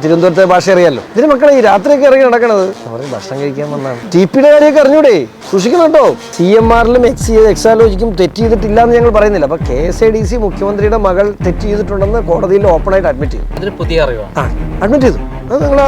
തിരുവനന്തപുരത്തെ ഭാഷ അറിയാമല്ലോ. ഇതിന് മക്കളെ ഈ രാത്രിയൊക്കെ ഇറങ്ങി നടക്കണത് അവർ ഭക്ഷണം കഴിക്കാൻ വന്നാണ്. ടിപിയുടെ കാര്യമൊക്കെ അറിഞ്ഞൂടെ, സൂക്ഷിക്കണം കേട്ടോ. CMRലും എക്സാലോജിക്കും തെറ്റ് ചെയ്തിട്ടില്ല എന്ന് ഞങ്ങൾ പറയുന്നില്ല. അപ്പൊ KSADC മുഖ്യമന്ത്രിയുടെ മകൾ തെറ്റ് ചെയ്തിട്ടുണ്ടെന്ന് കോടതിയിൽ ഓപ്പണായിട്ട് അഡ്മിറ്റ് ചെയ്തു. പുതിയ അറിവാണ്. അഡ്മിറ്റ് ചെയ്തു. അത് നിങ്ങൾ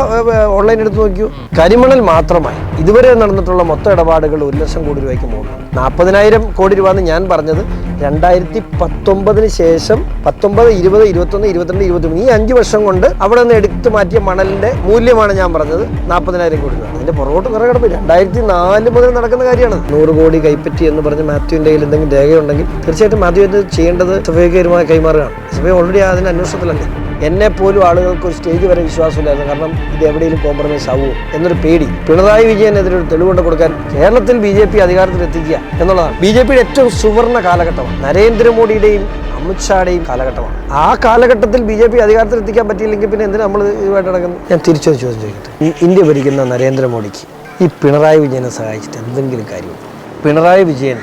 ഓൺലൈൻ എടുത്ത് നോക്കിയോ. കരിമണൽ മാത്രമായി ഇതുവരെ നടന്നിട്ടുള്ള മൊത്തം ഇടപാടുകൾ 1 ലക്ഷം കോടി രൂപയ്ക്ക് മുകളിലാണ്. 40,000 കോടി രൂപ എന്ന് ഞാൻ പറഞ്ഞത് 2019 ശേഷം 19, 20, 21, 22, 23 ഈ 5 വർഷം കൊണ്ട് അവിടെ നിന്ന് എടുത്തു മാറ്റിയ മണലിന്റെ മൂല്യമാണ് ഞാൻ പറഞ്ഞത് 40,000 കോടി രൂപ. അതിന്റെ പുറകോട്ട് കുറെ കിടപ്പ് 2004 മുതൽ നടക്കുന്ന കാര്യമാണ്. 100 കോടി കൈപ്പറ്റി എന്ന് പറഞ്ഞ് മാത്യുവിന്റെ കയ്യിൽ എന്തെങ്കിലും രേഖയുണ്ടെങ്കിൽ തീർച്ചയായിട്ടും മാത്യു ഇത് ചെയ്യേണ്ടത് സഭയ്ക്ക് കൈമാറുകയാണ്. സഭ ഓൾറെഡി അതിന്റെ അന്വേഷണത്തിലല്ലേ. എന്നെ പോലും ആളുകൾക്ക് ഒരു സ്റ്റേജ് വരെ വിശ്വാസമില്ലായിരുന്നു. കാരണം ഇത് എവിടെയെങ്കിലും കോംപ്രമൈസ് ആവുമോ എന്നൊരു പേടി. പിണറായി വിജയനെതിരെ ഒരു തെളിവുകൊണ്ട് കൊടുക്കാൻ കേരളത്തിൽ BJP അധികാരത്തിൽ എത്തിക്കുക എന്നുള്ളതാണ് BJPയുടെ ഏറ്റവും സുവർണ്ണ കാലഘട്ടമാണ്. നരേന്ദ്രമോദിയുടെയും അമിത്ഷായുടെയും കാലഘട്ടമാണ്. ആ കാലഘട്ടത്തിൽ BJP അധികാരത്തിൽ എത്തിക്കാൻ പറ്റിയില്ലെങ്കിൽ പിന്നെ എന്തിനാ നമ്മൾ ഇതുമായിട്ട് നടക്കുന്നത്? ഞാൻ തിരിച്ചൊരു ചോദ്യം ചോദിക്കട്ടെ. ഈ ഇന്ത്യ ഭരിക്കുന്ന നരേന്ദ്രമോദിക്ക് ഈ പിണറായി വിജയനെ സഹായിച്ചിട്ട് എന്തെങ്കിലും കാര്യമുണ്ടോ? പിണറായി വിജയൻ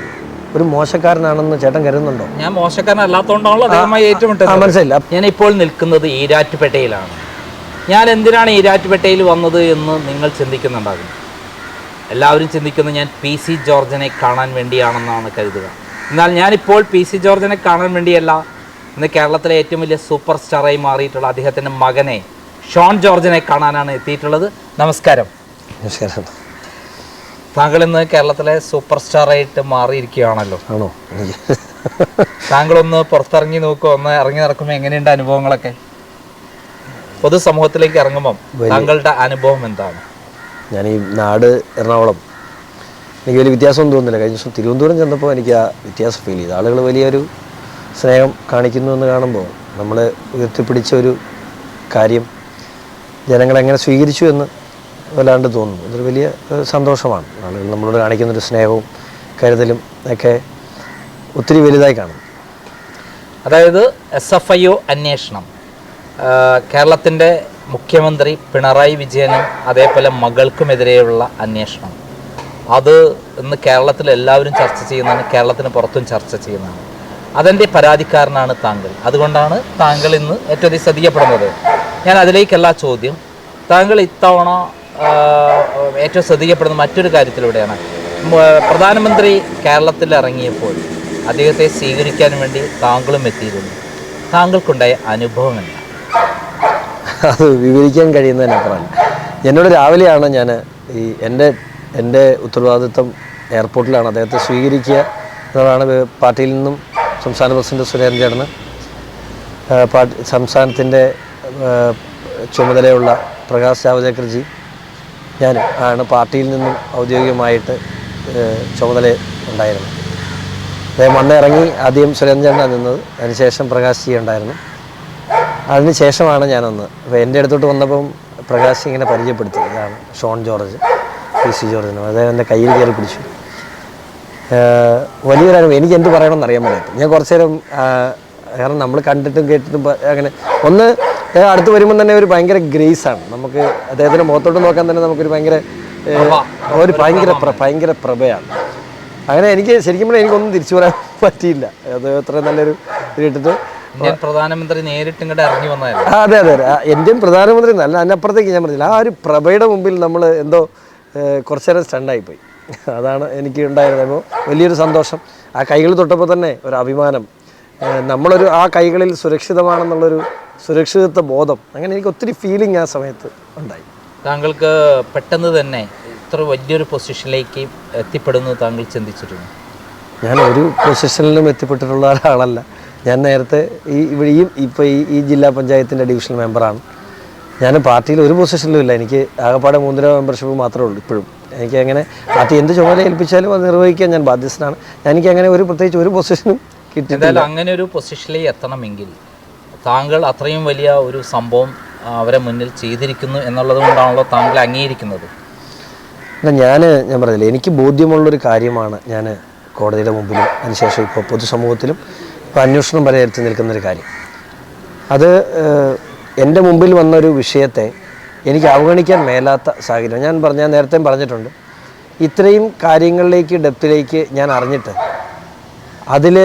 ഒരു മോശക്കാരനാണെന്ന് ചേട്ടൻ കരുതുന്നുണ്ടോ? ഞാൻ മോശക്കാരനല്ലാത്തതുകൊണ്ടാണല്ലോ അദ്ദേഹമായി ഏറ്റുമുട്ടത്. മനസ്സിലായില്ല. ഞാൻ ഇപ്പോൾ നിൽക്കുന്നത് ഈരാറ്റുപേട്ടയിലാണ്. ഞാൻ എന്തിനാണ് ഈരാറ്റുപേട്ടയിൽ വന്നത് എന്ന് നിങ്ങൾ ചിന്തിക്കുന്നുണ്ടാകും. എല്ലാവരും ചിന്തിക്കുന്നത് ഞാൻ PC ജോർജിനെ കാണാൻ വേണ്ടിയാണെന്നാണ് കരുതുക. എന്നാൽ ഞാനിപ്പോൾ PC ജോർജിനെ കാണാൻ വേണ്ടിയല്ല, ഇന്ന് കേരളത്തിലെ ഏറ്റവും വലിയ സൂപ്പർ സ്റ്റാറായി മാറിയിട്ടുള്ള അദ്ദേഹത്തിൻ്റെ മകനെ ഷോൺ ജോർജിനെ കാണാനാണ് എത്തിയിട്ടുള്ളത്. നമസ്കാരം. നമസ്കാരം. താങ്കൾ ഇന്ന് കേരളത്തിലെ സൂപ്പർ സ്റ്റാറായിട്ട് മാറിയിരിക്കുകയാണല്ലോ. ആണോ? താങ്കളൊന്ന് പുറത്തിറങ്ങി നോക്കുമോ? ഒന്ന് ഇറങ്ങി നടക്കുമ്പോൾ എങ്ങനെയുണ്ട് അനുഭവങ്ങളൊക്കെ? പൊതുസമൂഹത്തിലേക്ക് ഇറങ്ങുമ്പം താങ്കളുടെ അനുഭവം എന്താണ്? ഞാൻ ഈ നാട് എറണാകുളം എനിക്ക് വലിയ വ്യത്യാസമൊന്നും തോന്നുന്നില്ല. കഴിഞ്ഞ ദിവസം തിരുവനന്തപുരം ചെന്നപ്പോൾ എനിക്ക് ആ വ്യത്യാസം ഫീൽ ചെയ്തു. ആളുകൾ വലിയൊരു സ്നേഹം കാണിക്കുന്നു എന്ന് കാണുമ്പോൾ നമ്മൾ ഉയർത്തിപ്പിടിച്ച ഒരു കാര്യം ജനങ്ങളെങ്ങനെ സ്വീകരിച്ചു എന്ന് വല്ലാണ്ട് തോന്നുന്നു. അതൊരു വലിയ സന്തോഷമാണ്. ആളുകൾ നമ്മളോട് കാണിക്കുന്നൊരു സ്നേഹവും കരുതലും ഒക്കെ ഒത്തിരി വലുതായി കാണും. അതായത് SFIO അന്വേഷണം, കേരളത്തിൻ്റെ മുഖ്യമന്ത്രി പിണറായി വിജയനും അതേപോലെ മകൾക്കുമെതിരെയുള്ള അന്വേഷണം, അത് ഇന്ന് കേരളത്തിൽ എല്ലാവരും ചർച്ച ചെയ്യുന്നതാണ്, കേരളത്തിന് പുറത്തും ചർച്ച ചെയ്യുന്നതാണ്. അതിൻ്റെ പരാതിക്കാരനാണ് താങ്കൾ. അതുകൊണ്ടാണ് താങ്കൾ ഇന്ന് ഏറ്റവും അധികം ശ്രദ്ധിക്കപ്പെടുന്നത്. ഞാൻ അതിലേക്കല്ല ചോദ്യം. താങ്കൾ ഇത്തവണ ഏറ്റവും ശ്രദ്ധിക്കപ്പെടുന്ന മറ്റൊരു കാര്യത്തിലൂടെയാണ്. പ്രധാനമന്ത്രി കേരളത്തിൽ ഇറങ്ങിയപ്പോൾ അദ്ദേഹത്തെ സ്വീകരിക്കാൻ വേണ്ടി താങ്കളും എത്തിയിരുന്നു. താങ്കൾക്കുണ്ടായ അനുഭവം എന്താണ്? അത് വിവരിക്കാൻ കഴിയുന്നതിനപ്പുറമല്ല. എന്നോട് രാവിലെയാണ് ഞാൻ ഈ എൻ്റെ ഉത്തരവാദിത്വം എയർപോർട്ടിലാണ് അദ്ദേഹത്തെ സ്വീകരിക്കുക എന്നതാണ്. പാർട്ടിയിൽ നിന്നും സംസ്ഥാന പ്രസിഡന്റ് സുരേന്ദ്രൻ ചേട്ടന്, സംസ്ഥാനത്തിൻ്റെ ചുമതലയുള്ള പ്രകാശ് ജാവ്ദേക്കർജി, ഞാൻ ആണ് പാർട്ടിയിൽ നിന്നും ഔദ്യോഗികമായിട്ട് ചുമതല ഉണ്ടായിരുന്നത്. അദ്ദേഹം വന്നിറങ്ങി ആദ്യം സുരേന്ദ്രൻ ചേട്ടനാണ് നിന്നത്, അതിനുശേഷം പ്രകാശ് ജി ഉണ്ടായിരുന്നു. അതിന് ശേഷമാണ് ഞാനൊന്ന്. അപ്പോൾ എൻ്റെ അടുത്തോട്ട് വന്നപ്പം പ്രകാശ് ഇങ്ങനെ പരിചയപ്പെടുത്തി, ഇതാണ് ഷോൺ ജോർജ്, PC ജോർജിനും. അദ്ദേഹം എൻ്റെ കയ്യിൽ കയറി പിടിച്ചു. വലിയൊരു അനുഭവം. എനിക്ക് എന്ത് പറയണമെന്ന് അറിയാൻ പറ്റാത്ത ഞാൻ കുറച്ചു നേരം, കാരണം നമ്മൾ കണ്ടിട്ടും കേട്ടിട്ടും അങ്ങനെ ഒന്ന് അടുത്ത് വരുമ്പം തന്നെ ഒരു ഭയങ്കര ഗ്രേസാണ് നമുക്ക്. അദ്ദേഹത്തിൻ്റെ മുഖത്തോട്ട് നോക്കാൻ തന്നെ നമുക്കൊരു ഭയങ്കര പ്രഭയാണ്. അങ്ങനെ എനിക്ക് ശരിക്കും പറഞ്ഞാൽ എനിക്കൊന്നും തിരിച്ചു പറയാൻ പറ്റിയില്ല. അത് അത്ര നല്ലൊരു ഇട്ടിട്ട് പ്രധാനമന്ത്രി നേരിട്ട് ഇങ്ങോട്ട് ഇറങ്ങി വന്നായിരുന്നു. അതെ അതെ അതെ, ഇന്ത്യൻ പ്രധാനമന്ത്രി നല്ല അതിനപ്പുറത്തേക്ക് ഞാൻ പറഞ്ഞില്ല. ആ ഒരു പ്രഭയുടെ മുമ്പിൽ നമ്മൾ എന്തോ കുറച്ചു നേരം സ്റ്റണ്ടായിപ്പോയി. അതാണ് എനിക്ക് ഉണ്ടായിരുന്നത്. വലിയൊരു സന്തോഷം. ആ കൈകൾ തൊട്ടപ്പോൾ തന്നെ ഒരു അഭിമാനം. നമ്മളൊരു ആ കൈകളിൽ സുരക്ഷിതമാണെന്നുള്ളൊരു സുരക്ഷിതത്വ ബോധം. അങ്ങനെ എനിക്ക് ഒത്തിരി ഫീലിംഗ് ആ സമയത്ത് ഉണ്ടായി. താങ്കൾക്ക് പെട്ടെന്ന് തന്നെ ഇത്ര വലിയൊരു പൊസിഷനിലേക്ക് എത്തിപ്പെടുന്നു താങ്കൾ ചിന്തിച്ചിരുന്നു? ഞാൻ ഒരു പൊസിഷനിലും എത്തിപ്പെട്ടിട്ടുള്ള ഒരാളല്ല. ഞാൻ നേരത്തെ ഇപ്പോൾ ഈ ജില്ലാ പഞ്ചായത്തിൻ്റെ ഡിവിഷണൽ മെമ്പറാണ്. ഞാൻ പാർട്ടിയിൽ ഒരു പൊസിഷനിലും ഇല്ല. എനിക്ക് ആകെപ്പാടെ 3 മെമ്പർഷിപ്പ് മാത്രമേ ഉള്ളൂ ഇപ്പോഴും. എനിക്ക് അങ്ങനെ പാർട്ടി എന്ത് ചുമതല ഏൽപ്പിച്ചാലും അത് നിർവഹിക്കാൻ ഞാൻ ബാധ്യസ്ഥനാണ്. എനിക്ക് അങ്ങനെ പ്രത്യേകിച്ച് ഒരു പൊസിഷനും കിട്ടിയിട്ടില്ല. അങ്ങനെ ഒരു പൊസിഷനിലേക്ക് എത്തണമെങ്കിൽ താങ്കൾ അത്രയും വലിയ ഒരു സംഭവം അവരെ മുന്നിൽ ചെയ്തിരിക്കുന്നു എന്നുള്ളത് കൊണ്ടാണല്ലോ താങ്കൾ അംഗീകരിക്കുന്നത്. ഞാൻ പറഞ്ഞില്ല, എനിക്ക് ബോധ്യമുള്ളൊരു കാര്യമാണ് ഞാൻ കോടതിയുടെ മുമ്പിലും അതിനുശേഷം ഇപ്പോൾ പൊതുസമൂഹത്തിലും ഇപ്പോൾ അന്വേഷണം വരെ എത്തി നിൽക്കുന്നൊരു കാര്യം. അത് എൻ്റെ മുമ്പിൽ വന്നൊരു വിഷയത്തെ എനിക്ക് അവഗണിക്കാൻ മേലാത്ത സാഹചര്യം. ഞാൻ നേരത്തെ പറഞ്ഞിട്ടുണ്ട്, ഇത്രയും കാര്യങ്ങളിലേക്ക് ഡെപ്തിലേക്ക് ഞാൻ അറിഞ്ഞിട്ട് അതിൽ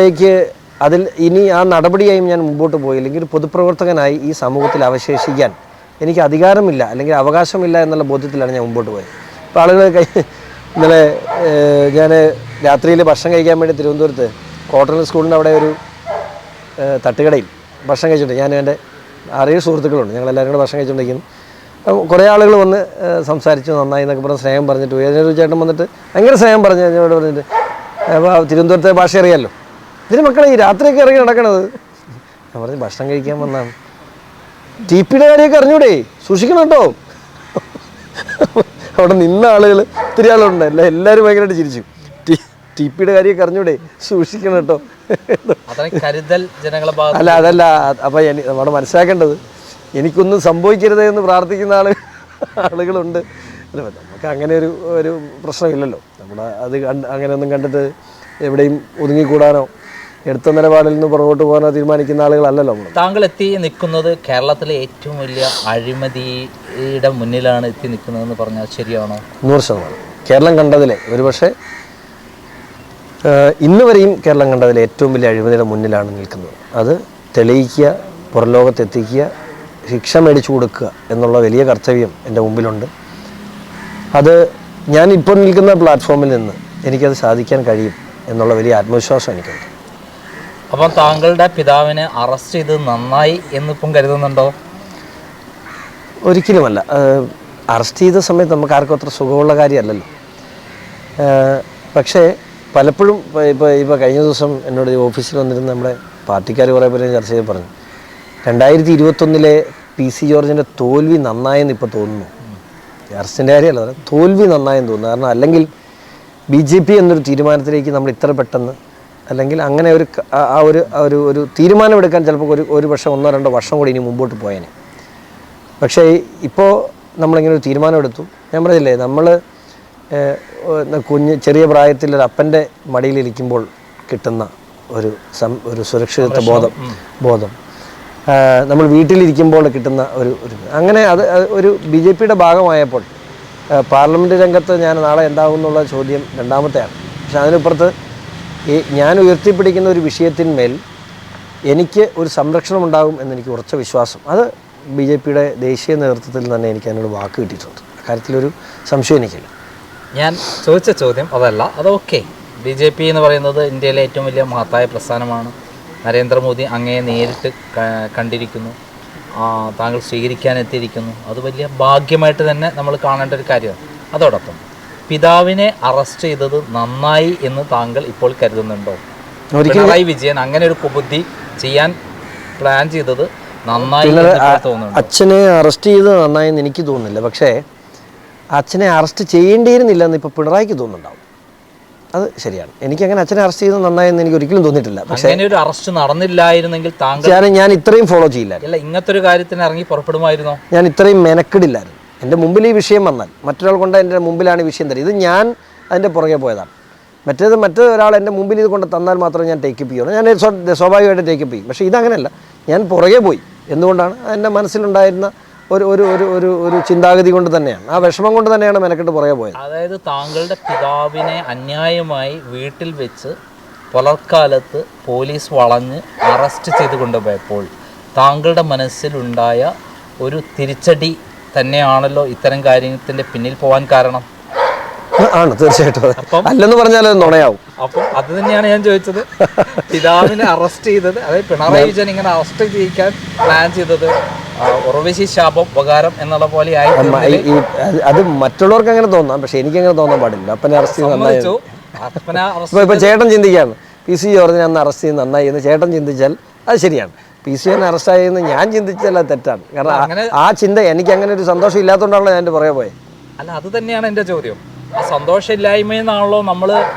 ഇനി ആ നടപടിയായും ഞാൻ മുമ്പോട്ട് പോയില്ലെങ്കിൽ ഒരു പൊതുപ്രവർത്തകനായി ഈ സമൂഹത്തിൽ അവശേഷിക്കാൻ എനിക്ക് അധികാരമില്ല അല്ലെങ്കിൽ അവകാശമില്ല എന്നുള്ള ബോധ്യത്തിലാണ് ഞാൻ മുമ്പോട്ട് പോയത്. ഇപ്പോൾ ആളുകൾ ഇന്നലെ ഞാൻ രാത്രിയിൽ ഭക്ഷണം കഴിക്കാൻ വേണ്ടി തിരുവനന്തപുരത്ത് കോട്ടൺ സ്കൂളിൻ്റെ അവിടെ ഒരു തട്ടുകടയിൽ ഭക്ഷണം കഴിച്ചിട്ടുണ്ട്. ഞാൻ എൻ്റെ 6 സുഹൃത്തുക്കളുണ്ട്, ഞങ്ങളെല്ലാവരും കൂടെ ഭക്ഷണം കഴിച്ചുകൊണ്ടിരിക്കുന്നു. കുറേ ആളുകൾ വന്ന് സംസാരിച്ചു, നന്നായി എന്നൊക്കെ പറഞ്ഞ് സ്നേഹം പറഞ്ഞിട്ട് പോയി. അതിനൊരു ചേട്ടൻ വന്നിട്ട് ഭയങ്കര സ്നേഹം പറഞ്ഞു എന്നോട് പറഞ്ഞിട്ട്, അപ്പോൾ തിരുവനന്തപുരത്തെ ഭാഷ അറിയാമല്ലോ, ഇതിന് മക്കളെ ഈ രാത്രിയൊക്കെ ഇറങ്ങി നടക്കണത്. ഞാൻ പറഞ്ഞു ഭക്ഷണം കഴിക്കാൻ വന്നാണ്. TP-യുടെ കാര്യമൊക്കെ അറിഞ്ഞൂടെ, സൂക്ഷിക്കണം കേട്ടോ. അവിടെ നിന്ന ആളുകൾ ഒത്തിരി ആളുണ്ട്, എല്ലാവരും ഭയങ്കരമായിട്ട് ചിരിച്ചു. TP-യുടെ കാര്യമൊക്കെ അറിഞ്ഞൂടെ, സൂക്ഷിക്കണം കേട്ടോ. അല്ല അതല്ല, അപ്പം നമ്മൾ മനസ്സിലാക്കേണ്ടത് എനിക്കൊന്നും സംഭവിക്കരുത് എന്ന് പ്രാർത്ഥിക്കുന്ന ആളുകളുണ്ട്. അല്ല, നമുക്ക് അങ്ങനെ ഒരു പ്രശ്നമില്ലല്ലോ. നമ്മൾ അത് അങ്ങനെയൊന്നും കണ്ടിട്ട് എവിടെയും ഒതുങ്ങിക്കൂടാനോ എടുത്ത നിലപാടിൽ നിന്ന് പുറകോട്ട് പോകാനോ തീരുമാനിക്കുന്ന ആളുകളല്ലല്ലോ നമ്മൾ. താങ്കൾ എത്തി നിൽക്കുന്നത് കേരളത്തിലെ ഏറ്റവും വലിയ അഴിമതിയുടെ മുന്നിലാണ് എത്തി നിൽക്കുന്നതെന്ന് പറഞ്ഞാൽ ശരിയാണോ? 100%. കേരളം കണ്ടതിലെ ഒരുപക്ഷെ ഇന്ന് വരെയും കേരളം കണ്ടതിലെ ഏറ്റവും വലിയ അഴിമതിയുടെ മുന്നിലാണ് നിൽക്കുന്നത്. അത് തെളിയിക്കുക, പുറംലോകത്തെത്തിക്കുക, ശിക്ഷ മേടിച്ചു കൊടുക്കുക എന്നുള്ള വലിയ കർത്തവ്യം എൻ്റെ മുമ്പിലുണ്ട്. അത് ഞാൻ ഇപ്പോൾ നിൽക്കുന്ന പ്ലാറ്റ്ഫോമിൽ നിന്ന് എനിക്കത് സാധിക്കാൻ കഴിയും എന്നുള്ള വലിയ ആത്മവിശ്വാസം എനിക്കുണ്ട്. അപ്പം താങ്കളുടെ പിതാവിനെ അറസ്റ്റ് ചെയ്ത് നന്നായി എന്നിപ്പം കരുതുന്നുണ്ടോ? ഒരിക്കലുമല്ല. അറസ്റ്റ് ചെയ്ത സമയത്ത് നമുക്ക് ആർക്കും അത്ര സുഖമുള്ള കാര്യമല്ലല്ലോ. പക്ഷേ പലപ്പോഴും ഇപ്പോൾ കഴിഞ്ഞ ദിവസം എന്നോട് ഓഫീസിൽ വന്നിരുന്ന നമ്മുടെ പാർട്ടിക്കാർ കുറേ പേര് ചർച്ച ചെയ്ത് പറഞ്ഞു, 2021 PC ജോർജിൻ്റെ തോൽവി നന്നായെന്ന് ഇപ്പോൾ തോന്നുന്നു. അറസ്റ്റിൻ്റെ കാര്യമല്ല, തോൽവി നന്നായെന്ന് തോന്നുന്നു. കാരണം അല്ലെങ്കിൽ BJP എന്നൊരു തീരുമാനത്തിലേക്ക് നമ്മൾ ഇത്ര പെട്ടെന്ന്, അല്ലെങ്കിൽ അങ്ങനെ ഒരു തീരുമാനമെടുക്കാൻ ചിലപ്പോൾ ഒരു പക്ഷേ 1-2 വർഷം കൂടി ഇനി മുമ്പോട്ട് പോയേനെ. പക്ഷേ ഇപ്പോൾ നമ്മളിങ്ങനെ ഒരു തീരുമാനമെടുത്തു. ഞാൻ പറഞ്ഞില്ലേ, നമ്മൾ ചെറിയ പ്രായത്തിൽ ഒരു അപ്പൻ്റെ മടിയിലിരിക്കുമ്പോൾ കിട്ടുന്ന ഒരു സുരക്ഷിതത്വ ബോധം, നമ്മൾ വീട്ടിലിരിക്കുമ്പോൾ കിട്ടുന്ന ഒരു അങ്ങനെ അത് ഒരു BJP-യുടെ ഭാഗമായപ്പോൾ പാർലമെൻറ്റ് രംഗത്ത് ഞാൻ നാളെ എന്താകും എന്നുള്ള ചോദ്യം രണ്ടാമത്തെയാണ്. പക്ഷെ അതിനപ്പുറത്ത് ഞാൻ ഉയർത്തിപ്പിടിക്കുന്ന ഒരു വിഷയത്തിന്മേൽ എനിക്ക് ഒരു സംരക്ഷണം ഉണ്ടാകും എന്നെനിക്ക് ഉറച്ച വിശ്വാസം. അത് BJP-യുടെ ദേശീയ നേതൃത്വത്തിൽ തന്നെ എനിക്ക് അതിനോട് വാക്ക് കിട്ടിയിട്ടുണ്ട്. അക്കാര്യത്തിലൊരു സംശയം എനിക്കില്ല. ഞാൻ ചോദിച്ച ചോദ്യം അതല്ല, അതൊക്കെ BJP എന്ന് പറയുന്നത് ഇന്ത്യയിലെ ഏറ്റവും വലിയ മഹത്തായ പ്രസ്ഥാനമാണ്. നരേന്ദ്രമോദി അങ്ങയെ നേരിട്ട് കണ്ടിരിക്കുന്നു, താങ്കൾ സ്വീകരിക്കാനെത്തിയിരിക്കുന്നു. അത് വലിയ ഭാഗ്യമായിട്ട് തന്നെ നമ്മൾ കാണേണ്ട ഒരു കാര്യമാണ്. അതോടൊപ്പം പിതാവിനെ അറസ്റ്റ് ചെയ്തത് നന്നായി എന്ന് താങ്കൾ ഇപ്പോൾ കരുതുന്നുണ്ടോ? പിണറായി വിജയൻ അങ്ങനെ ഒരു കുബുദ്ധി ചെയ്യാൻ പ്ലാൻ ചെയ്തത് നന്നായി തോന്നുന്നു? അച്ഛനെ അറസ്റ്റ് ചെയ്തത് നന്നായി എന്ന് എനിക്ക് തോന്നുന്നില്ല. പക്ഷേ അച്ഛനെ അറസ്റ്റ് ചെയ്യേണ്ടിയിരുന്നില്ല എന്ന് ഇപ്പോൾ പിണറായിക്ക് തോന്നുന്നുണ്ടാവും. അത് ശരിയാണ്. എനിക്കങ്ങനെ അച്ഛനെ അറസ്റ്റ് ചെയ്തത് നന്നായെന്ന് എനിക്ക് ഒരിക്കലും തോന്നിയിട്ടില്ല. പക്ഷേ ഒരു അറസ്റ്റ് നടന്നില്ലായിരുന്നെങ്കിൽ താങ്കൾ ഞാൻ ഇത്രയും ഫോളോ ചെയ്യില്ലായിരുന്നു. ഇങ്ങനത്തെ ഒരു കാര്യത്തിന് ഇറങ്ങി പുറപ്പെടുമായിരുന്നോ? ഞാൻ ഇത്രയും മെനക്കെടില്ലായിരുന്നു. എൻ്റെ മുമ്പിൽ ഈ വിഷയം വന്നാൽ മറ്റൊരാൾ കൊണ്ട് എൻ്റെ മുമ്പിലാണ് ഈ വിഷയം തരും. ഇത് ഞാൻ അതിൻ്റെ പുറകെ പോയതാണ്. മറ്റൊരാൾ എൻ്റെ മുമ്പിൽ ഇത് കൊണ്ട് തന്നാൽ മാത്രമേ ഞാൻ ടേക്കപ്പ് ചെയ്യുള്ളൂ. ഞാൻ സ്വാഭാവികമായിട്ട് ടേക്കപ്പ് ചെയ്യും. പക്ഷേ ഇതങ്ങനെയല്ല, ഞാൻ പുറകെ പോയി. എന്തുകൊണ്ടാണ്? എൻ്റെ മനസ്സിലുണ്ടായിരുന്ന ഒരു ചിന്താഗതി കൊണ്ട് തന്നെയാണ്, ആ വിഷമം കൊണ്ട് തന്നെയാണ് മെനക്കെട്ട് പുറകെ പോയത്. അതായത് താങ്കളുടെ പിതാവിനെ അന്യായമായി വീട്ടിൽ വെച്ച് പുലർക്കാലത്ത് പോലീസ് വളഞ്ഞ് അറസ്റ്റ് ചെയ്ത് കൊണ്ടുപോയപ്പോൾ താങ്കളുടെ മനസ്സിലുണ്ടായ ഒരു തിരിച്ചടി തന്നെയാണല്ലോ ഇത്തരം കാര്യത്തിൻ്റെ പിന്നിൽ പോകാൻ കാരണം? ആണ്, തീർച്ചയായിട്ടും. അല്ലെന്ന് പറഞ്ഞാൽ അത് നുണയാവും. അപ്പം അത് തന്നെയാണ് ഞാൻ ചോദിച്ചത്. പിതാവിനെ അറസ്റ്റ് ചെയ്തത്, അതായത് പിണറായി വിജയൻ ഇങ്ങനെ അറസ്റ്റ് ചെയ്യിക്കാൻ പ്ലാൻ ചെയ്തത് ഉറവശി ശാപം ഉപകാരം എന്നുള്ള പോലെ ആയി. അത് മറ്റുള്ളവർക്ക് അങ്ങനെ തോന്നാം, പക്ഷെ എനിക്ക് അങ്ങനെ തോന്നാൻ പാടില്ല. അപ്പനെ അറസ്റ്റ് ചെയ്ത് നന്നായി. ഇപ്പൊ ചേട്ടൻ ചിന്തിക്കാണ് PC ജോർജിനെ അന്ന് അറസ്റ്റ് ചെയ്ത് നന്നായി എന്ന് ചേട്ടൻ ചിന്തിച്ചാൽ അത് ശരിയാണ്. PC ജോർജിനെ അറസ്റ്റ് ആയെന്ന് ഞാൻ ചിന്തിച്ചാൽ അത് തെറ്റാണ്. കാരണം ആ ചിന്ത എനിക്ക് അങ്ങനെ ഒരു സന്തോഷം ഇല്ലാത്തതുകൊണ്ടാണല്ലോ ഞാൻ എൻ്റെ പുറകെ പോയത്. അല്ല, അത് തന്നെയാണ് എൻ്റെ ചോദ്യം. ആ സന്തോഷമില്ലായ്മയെന്നാണല്ലോ നമ്മൾ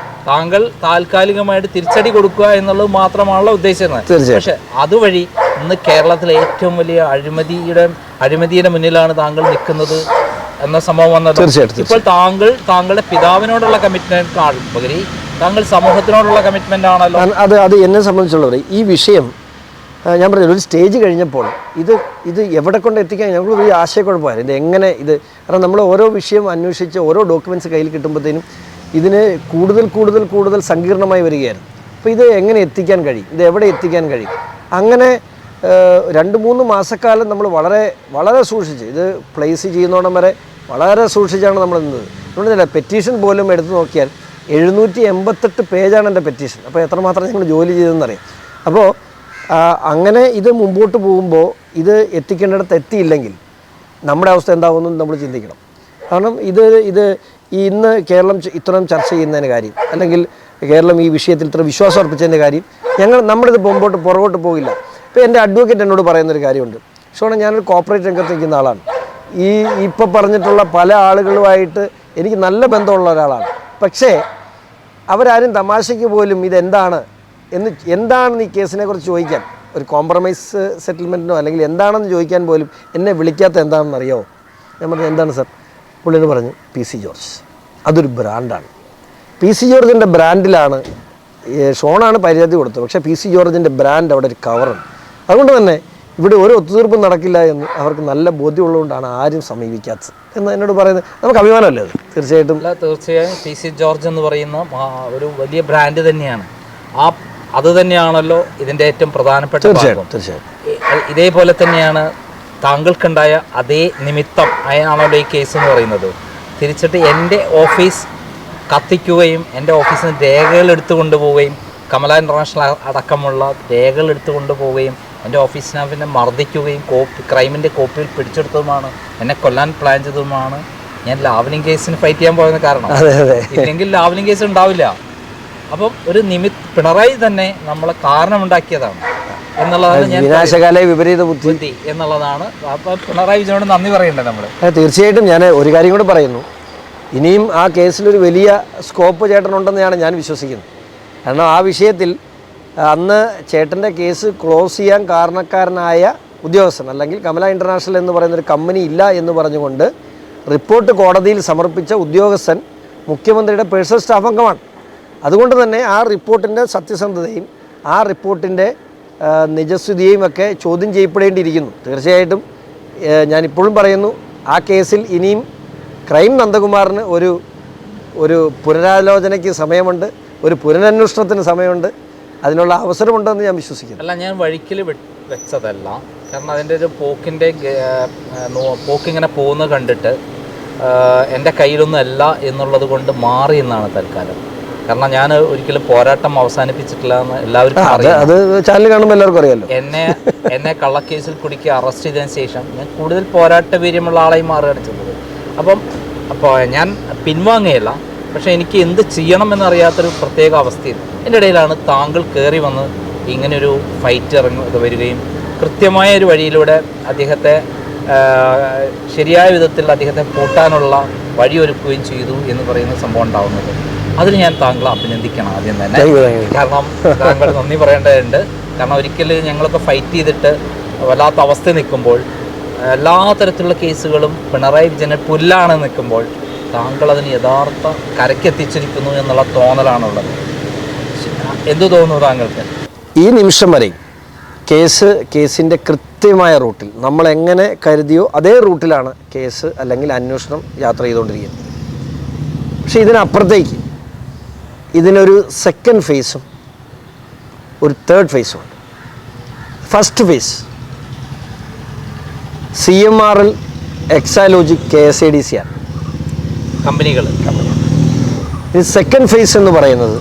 താങ്കൾ താൽക്കാലികമായിട്ട് തിരിച്ചടി കൊടുക്കുക എന്നുള്ളത് മാത്രമാണല്ലോ ഉദ്ദേശിക്കുന്നത്. പക്ഷെ അതുവഴി ഇന്ന് കേരളത്തിലെ ഏറ്റവും വലിയ അഴിമതിയുടെ മുന്നിലാണ് താങ്കൾ നിൽക്കുന്നത് എന്ന സംഭവം വന്നത്. ഇപ്പോൾ താങ്കളുടെ പിതാവിനോടുള്ള കമ്മിറ്റ്മെന്റ് ഉപരി താങ്കൾ സമൂഹത്തിനോടുള്ള കമ്മിറ്റ്മെന്റ് ആണല്ലോ. അത് എന്നെ സംബന്ധിച്ചുള്ളവർ ഈ വിഷയം ഞാൻ പറഞ്ഞത് ഒരു സ്റ്റേജ് കഴിഞ്ഞപ്പോൾ ഇത് എവിടെ കൊണ്ട് എത്തിക്കാൻ ഞങ്ങൾക്ക് വലിയ ആശയക്കുഴപ്പമായിരുന്നു. ഇത് എങ്ങനെ കാരണം നമ്മൾ ഓരോ വിഷയം അന്വേഷിച്ച് ഓരോ ഡോക്യുമെൻറ്റ്സ് കയ്യിൽ കിട്ടുമ്പോഴത്തേനും ഇതിന് കൂടുതൽ സങ്കീർണമായി വരികയായിരുന്നു. അപ്പോൾ ഇത് എങ്ങനെ എത്തിക്കാൻ കഴിയും, ഇത് എവിടെ എത്തിക്കാൻ കഴിയും, അങ്ങനെ 2-3 മാസക്കാലം നമ്മൾ വളരെ വളരെ സൂക്ഷിച്ച് ഇത് പ്ലേസ് ചെയ്യുന്നോടം വരെ വളരെ സൂക്ഷിച്ചാണ് നമ്മൾ നിന്നത്. അതുകൊണ്ടില്ല പെറ്റീഷൻ പോലും എടുത്തു നോക്കിയാൽ 788 പേജാണ് എൻ്റെ പെറ്റീഷൻ. അപ്പോൾ എത്രമാത്രം ഞങ്ങൾ ജോലി ചെയ്തെന്നറിയാം. അപ്പോൾ അങ്ങനെ ഇത് മുമ്പോട്ട് പോകുമ്പോൾ ഇത് എത്തിക്കേണ്ടിടത്ത് എത്തിയില്ലെങ്കിൽ നമ്മുടെ അവസ്ഥ എന്താകുമെന്ന് നമ്മൾ ചിന്തിക്കണം. കാരണം ഇത് ഇന്ന് കേരളം ഇത്രയും ചർച്ച ചെയ്യുന്നതിന് കാര്യം, അല്ലെങ്കിൽ കേരളം ഈ വിഷയത്തിൽ ഇത്ര വിശ്വാസം അർപ്പിച്ചതിൻ്റെ കാര്യം, നമ്മളിത് പുറകോട്ട് പോകില്ല. ഇപ്പോൾ എൻ്റെ അഡ്വക്കേറ്റ് എന്നോട് പറയുന്നൊരു കാര്യമുണ്ട്. ഷോണ, ഞാനൊരു കോർപ്പറേറ്റ് രംഗത്ത് നിൽക്കുന്ന ആളാണ്. ഇപ്പോൾ പറഞ്ഞിട്ടുള്ള പല ആളുകളുമായിട്ട് എനിക്ക് നല്ല ബന്ധമുള്ള ഒരാളാണ്. പക്ഷേ അവരാരും തമാശയ്ക്ക് പോലും എന്താണെന്ന് ഈ കേസിനെ കുറിച്ച് ചോദിക്കാൻ, ഒരു കോംപ്രമൈസ് സെറ്റിൽമെൻറ്റിനോ അല്ലെങ്കിൽ എന്താണെന്ന് ചോദിക്കാൻ പോലും എന്നെ വിളിക്കാത്ത എന്താണെന്ന് അറിയാമോ? ഞാൻ പറഞ്ഞു, എന്താണ് സാർ? പുള്ളിയോട് പറഞ്ഞു, PC ജോർജ്. അതൊരു ബ്രാൻഡാണ്. PC ജോർജിൻ്റെ ബ്രാൻഡിലാണ് ഷോണാണ് പരാതി കൊടുത്തത്. പക്ഷേ PC ജോർജിൻ്റെ ബ്രാൻഡ് അവിടെ ഒരു കവറുണ്ട്. അതുകൊണ്ട് തന്നെ ഇവിടെ ഒരു ഒത്തുതീർപ്പും നടക്കില്ല എന്ന് അവർക്ക് നല്ല ബോധ്യമുള്ളതുകൊണ്ടാണ് ആരും സമീപിക്കാത്തത് എന്ന് എന്നോട് പറയുന്നത്. നമുക്ക് അഭിമാനമല്ലേ അത്? തീർച്ചയായിട്ടും PC ജോർജ് എന്ന് പറയുന്ന ഒരു വലിയ ബ്രാൻഡ് തന്നെയാണ്. അത് തന്നെയാണല്ലോ ഇതിൻ്റെ ഏറ്റവും പ്രധാനപ്പെട്ട. തീർച്ചയായിട്ടും ഇതേപോലെ തന്നെയാണ് താങ്കൾക്കുണ്ടായ അതേ നിമിത്തം ആണല്ലോ ഈ കേസ് എന്ന് പറയുന്നത്. തിരിച്ചിട്ട് എൻ്റെ ഓഫീസ് കത്തിക്കുകയും എൻ്റെ ഓഫീസിന് രേഖകൾ എടുത്തു കൊണ്ടുപോവുകയും കമല ഇൻ്റർനാഷണൽ അടക്കമുള്ള രേഖകൾ എടുത്തു കൊണ്ടുപോവുകയും എൻ്റെ ഓഫീസിനെ പിന്നെ മർദ്ദിക്കുകയും ക്രൈമിൻ്റെ കോപ്പിയിൽ പിടിച്ചെടുത്തതുമാണ്, എന്നെ കൊല്ലാൻ പ്ലാൻ ചെയ്തതുമാണ്. ഞാൻ ലാവ്ലിൻ കേസിന് ഫൈറ്റ് ചെയ്യാൻ പോയതിന് കാരണം. ഇല്ലെങ്കിൽ ലാവ്ലിൻ കേസ് ഉണ്ടാവില്ല. അപ്പം ഒരു പിണറായി തന്നെ നമ്മളെ കാരണമുണ്ടാക്കിയതാണ് എന്നുള്ളതാണ് ഞാൻ വിനാശകാല വിപരീത ബുദ്ധി എന്നുള്ളതാണ്. അപ്പോൾ പിണറായി വിജയനോട് നന്ദി പറയണ്ടേ നമ്മൾ? തീർച്ചയായിട്ടും. ഞാൻ ഒരു കാര്യം കൂടെ പറയുന്നു, ഇനിയും ആ കേസിലൊരു വലിയ സ്കോപ്പ് ചേട്ടനുണ്ടെന്നാണ് ഞാൻ വിശ്വസിക്കുന്നത്. കാരണം ആ വിഷയത്തിൽ അന്ന് ചേട്ടൻ്റെ കേസ് ക്ലോസ് ചെയ്യാൻ കാരണക്കാരനായ ഉദ്യോഗസ്ഥൻ, അല്ലെങ്കിൽ കമല ഇൻ്റർനാഷണൽ എന്ന് പറയുന്നൊരു കമ്പനി ഇല്ല എന്ന് പറഞ്ഞുകൊണ്ട് റിപ്പോർട്ട് കോടതിയിൽ സമർപ്പിച്ച ഉദ്യോഗസ്ഥൻ മുഖ്യമന്ത്രിയുടെ പേഴ്സണൽ സ്റ്റാഫ് അംഗമാണ്. അതുകൊണ്ട് തന്നെ ആ റിപ്പോർട്ടിൻ്റെ സത്യസന്ധതയും ആ റിപ്പോർട്ടിൻ്റെ നിജസ്ഥിതിയും ഒക്കെ ചോദ്യം ചെയ്യപ്പെടേണ്ടിയിരിക്കുന്നു. തീർച്ചയായിട്ടും ഞാനിപ്പോഴും പറയുന്നു, ആ കേസിൽ ഇനിയും ക്രൈം നന്ദകുമാറിന് ഒരു പുനരാലോചനയ്ക്ക് സമയമുണ്ട്, ഒരു പുനരന്വേഷണത്തിന് സമയമുണ്ട്, അതിനുള്ള അവസരമുണ്ടെന്ന് ഞാൻ വിശ്വസിക്കുന്നു. അല്ല, ഞാൻ വഴിക്കിൽ വെച്ചതല്ല. കാരണം അതിൻ്റെ ഒരു പോക്കിങ്ങനെ പോകുന്നത് കണ്ടിട്ട് എൻ്റെ കയ്യിലൊന്നും അല്ല എന്നുള്ളത് കൊണ്ട് മാറി എന്നാണ് തൽക്കാലം. കാരണം ഞാൻ ഒരിക്കലും പോരാട്ടം അവസാനിപ്പിച്ചിട്ടില്ല എന്ന് എല്ലാവർക്കും അറിയാം. അത് ചാനൽ കാണുമ്പോൾ എല്ലാവർക്കും അറിയാമല്ലോ. എന്നെ കള്ളക്കേസിൽ കുടുക്കി അറസ്റ്റ് ചെയ്തതിന് ശേഷം ഞാൻ കൂടുതൽ പോരാട്ട വീര്യമുള്ള ആളായി മാറുകയാണ് ചെയ്തത്. അപ്പോൾ ഞാൻ പിൻവാങ്ങുകയല്ല. പക്ഷേ എനിക്ക് എന്ത് ചെയ്യണമെന്നറിയാത്തൊരു പ്രത്യേക അവസ്ഥയിൽ എൻ്റെ ഇടയിലാണ് താങ്കൾ കയറി വന്ന് ഇങ്ങനെയൊരു ഫൈറ്റ് വരികയും കൃത്യമായ ഒരു വഴിയിലൂടെ അദ്ദേഹത്തെ ശരിയായ വിധത്തിൽ അദ്ദേഹത്തെ പൂട്ടാനുള്ള വഴിയൊരുക്കുകയും ചെയ്തു എന്ന് പറയുന്ന സംഭവം ഉണ്ടാകുന്നത്. അതിന് ഞാൻ താങ്കളെ അഭിനന്ദിക്കണം ആദ്യം തന്നെ. കാരണം താങ്കൾ നന്ദി പറയേണ്ടതുണ്ട്. കാരണം ഒരിക്കലും ഞങ്ങളൊക്കെ ഫൈറ്റ് ചെയ്തിട്ട് വല്ലാത്ത അവസ്ഥ നിൽക്കുമ്പോൾ, എല്ലാ തരത്തിലുള്ള കേസുകളും പിണറായി വിജയനെ പുല്ലാണ് നിൽക്കുമ്പോൾ, താങ്കൾ അതിന് യഥാർത്ഥ കരക്കെത്തിച്ചിരിക്കുന്നു എന്നുള്ള തോന്നലാണുള്ളത്. എന്തു തോന്നുന്നു താങ്കൾക്ക്? ഈ നിമിഷം വരെ കേസിൻ്റെ കൃത്യമായ റൂട്ടിൽ നമ്മൾ എങ്ങനെ കരുതിയോ അതേ റൂട്ടിലാണ് കേസ് അല്ലെങ്കിൽ അന്വേഷണം യാത്ര ചെയ്തുകൊണ്ടിരിക്കുന്നത്. പക്ഷേ ഇതിനപ്പുറത്തേക്ക് ഇതിനൊരു സെക്കൻഡ് ഫേസും ഒരു തേർഡ് ഫേസും ഉണ്ട്. First phase CMRL, Exalogic, KSADC ആണ് കമ്പനികൾ. ഈ സെക്കൻഡ് ഫേസ് എന്ന് പറയുന്നത്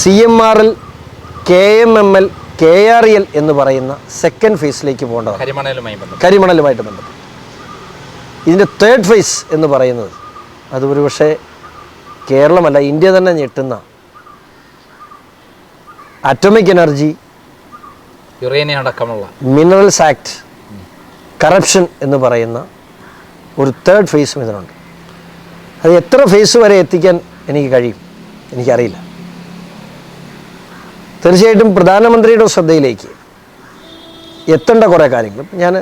CMRL, KMML, KREL എന്ന് പറയുന്ന സെക്കൻഡ് ഫേസിലേക്ക് പോകേണ്ടതാണ്, കരിമണലുമായിട്ട് ബന്ധപ്പെട്ട്. ഇതിൻ്റെ തേർഡ് ഫേസ് എന്ന് പറയുന്നത് അത് ഒരുപക്ഷെ കേരളമല്ല ഇന്ത്യ തന്നെ ഞെട്ടുന്ന അറ്റോമിക് എനർജി, യുറേനിയം അടക്കമുള്ള മിനറൽസ് ആക്ട്, കറപ്ഷൻ എന്ന് പറയുന്ന ഒരു തേർഡ് ഫേസും ഇതിനുണ്ട്. അത് എത്ര ഫേസ് വരെ എത്തിക്കാൻ എനിക്ക് കഴിയും എനിക്കറിയില്ല. തീർച്ചയായിട്ടും പ്രധാനമന്ത്രിയുടെ ശ്രദ്ധയിലേക്ക് എത്തേണ്ട കുറേ കാര്യങ്ങൾ ഞാൻ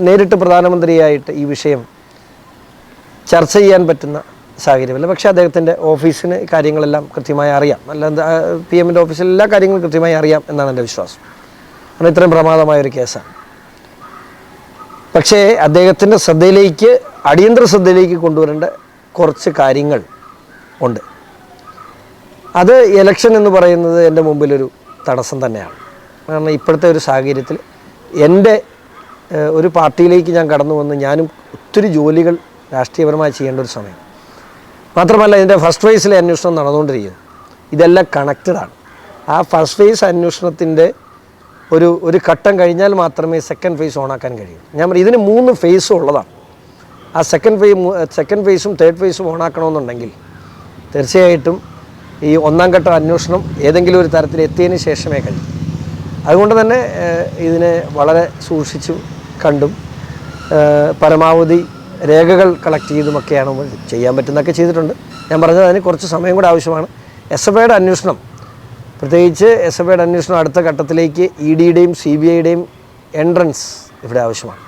നേരിട്ട് പ്രധാനമന്ത്രിയായിട്ട് ഈ വിഷയം ചർച്ച ചെയ്യാൻ പറ്റുന്ന സാഹചര്യമല്ല. പക്ഷേ അദ്ദേഹത്തിൻ്റെ ഓഫീസിന് കാര്യങ്ങളെല്ലാം കൃത്യമായി അറിയാം. PM-ൻ്റെ ഓഫീസിൽ എല്ലാ കാര്യങ്ങളും കൃത്യമായി അറിയാം എന്നാണ് എൻ്റെ വിശ്വാസം. കാരണം ഇത്രയും പ്രമാദമായൊരു കേസാണ്. പക്ഷേ അദ്ദേഹത്തിൻ്റെ ശ്രദ്ധയിലേക്ക്, അടിയന്തര ശ്രദ്ധയിലേക്ക് കൊണ്ടുവരേണ്ട കുറച്ച് കാര്യങ്ങൾ ഉണ്ട്. അത് ഇലക്ഷൻ എന്ന് പറയുന്നത് എൻ്റെ മുമ്പിലൊരു തടസ്സം തന്നെയാണ്. കാരണം ഇപ്പോഴത്തെ ഒരു സാഹചര്യത്തിൽ എൻ്റെ ഒരു പാർട്ടിയിലേക്ക് ഞാൻ കടന്നു വന്ന് ഞാനും ഒത്തിരി ജോലികൾ രാഷ്ട്രീയപരമായി ചെയ്യേണ്ട ഒരു സമയം. മാത്രമല്ല ഇതിൻ്റെ ഫസ്റ്റ് ഫേസിലെ അന്വേഷണം നടന്നുകൊണ്ടിരിക്കുന്നു. ഇതെല്ലാം കണക്റ്റഡാണ്. ആ ഫസ്റ്റ് ഫേസ് അന്വേഷണത്തിൻ്റെ ഒരു ഘട്ടം കഴിഞ്ഞാൽ മാത്രമേ സെക്കൻഡ് ഫേസ് ഓണാക്കാൻ കഴിയൂ. ഞാൻ പറയും ഇതിന് 3 ഫേസും ഉള്ളതാണ്. ആ സെക്കൻഡ് ഫേസും തേർഡ് ഫേസും ഓണാക്കണമെന്നുണ്ടെങ്കിൽ തീർച്ചയായിട്ടും ഈ 1ാം ഘട്ട അന്വേഷണം ഏതെങ്കിലും ഒരു തരത്തിൽ എത്തിയതിന് ശേഷമേ കഴിയൂ. അതുകൊണ്ട് തന്നെ ഇതിനെ വളരെ സൂക്ഷിച്ചും കണ്ടും പരമാവധി രേഖകൾ കളക്ട് ചെയ്തുമൊക്കെയാണ് ചെയ്യാൻ പറ്റുന്നതൊക്കെ ചെയ്തിട്ടുണ്ട്. ഞാൻ പറഞ്ഞത് അതിന് കുറച്ച് സമയം കൂടെ ആവശ്യമാണ്. SFIയുടെ അന്വേഷണം, പ്രത്യേകിച്ച് SFIയുടെ അന്വേഷണം അടുത്ത ഘട്ടത്തിലേക്ക് EDയുടെയും CBIയുടെയും എൻട്രൻസ് ഇവിടെ ആവശ്യമാണ്.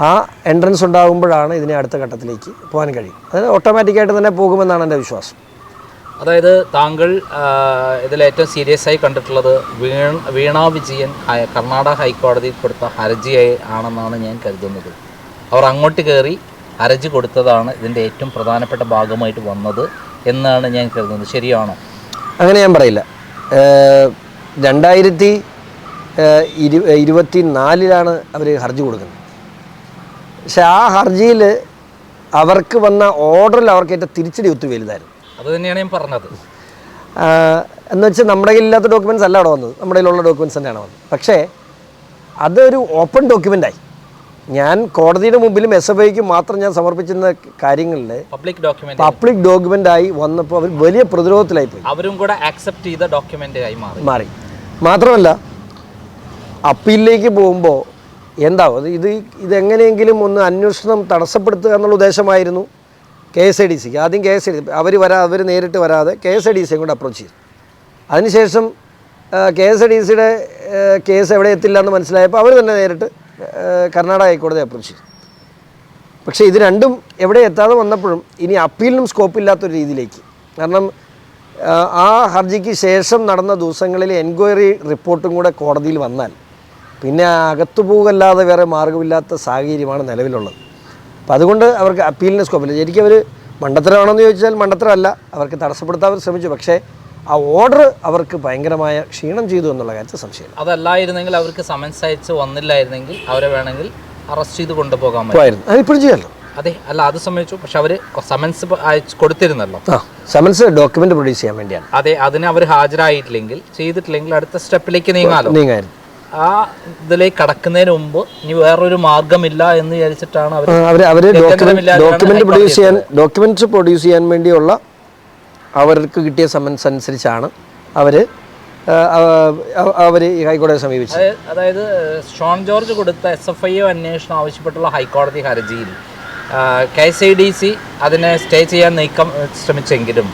ആ എൻട്രൻസ് ഉണ്ടാകുമ്പോഴാണ് ഇതിനെ അടുത്ത ഘട്ടത്തിലേക്ക് പോകാൻ കഴിയും. അത് ഓട്ടോമാറ്റിക്കായിട്ട് തന്നെ പോകുമെന്നാണ് എൻ്റെ വിശ്വാസം. അതായത് താങ്കൾ ഇതിലേറ്റവും സീരിയസ് ആയി കണ്ടിട്ടുള്ളത് വീണ വിജയൻ കർണാടക ഹൈക്കോടതിയിൽ കൊടുത്ത ഹർജിയായി ആണെന്നാണ് ഞാൻ കരുതുന്നത്. അവർ അങ്ങോട്ട് കയറി ഹർജി കൊടുത്തതാണ് ഇതിൻ്റെ ഏറ്റവും പ്രധാനപ്പെട്ട ഭാഗമായിട്ട് വന്നത് എന്നാണ് ഞാൻ കരുതുന്നത്. ശരിയാണോ? അങ്ങനെ ഞാൻ പറയില്ല. 2024 അവർ ഹർജി കൊടുക്കുന്നത്. പക്ഷെ ആ ഹർജിയിൽ അവർക്ക് വന്ന ഓർഡറിൽ അവർക്ക് ഏറ്റവും തിരിച്ചടി ഒത്തിരി വലുതായിരുന്നു. അത് തന്നെയാണ് ഞാൻ പറഞ്ഞത്. എന്ന് വെച്ചാൽ നമ്മുടെ കയ്യിലില്ലാത്ത ഡോക്യുമെൻറ്റ്സ് അല്ല അവിടെ വന്നത്, നമ്മുടെ കയ്യിലുള്ള ഡോക്യുമെൻറ്റ്സ് തന്നെയാണ് വന്നത്. പക്ഷേ അതൊരു ഓപ്പൺ ഡോക്യുമെൻ്റായി. ഞാൻ കോടതിയുടെ മുമ്പിലും SFIക്ക് മാത്രം ഞാൻ സമർപ്പിച്ചിരുന്ന കാര്യങ്ങളിൽ പബ്ലിക് ഡോക്യുമെൻ്റായി വന്നപ്പോൾ അവർ വലിയ പ്രതിരോധത്തിലായി പോയി. അവരും കൂടെ ആക്സെപ്റ്റ് ചെയ്ത ഡോക്യുമെൻ്റായി മാറി. മാത്രമല്ല അപ്പീലിലേക്ക് പോകുമ്പോൾ എന്താവും ഇതെങ്ങനെയെങ്കിലും ഒന്ന് അന്വേഷണം തടസ്സപ്പെടുത്തുക എന്നുള്ള ഉദ്ദേശമായിരുന്നു KSIDCക്ക്. ആദ്യം അവർ നേരിട്ട് വരാതെ KSIDCയെ കൊണ്ട് അപ്രോച്ച് ചെയ്തു. അതിനുശേഷം KSIDCയുടെ കേസ് എവിടെ എത്തില്ല എന്ന് മനസ്സിലായപ്പോൾ അവർ തന്നെ നേരിട്ട് കർണാടക ഹൈക്കോടതി അപ്രോച്ച് ചെയ്തു. പക്ഷേ ഇത് രണ്ടും എവിടെ എത്താതെ വന്നപ്പോഴും ഇനി അപ്പീലിനും സ്കോപ്പില്ലാത്തൊരു രീതിയിലേക്ക്. കാരണം ആ ഹർജിക്ക് ശേഷം നടന്ന ദിവസങ്ങളിൽ എൻക്വയറി റിപ്പോർട്ടും കൂടെ കോടതിയിൽ വന്നാൽ പിന്നെ അകത്തു പോകല്ലാതെ വേറെ മാർഗമില്ലാത്ത സാഹചര്യമാണ് നിലവിലുള്ളത്. അപ്പം അതുകൊണ്ട് അവർക്ക് അപ്പീലിന് സ്കോപ്പില്ല. ശരിക്കും അവർ മണ്ടത്തരമാണെന്ന് ചോദിച്ചാൽ മണ്ടത്തരമല്ല, അവർക്ക് തടസ്സപ്പെടുത്താൻ അവർ ശ്രമിച്ചു. പക്ഷേ ആ ഓർഡർ അവർക്ക് ഭയങ്കരമായ ക്ഷീണം ചെയ്തു എന്നുള്ള കാര്യത്തിൽ സംശയം. അതല്ലായിരുന്നെങ്കിൽ അവർക്ക് സമൻസ് അയച്ച് വന്നില്ലായിരുന്നെങ്കിൽ അവരെ വേണമെങ്കിൽ അറസ്റ്റ് ചെയ്ത് കൊണ്ടുപോകാൻ പറ്റുമായിരുന്നു. അതിപ്പോഴും ചെയ്യാമല്ലോ. അതെ, അല്ല അത് സംബന്ധിച്ചു. പക്ഷെ അവർ സമൻസ് അയച്ച് കൊടുത്തിരുന്നല്ലോ. സമൻസ് ഡോക്യുമെന്റ് പ്രൊഡ്യൂസ് ചെയ്യാൻ വേണ്ടിയാണ്. അതെ, അതിന് അവർ ചെയ്തിട്ടില്ലെങ്കിൽ അടുത്ത സ്റ്റെപ്പിലേക്ക് നീങ്ങാമായിരുന്നു. ആ ഇതിലേക്ക് കടക്കുന്നതിന് മുമ്പ് ഇനി വേറൊരു മാർഗമില്ല എന്ന് വിചാരിച്ചിട്ടാണ് അവർ ഡോക്യുമെന്റ്സ് പ്രൊഡ്യൂസ് ചെയ്യാൻ വേണ്ടിയുള്ള അവർക്ക് കിട്ടിയ സമൻസ് അനുസരിച്ചാണ് അവർ ഈ ഹൈക്കോടതിയെ സമീപിച്ചത്. അതായത് ഷോൺ ജോർജ് കൊടുത്ത SFI അന്വേഷണം ആവശ്യപ്പെട്ടുള്ള ഹൈക്കോടതി ഹർജിയിൽ KSIDC അതിനെ സ്റ്റേ ചെയ്യാൻ ശ്രമിച്ചെങ്കിലും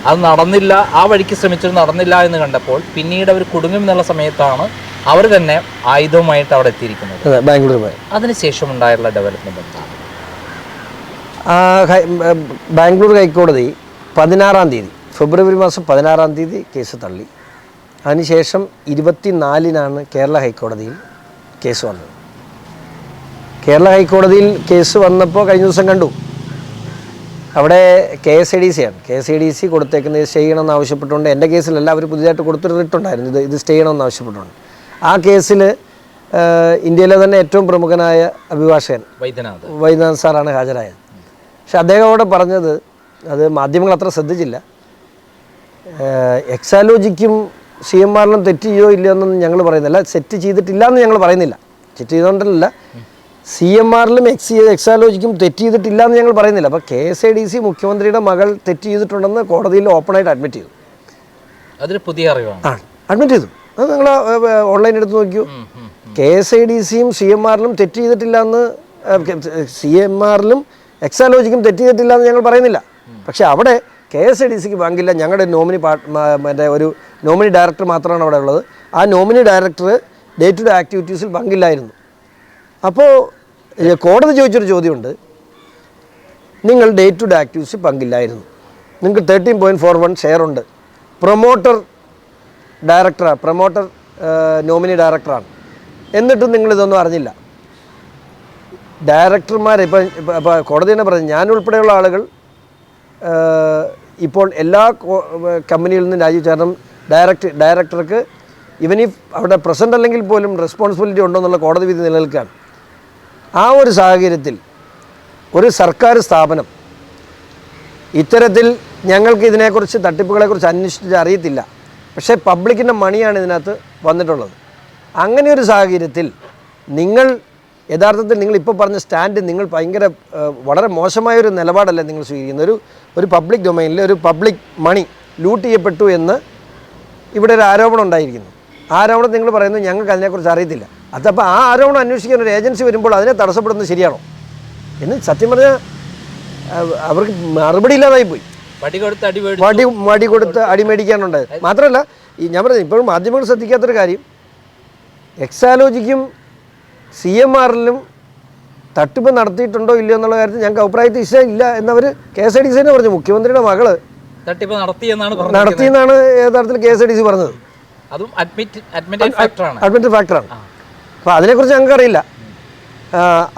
അത് നടന്നില്ല. ആ വഴിക്ക് ശ്രമിച്ചത് നടന്നില്ല എന്ന് കണ്ടപ്പോൾ പിന്നീട് അവർ കുടുങ്ങുമെന്നുള്ള സമയത്താണ് അവർ തന്നെ ആയുധവുമായിട്ട് അവിടെ എത്തിയിരിക്കുന്നത്. ബാംഗ്ലൂർ. അതിനുശേഷം ഉണ്ടായുള്ള ഡെവലപ്മെന്റ് എന്താണ്? ബാംഗ്ലൂർ ഹൈക്കോടതി 16-ാം തീയതി, ഫെബ്രുവരി മാസം 16-ാം തീയതി കേസ് തള്ളി. അതിനുശേഷം 24-നാണ് കേരള ഹൈക്കോടതിയിൽ കേസ് വന്നത്. കേരള ഹൈക്കോടതിയിൽ കേസ് വന്നപ്പോൾ കഴിഞ്ഞ ദിവസം കണ്ടു, അവിടെ KSIDC കൊടുത്തേക്കുന്നത് സ്റ്റേ ചെയ്യണമെന്ന് ആവശ്യപ്പെട്ടുകൊണ്ട്, എൻ്റെ കേസിലല്ല, അവർ പുതിയതായിട്ട് കൊടുത്തൊരു റിട്ടുണ്ടായിരുന്നു ഇത് സ്റ്റേ ചെയ്യണമെന്ന് ആവശ്യപ്പെട്ടുകൊണ്ട്. ആ കേസിൽ ഇന്ത്യയിലെ തന്നെ ഏറ്റവും പ്രമുഖനായ അഭിഭാഷകൻ വൈദ്യനാഥ് സാറാണ് ഹാജരായത്. പക്ഷെ അദ്ദേഹം അവിടെ പറഞ്ഞത്, അത് മാധ്യമങ്ങൾ അത്ര ശ്രദ്ധിച്ചില്ല, എക്സാലോജിക്കും CMRലും തെറ്റ് ചെയ്യോ ഇല്ലയോ എന്നൊന്നും ഞങ്ങൾ പറയുന്നില്ല. സെറ്റ് ചെയ്തിട്ടില്ല എന്ന് ഞങ്ങൾ പറയുന്നില്ല, തെറ്റ് ചെയ്തുകൊണ്ടല്ല. CMRലും എക്സാലോജിക്കും തെറ്റ് ചെയ്തിട്ടില്ല എന്ന് ഞങ്ങൾ പറയുന്നില്ല. അപ്പോൾ KSIDC മുഖ്യമന്ത്രിയുടെ മകൾ തെറ്റ് ചെയ്തിട്ടുണ്ടെന്ന് കോടതിയിൽ ഓപ്പണായിട്ട് അഡ്മിറ്റ് ചെയ്തു. അതൊരു പുതിയ അറിവാണ്. അഡ്മിറ്റ് ചെയ്തു. അത് നിങ്ങൾ ഓൺലൈൻ എടുത്ത് നോക്കിയോ. KSIDCയും CMRലും തെറ്റ് ചെയ്തിട്ടില്ല എന്ന്, CMRലും എക്സാലോജിക്കും തെറ്റ് ചെയ്തിട്ടില്ല എന്ന് ഞങ്ങൾ പറയുന്നില്ല. പക്ഷെ അവിടെ KSIDCക്ക് പങ്കില്ല. ഞങ്ങളുടെ ഒരു നോമിനി ഡയറക്ടർ മാത്രമാണ് അവിടെ ഉള്ളത്. ആ nominee director day to day ആക്ടിവിറ്റീസിൽ പങ്കില്ലായിരുന്നു. അപ്പോൾ കോടതി ചോദിച്ചൊരു ചോദ്യമുണ്ട്, നിങ്ങൾ ഡേ ടു ഡേ ആക്ടിവിറ്റീസിൽ പങ്കില്ലായിരുന്നു, നിങ്ങൾക്ക് 13.41 ഷെയർ ഉണ്ട്, പ്രൊമോട്ടർ നോമിനി ഡയറക്ടറാണ്, എന്നിട്ടും നിങ്ങളിതൊന്നും അറിഞ്ഞില്ല. ഡയറക്ടർമാർ ഇപ്പോൾ കോടതി തന്നെ പറഞ്ഞു, ഞാനുൾപ്പെടെയുള്ള ആളുകൾ ഇപ്പോൾ എല്ലാ കമ്പനിയിൽ നിന്നും രാജിവെച്ചു. കാരണം ഡയറക്ടർക്ക് ഇവൻ ഈ അവിടെ പ്രസൻ്റ് അല്ലെങ്കിൽ പോലും റെസ്പോൺസിബിലിറ്റി ഉണ്ടോ എന്നുള്ള കോടതി വിധി നിലനിൽക്കുകയാണ്. ആ ഒരു സാഹചര്യത്തിൽ ഒരു സർക്കാർ സ്ഥാപനം ഇത്തരത്തിൽ ഞങ്ങൾക്ക് ഇതിനെക്കുറിച്ച് തട്ടിപ്പുകളെക്കുറിച്ച് അന്വേഷിച്ച് അറിയത്തില്ല, പക്ഷേ പബ്ലിക്കിൻ്റെ മണിയാണ് ഇതിനകത്ത് വന്നിട്ടുള്ളത്. അങ്ങനെ ഒരു സാഹചര്യത്തിൽ നിങ്ങൾ യഥാർത്ഥത്തിൽ നിങ്ങൾ ഇപ്പോൾ പറഞ്ഞ സ്റ്റാൻഡ് നിങ്ങൾ വളരെ മോശമായൊരു നിലപാടല്ല നിങ്ങൾ സ്വീകരിക്കുന്നത്. ഒരു പബ്ലിക് ഡൊമൈനിൽ ഒരു പബ്ലിക് മണി ലൂട്ട് ചെയ്യപ്പെട്ടു എന്ന് ഇവിടെ ഒരു ആരോപണം ഉണ്ടായിരിക്കുന്നു. ആ ആരോപണം നിങ്ങൾ പറയുന്നത് ഞങ്ങൾക്ക് അതിനെക്കുറിച്ച് അറിയത്തില്ല. അതപ്പോൾ ആ ആരോപണം അന്വേഷിക്കാൻ ഒരു ഏജൻസി വരുമ്പോൾ അതിനെ തടസ്സപ്പെടുന്നത് ശരിയാണോ എന്ന് സത്യം പറഞ്ഞാൽ അവർക്ക് മറുപടി ഇല്ലാതായിപ്പോയി. വടി കൊടുത്ത് അടിമേടിക്കാനുണ്ട്. മാത്രമല്ല ഞാൻ പറഞ്ഞത് ഇപ്പോഴും മാധ്യമങ്ങൾ ശ്രദ്ധിക്കാത്തൊരു കാര്യം, എക്സാലോജിക്കും CMRലും തട്ടിപ്പ് നടത്തിയിട്ടുണ്ടോ ഇല്ലയോ എന്നുള്ള കാര്യത്തിൽ ഞങ്ങൾക്ക് അഭിപ്രായത്തിൽ ഇല്ല എന്നവർ KSIDC തന്നെ പറഞ്ഞു. മുഖ്യമന്ത്രിയുടെ മകള് തട്ടിപ്പ് നടത്തിയെന്നാണ് യഥാർത്ഥത്തിൽ KSIDC പറഞ്ഞത്. അഡ്മിറ്റഡ് ഫാക്ടറാണ്. അപ്പോൾ അതിനെക്കുറിച്ച് ഞങ്ങൾക്ക് അറിയില്ല.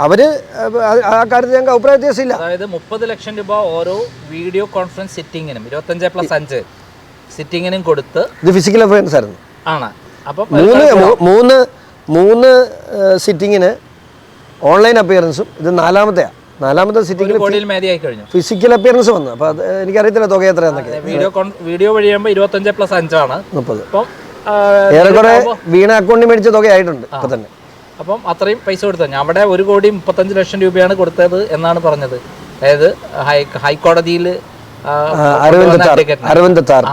അവർ ആ കാര്യത്തിൽ ഞങ്ങൾക്ക് അഭിപ്രായ വ്യത്യാസമില്ല. അതായത് 30 ലക്ഷം രൂപ ഓരോ വീഡിയോ കോൺഫറൻസ് സിറ്റിങ്ങിനും 25+5 സിറ്റിങ്ങിനും കൊടുത്ത് ഇത് ഫിസിക്കൽ അഫയൻസ് ആയിരുന്നു ആണ്. അപ്പം മൂന്ന് സിറ്റിങ്ങിന് ഓൺലൈൻ അപ്പിയറൻസും ഇത് നാലാമത്തെ സിറ്റിങ്ങിൽ ഫിസിക്കൽ അപ്പിയറൻസ് വന്നു. അപ്പോൾ അത് എനിക്കറിയത്തില്ല തുക എത്രയാന്നൊക്കെ. വീഡിയോ വഴിയുമ്പോൾ 25+5 ആണ് 30. ഏറെക്കുറെ വീണ അക്കൗണ്ടിൽ മേടിച്ച തുകയായിട്ടുണ്ട് ഇപ്പം തന്നെ. അപ്പം അത്രയും പൈസ കൊടുത്തു. അവിടെ 1,35 ലക്ഷം രൂപയാണ് കൊടുത്തത് എന്നാണ് പറഞ്ഞത്. അതായത് ഹൈക്കോടതിയിൽ അരവിന്ദ് താർ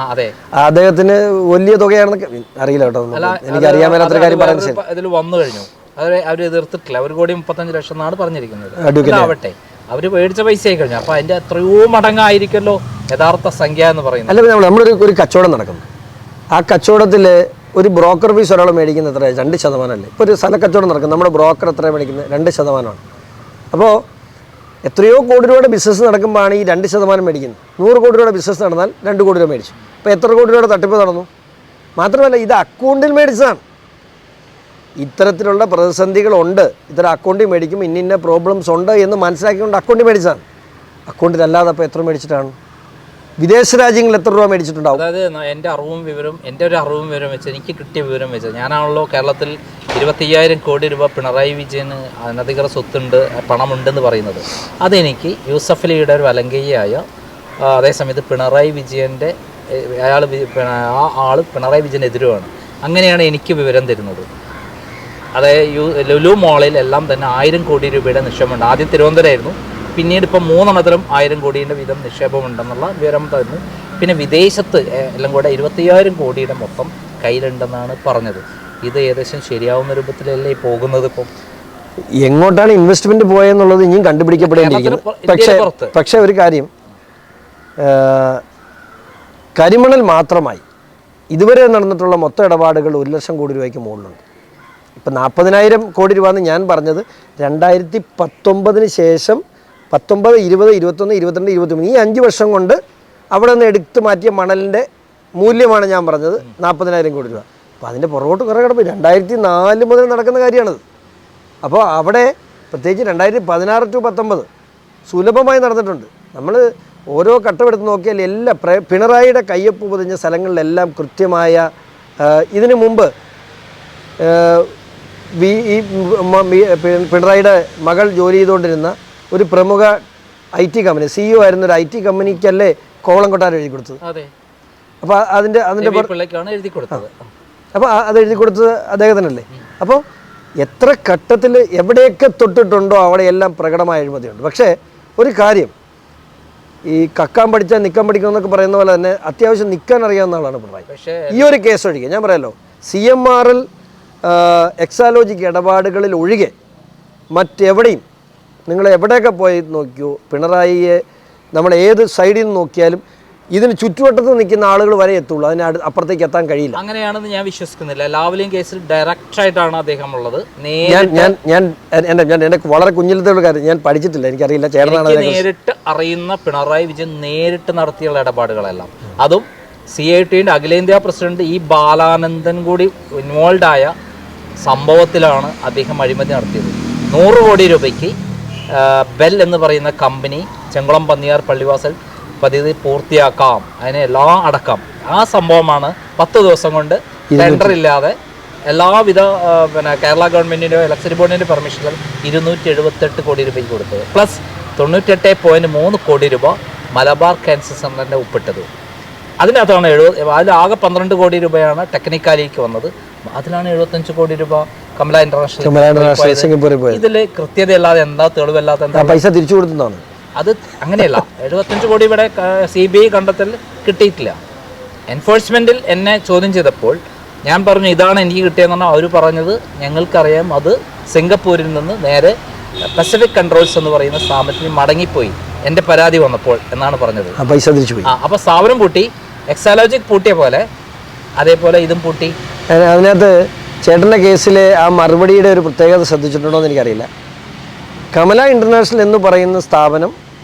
അദ്ദേഹത്തിന് വലിയ തുകയാണെന്ന് അറിയില്ല കേട്ടോ. എനിക്ക് അറിയാൻ മേലാത്ത കാര്യം പറയാൻ ഇതിൽ വന്നു കഴിഞ്ഞു. അവർ എതിർത്തിട്ടില്ല. 1,35 ലക്ഷം എന്നാണ് പറഞ്ഞിരിക്കുന്നത്. ആവട്ടെ, അവർ മേടിച്ച പൈസ ആയി കഴിഞ്ഞു. അപ്പൊ അതിന്റെ എത്രയോ മടങ്ങായിരിക്കല്ലോ യഥാർത്ഥ സംഖ്യ എന്ന് പറയുന്നത്. അല്ല, നമ്മളൊരു കച്ചവടം നടക്കുന്നു. ആ കച്ചവടത്തിൽ ഒരു ബ്രോക്കർ ഫീസ് ഒരാൾ മേടിക്കുന്നത് എത്ര? 2% അല്ലേ? ഇപ്പോൾ ഒരു സ്ഥലക്കച്ചവടം നടക്കും, നമ്മുടെ ബ്രോക്കർ എത്ര മേടിക്കുന്നത്? 2%. അപ്പോൾ എത്രയോ കോടി രൂപയുടെ ബിസിനസ് നടക്കുമ്പോഴാണ് ഈ 2% മേടിക്കുന്നത്. 100 കോടി രൂപയുടെ ബിസിനസ് നടന്നാൽ 2 കോടി രൂപ മേടിച്ചു. അപ്പോൾ എത്ര കോടി രൂപയുടെ തട്ടിപ്പ് നടന്നു? മാത്രമല്ല ഇത് അക്കൗണ്ടിൽ മേടിച്ചതാണ്. ഇത്തരത്തിലുള്ള പ്രതിസന്ധികളുണ്ട്, ഇത്തരം അക്കൗണ്ടിൽ മേടിക്കും, ഇന്ന പ്രോബ്ലംസ് ഉണ്ട് എന്ന് മനസ്സിലാക്കിക്കൊണ്ട് അക്കൗണ്ടിൽ മേടിച്ചതാണ്. അക്കൗണ്ടിലല്ലാതെ അപ്പോൾ എത്ര മേടിച്ചിട്ടാണ്? വിദേശ രാജ്യങ്ങളിൽ എത്ര രൂപ മേടിച്ചിട്ടുണ്ടാവും? അതായത് എൻ്റെ ഒരു അറിവും വിവരം വെച്ച് എനിക്ക് കിട്ടിയ വിവരം വെച്ച് ഞാനാണല്ലോ കേരളത്തിൽ 25,000 കോടി രൂപ പിണറായി വിജയന് അനധികൃത സ്വത്തുണ്ട്, പണമുണ്ടെന്ന് പറയുന്നത്. അതെനിക്ക് യൂസഫ് അലിയുടെ ഒരു വലങ്കയ്യായ, അതേസമയത്ത് പിണറായി വിജയൻ്റെ ആ ആൾ പിണറായി വിജയനെതിരുമാണ്. അങ്ങനെയാണ് എനിക്ക് വിവരം തരുന്നത്. അതായത് ലുലു മോളിൽ എല്ലാം തന്നെ 1000 കോടി രൂപയുടെ നിക്ഷേപമുണ്ട്. ആദ്യം തിരുവനന്തപുരമായിരുന്നു, പിന്നീട് ഇപ്പം 3 1000 കോടിയുടെ വീതം നിക്ഷേപമുണ്ടെന്നുള്ള വിവരം തന്നു. പിന്നെ വിദേശത്ത് എല്ലാം കൂടെ 25,000 കോടിയുടെ മൊത്തം കയ്യിലുണ്ടെന്നാണ് പറഞ്ഞത്. ഇത് ഏകദേശം ശരിയാവുന്ന രൂപത്തിലല്ലേ പോകുന്നത്? ഇപ്പം എങ്ങോട്ടാണ് ഇൻവെസ്റ്റ്മെന്റ് പോയെന്നുള്ളത് ഇനിയും കണ്ടുപിടിക്കപ്പെടേണ്ടിയിരിക്കുന്നു. പക്ഷേ ഒരു കാര്യം, കരിമണൽ മാത്രമായി ഇതുവരെ നടന്നിട്ടുള്ള മൊത്തം ഇടപാടുകൾ 1 ലക്ഷം കോടി രൂപയ്ക്ക് മുകളിലുണ്ട്. ഇപ്പം 40,000 കോടി രൂപ എന്ന് ഞാൻ പറഞ്ഞത് 2019 ശേഷം 19, 20, 21, 22, 23 ഈ 5 വർഷം കൊണ്ട് അവിടെ നിന്ന് എടുത്തു മാറ്റിയ മണലിൻ്റെ മൂല്യമാണ് ഞാൻ പറഞ്ഞത് 40,000 കോടി രൂപ. അപ്പോൾ അതിൻ്റെ പുറകോട്ട് കുറേ കിടപ്പ് 2004 മുതൽ നടക്കുന്ന കാര്യമാണത്. അപ്പോൾ അവിടെ പ്രത്യേകിച്ച് 2016 to 19 സുലഭമായി നടന്നിട്ടുണ്ട്. നമ്മൾ ഓരോ ഘട്ടമെടുത്ത് നോക്കിയാൽ എല്ലാ പിണറായിയുടെ കയ്യൊപ്പ് പൊതിഞ്ഞ സ്ഥലങ്ങളിലെല്ലാം കൃത്യമായ ഇതിനു മുമ്പ് ഈ പിണറായിയുടെ മകൾ ജോലി ചെയ്തുകൊണ്ടിരുന്ന ഒരു പ്രമുഖ IT കമ്പനി CEO ആയിരുന്ന ഒരു IT കമ്പനിക്കല്ലേ കോവളം കൊട്ടാരം എഴുതി കൊടുത്തത്? അപ്പോൾ അതിൻ്റെ അപ്പോൾ അത് എഴുതി കൊടുത്തത് അദ്ദേഹത്തിനല്ലേ? അപ്പോൾ എത്ര ഘട്ടത്തിൽ എവിടെയൊക്കെ തൊട്ടിട്ടുണ്ടോ അവിടെയെല്ലാം പ്രകടമായ അഴിമതിയുണ്ട്. പക്ഷേ ഒരു കാര്യം, ഈ കക്കാൻ പഠിച്ചാൽ നിൽക്കാൻ പഠിക്കണമെന്നൊക്കെ പറയുന്ന പോലെ തന്നെ അത്യാവശ്യം നിൽക്കാൻ അറിയാവുന്ന ആളാണ് പിണറായി. ഈ ഒരു കേസ് ഒഴികെ ഞാൻ പറയാമല്ലോ, CMRL എക്സാലോജിക്ക് ഇടപാടുകളിൽ ഒഴികെ മറ്റെവിടെയും നിങ്ങൾ എവിടെയൊക്കെ പോയി നോക്കിയോ പിണറായിയെ നമ്മൾ ഏത് സൈഡിൽ നിന്ന് നോക്കിയാലും ഇതിന് ചുറ്റുവട്ടത്ത് നിൽക്കുന്ന ആളുകൾ വരെ എത്തുള്ളൂ, അതിന് അപ്പുറത്തേക്ക് എത്താൻ കഴിയില്ല. അങ്ങനെയാണെന്ന് ഞാൻ വിശ്വസിക്കുന്നില്ല. ലാവ്ലിൻ കേസിൽ ഡയറക്റ്റായിട്ടാണ് അദ്ദേഹം ഉള്ളത്. എൻ്റെ വളരെ കുഞ്ഞിലത്തെ കാര്യം ഞാൻ പഠിച്ചിട്ടില്ല, എനിക്കറിയില്ല. ചേട്ടനാണ് നേരിട്ട് അറിയുന്ന പിണറായി വിജയൻ നേരിട്ട് നടത്തിയുള്ള ഇടപാടുകളെല്ലാം, അതും CITയുടെ അഖിലേന്ത്യാ പ്രസിഡന്റ് ഈ ബാലാനന്ദൻ കൂടി ഇൻവോൾവ് ആയ സംഭവത്തിലാണ് അദ്ദേഹം അഴിമതി നടത്തിയത്. 100 കോടി രൂപയ്ക്ക് ബെൽ എന്ന് പറയുന്ന കമ്പനി ചെങ്കുളം പന്നിയാർ പള്ളിവാസൽ പദ്ധതി പൂർത്തിയാക്കാം, അതിനെ എല്ലാം അടക്കാം. ആ സംഭവമാണ് 10 ദിവസം കൊണ്ട് ടെൻഡർ ഇല്ലാതെ എല്ലാവിധ പിന്നെ കേരള ഗവൺമെൻറ്റിൻ്റെയോ ഇലക്ട്രിസിറ്റി ബോർഡിൻ്റെ പെർമിഷനിൽ 278 കോടി രൂപയ്ക്ക് കൊടുത്തത്, പ്ലസ് 98.3 കോടി രൂപ മലബാർ ക്യാൻസർ സെൻ്ററിൻ്റെ ഒപ്പിട്ടത്. അതിനകത്താണ് അതിലാകെ 12 കോടി രൂപയാണ് ടെക്നിക്കാലിക്ക് വന്നത്. അതിലാണ് 75 കോടി രൂപ കമല ഇന്റർനാഷണൽ. ഇതിൽ കൃത്യതയല്ലാതെ എന്താ തെളിവല്ലാതെ എന്താ പൈസ തിരിച്ചു കൊടുക്കുന്നതാണ്. അത് അങ്ങനെയല്ല. 75 കോടി ഇവിടെ CBI കണ്ടെത്തൽ കിട്ടിയിട്ടില്ല. എൻഫോഴ്സ്മെൻറ്റിൽ എന്നെ ചോദ്യം ചെയ്തപ്പോൾ ഞാൻ പറഞ്ഞു ഇതാണ് എനിക്ക് കിട്ടിയതെന്ന് പറഞ്ഞാൽ അവർ പറഞ്ഞത് ഞങ്ങൾക്കറിയാം അത് സിംഗപ്പൂരിൽ നിന്ന് നേരെ പസഫിക് കൺട്രോൾസ് എന്ന് പറയുന്ന സ്ഥാപനത്തിന് മടങ്ങിപ്പോയി എൻ്റെ പരാതി വന്നപ്പോൾ എന്നാണ് പറഞ്ഞത്. പൈസ തിരിച്ചു പോയി. അപ്പോൾ സ്ഥാപനം പൂട്ടി, എക്സാലോജിക് പൂട്ടിയ പോലെ അതേപോലെ ഇതും പൂട്ടി. അതിനകത്ത് ചേട്ടൻ്റെ കേസിലെ ആ മറുപടിയുടെ ഒരു പ്രത്യേകത ശ്രദ്ധിച്ചിട്ടുണ്ടോ എന്ന് എനിക്കറിയില്ല. കമല ഇന്റർനാഷണൽ എന്ന് പറയുന്ന സ്ഥാപനം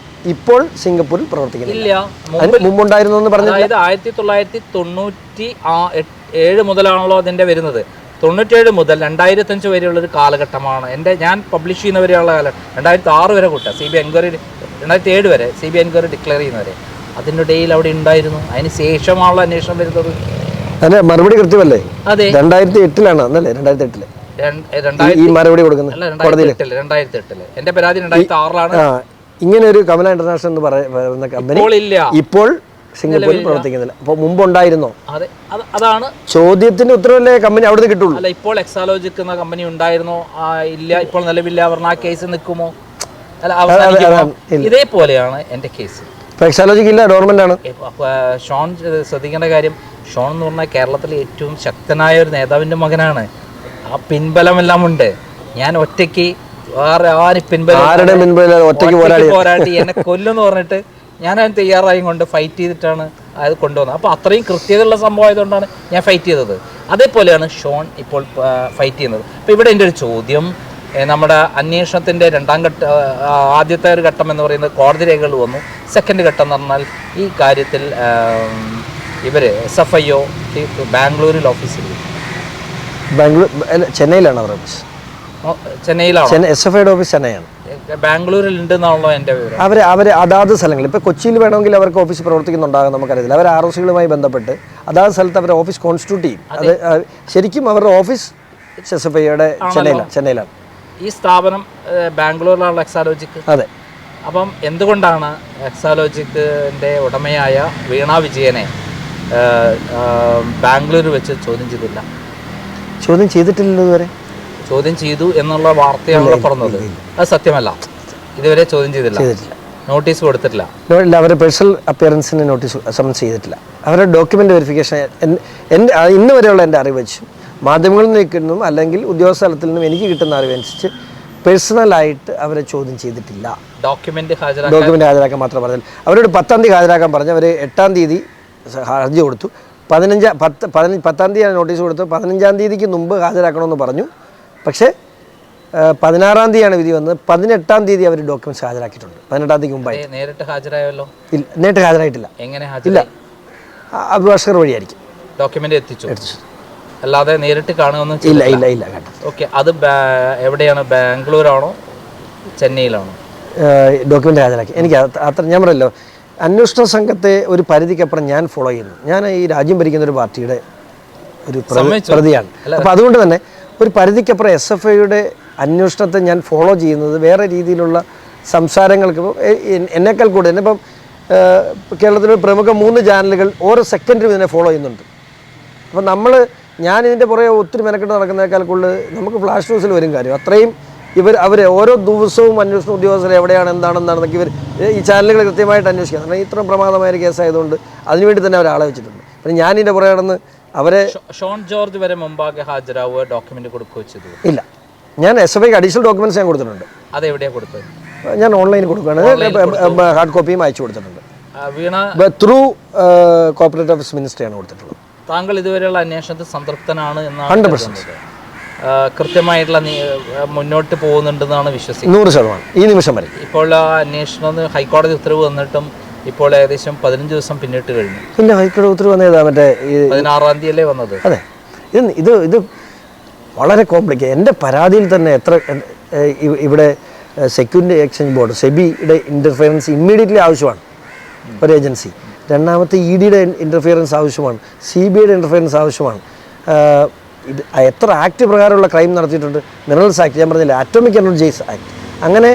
ഇപ്പോൾ സിംഗപ്പൂരിൽ പ്രവർത്തിക്കുന്നില്ല. മുമ്പുണ്ടായിരുന്നു എന്ന് പറഞ്ഞു. അതായത് 1997 മുതലാണല്ലോ അതിൻ്റെ വരുന്നത്. 97 മുതൽ 2005 വരെയുള്ളൊരു കാലഘട്ടമാണ് ഞാൻ പബ്ലിഷ് ചെയ്യുന്നവരെയുള്ള കാലം. 2006 വരെ കൂട്ടുക, CBI എൻക്വയറി 2007 വരെ CBI എൻക്വയറി ഡിക്ലെയർ ചെയ്യുന്നവരെ. അതിനിടയിൽ അവിടെ ഉണ്ടായിരുന്നു. അതിന് ശേഷമാണല്ലോ അന്വേഷണം വരുന്നത്. അതെ, മറുപടി കൃത്യമല്ലേ? അതെ, 2008 അന്നല്ലേ? 2008 ഈ മറുപടി കൊടുക്കുന്നത് 2008 എന്റെ പരാതി 2006 ഇങ്ങനെ ഒരു കമല ഇന്റർനാഷണൽ എന്ന് പറയുന്ന കമ്പനി ഇപ്പോൾ സിംഗപ്പൂരിൽ പ്രവർത്തിക്കുന്നില്ല. അപ്പോൾ മുമ്പ് ഉണ്ടായിരുന്നോ? അതെ, അതാണ് ചോദ്യത്തിന്റെ ഉത്തരവല്ലേ കമ്പനി അവിടെ കിട്ടുള്ളൂ. അല്ല, ഇപ്പോൾ എക്സാലോജിക് എന്ന കമ്പനി ഉണ്ടായിരുന്നോ? ഇല്ല, ഇപ്പോൾ നിലവില്ല. പറഞ്ഞ ആ കേസ് നിൽക്കുമോ? ഇതേപോലെയാണ് എന്റെ കേസ്. എക്സാലോജിക് ഇല്ല, ഗവൺമെന്റ് ആണ്. ഷോൺ ശ്രദ്ധിക്കേണ്ട കാര്യം, ഷോൺ എന്ന് പറഞ്ഞാൽ കേരളത്തിലെ ഏറ്റവും ശക്തനായ ഒരു നേതാവിന്റെ മകനാണ്. ആ പിൻബലമെല്ലാം ഉണ്ട്. ഞാൻ ഒറ്റയ്ക്ക് പോരാട്ടി എന്നെ കൊല്ലുമെന്ന് പറഞ്ഞിട്ട് ഞാൻ അതിന് തയ്യാറായി കൊണ്ട് ഫൈറ്റ് ചെയ്തിട്ടാണ് അത് കൊണ്ടുവന്നത്. അപ്പോൾ അത്രയും കൃത്യതയുള്ള സംഭവം ആയതുകൊണ്ടാണ് ഞാൻ ഫൈറ്റ് ചെയ്തത്. അതേപോലെയാണ് ഷോൺ ഇപ്പോൾ ഫൈറ്റ് ചെയ്യുന്നത്. അപ്പോൾ ഇവിടെ എൻ്റെ ഒരു ചോദ്യം, നമ്മുടെ അന്വേഷണത്തിൻ്റെ ആദ്യത്തെ ഒരു ഘട്ടം എന്ന് പറയുന്നത് കോടതി രേഖകൾ വന്നു. സെക്കൻഡ് ഘട്ടം എന്ന് പറഞ്ഞാൽ ഈ കാര്യത്തിൽ ഇവർ SFIO ബാംഗ്ലൂരിൽ ഓഫീസിൽ, ചെന്നൈയിലാണ് അവർ ഓഫീസ്. ചെന്നൈയിലാണ് SFIയുടെ ഓഫീസ് ചെന്നൈയാണ്. ബാംഗ്ലൂരിൽ ഉണ്ടെന്നാണല്ലോ എൻ്റെ വിവരം. അവർ അതാത് സ്ഥലങ്ങളിൽ, ഇപ്പോൾ കൊച്ചിയിൽ വേണമെങ്കിൽ അവർക്ക് ഓഫീസ് പ്രവർത്തിക്കുന്നുണ്ടാകും, നമുക്കറിയില്ല. അവർ ROCകളുമായി ബന്ധപ്പെട്ട് അതാത് സ്ഥലത്ത് അവരുടെ ഓഫീസ് കോൺസ്റ്റിറ്റ്യൂട്ട് ചെയ്യും. അത് ശരിക്കും അവരുടെ ഓഫീസ് SFIയുടെ ചെന്നൈയിലാണ്. ഈ സ്ഥാപനം ബാംഗ്ലൂരിലാണ് എക്സാലോജിക്. അതെ. അപ്പം എന്തുകൊണ്ടാണ് എക്സാലോജിക്കിൻ്റെ ഉടമയായ വീണ വിജയനെ ബാംഗ്ലൂർ വെച്ച് ചോദ്യം ചെയ്തില്ല? ചോദ്യം ചെയ്തിട്ടില്ലല്ലോ ഇതുവരെ. ചോദ്യം ചെയ്തു എന്നുള്ള വാർത്തയാണ് പറഞ്ഞത്. അത് സത്യമല്ല. ഇതുവരെ ചോദ്യം ചെയ്തില്ല, നോട്ടീസ് കൊടുത്തിട്ടില്ല. അവരുടെ പേഴ്സണൽ അപ്പിയറൻസിന് നോട്ടീസ് സമൻസ് ചെയ്തിട്ടില്ല. അവരുടെ ഡോക്യുമെന്റ് വെരിഫിക്കേഷൻ ഇന്ന് വരെയുള്ള എൻ്റെ അറിവ് വെച്ച് മാധ്യമങ്ങളിൽ നിന്നും അല്ലെങ്കിൽ ഉദ്യോഗസ്ഥ തലത്തിൽ നിന്നും എനിക്ക് കിട്ടുന്ന അറിവനുസരിച്ച് പേഴ്സണലായിട്ട് അവരെ ചോദ്യം ചെയ്തിട്ടില്ല. ഡോക്യുമെന്റ് ഹാജരാക്കാൻ മാത്രം പറഞ്ഞാൽ അവരോട് 10-ാം തീയതി ഹാജരാക്കാൻ പറഞ്ഞു. അവർ 8-ാം തീയതി ഹർജി കൊടുത്തു. 10-ാം തീയതി നോട്ടീസ് കൊടുത്തു. 15-ാം തീയതിക്ക് മുമ്പ് ഹാജരാക്കണമെന്ന് പറഞ്ഞു. പക്ഷേ 16-ാം തീയതിയാണ് വിധി വന്നത്. 18-ാം തീയതി അവർ ഡോക്യുമെന്റ്സ് ഹാജരാക്കിയിട്ടുണ്ട്. 18-ാം തീയതിക്ക് മുമ്പായി. നേരിട്ട് ഹാജരായല്ലോ? ഇല്ല, നേരിട്ട് ഹാജരായിട്ടില്ല. എങ്ങനെ ഇല്ല, അഭിഭാഷകർ വഴിയായിരിക്കും ഡോക്യുമെന്റ് എത്തിച്ചു, അല്ലാതെ നേരിട്ട് കാണുകയൊന്നും ഇല്ല. ഓക്കെ, അത് എവിടെയാണ്? ബാംഗ്ലൂരാണോ ചെന്നൈയിലാണോ ഡോക്യുമെന്റ് ഹാജരാക്കി? എനിക്ക് അത്ര, ഞാൻ പറയല്ലോ, അന്വേഷണ സംഘത്തെ ഒരു പരിധിക്കപ്പുറം ഞാൻ ഫോളോ ചെയ്യുന്നു. ഞാൻ ഈ രാജ്യം ഭരിക്കുന്ന ഒരു പാർട്ടിയുടെ ഒരു പ്രതിയാണ്. അപ്പം അതുകൊണ്ട് തന്നെ ഒരു പരിധിക്കപ്പുറം SFIയുടെ അന്വേഷണത്തെ ഞാൻ ഫോളോ ചെയ്യുന്നത് വേറെ രീതിയിലുള്ള സംസാരങ്ങൾക്ക് എന്നേക്കാൾ കൂടുതൽ. ഇപ്പം കേരളത്തിലെ പ്രമുഖ 3 ചാനലുകൾ ഓരോ സെക്കൻഡിലും ഇതിനെ ഫോളോ ചെയ്യുന്നുണ്ട്. അപ്പം ഞാൻ ഇതിൻ്റെ പുറകെ ഒത്തിരി മെനക്കെട്ട് നടക്കുന്നതിനേക്കാൾ കൂടുതൽ നമുക്ക് ഫ്ലാഷ് ന്യൂസിൽ വരും കാര്യം. അത്രയും അവർ ഓരോ ദിവസവും അന്വേഷണ ഉദ്യോഗസ്ഥർ എവിടെയാണ് എന്താണെന്നൊക്കെ ഈ ചാനലുകൾ കൃത്യമായിട്ട് അന്വേഷിക്കുക. കാരണം ഇത്രയും പ്രമാദമായ ഒരു കേസായതുകൊണ്ട് അതിനുവേണ്ടി തന്നെ അവർ ആളെ വെച്ചിട്ടുണ്ട്. പിന്നെ ഞാൻ ഇതിൻ്റെ പുറകെ നടന്ന് അവരെ ഷോൺ ജോർജ് വരെ മുമ്പാകെ ഹാജരാവുക, ഡോക്യുമെന്റ് കൊടുക്കുകയോ ചെയ്തു? ഇല്ല, ഞാൻ SFIക്ക് അഡീഷണൽ ഡോക്യുമെന്റ്സ് ഞാൻ കൊടുത്തിട്ടുണ്ട്. അതെവിടെയാണ് കൊടുത്തത്? ഞാൻ ഓൺലൈനിൽ കൊടുക്കുകയാണ്. ഹാർഡ് കോപ്പിയും അയച്ചു കൊടുത്തിട്ടുണ്ട്. വീണ ത്രൂ കോർപ്പറേറ്റ് ഓഫീസ് മിനിസ്ട്രിയാണ് കൊടുത്തിട്ടുള്ളത്. താങ്കൾ ഇതുവരെയുള്ള അന്വേഷണത്തിൽ സംതൃപ്തനാണ് എന്നാണ്? 100%. കൃത്യമായിട്ടുള്ള മുന്നോട്ട് പോകുന്നുണ്ടെന്നാണ് വിശ്വസിക്കുന്നത്? 100%. ഈ നിമിഷം വരെ. ഇപ്പോൾ അന്വേഷണം ഹൈക്കോടതി ഉത്തരവ് വന്നിട്ടും ഇപ്പോൾ ഏകദേശം 15 ദിവസം പിന്നിട്ട് കഴിഞ്ഞു. പിന്നെ ഹൈക്കോടതി ഉത്തരവ് വന്നേതാ? മറ്റേ 16-ാം തീയതിയല്ലേ വന്നത്? അതെ. ഇത് വളരെ കോംപ്ലിക്കേറ്റ്. എൻ്റെ പരാതിയിൽ തന്നെ ഇവിടെ സെക്യൂരിറ്റി എക്സ്ചേഞ്ച് ബോർഡ് SEBIയുടെ ഇൻ്റർഫിയറൻസ് ഇമ്മീഡിയറ്റ്ലി ആവശ്യമാണ് ഒരു ഏജൻസി. രണ്ടാമത്തെ EDയുടെ ഇൻ്റർഫിയറൻസ് ആവശ്യമാണ്. CBIയുടെ ഇൻ്റർഫിയറൻസ് ആവശ്യമാണ്. ഇത് എത്ര ആക്ട് പ്രകാരമുള്ള ക്രൈം നടത്തിയിട്ടുണ്ട്. മിനറൽസ് ആക്ട്, ഞാൻ പറഞ്ഞില്ല, അറ്റോമിക് എനർജീസ് ആക്ട്. അങ്ങനെ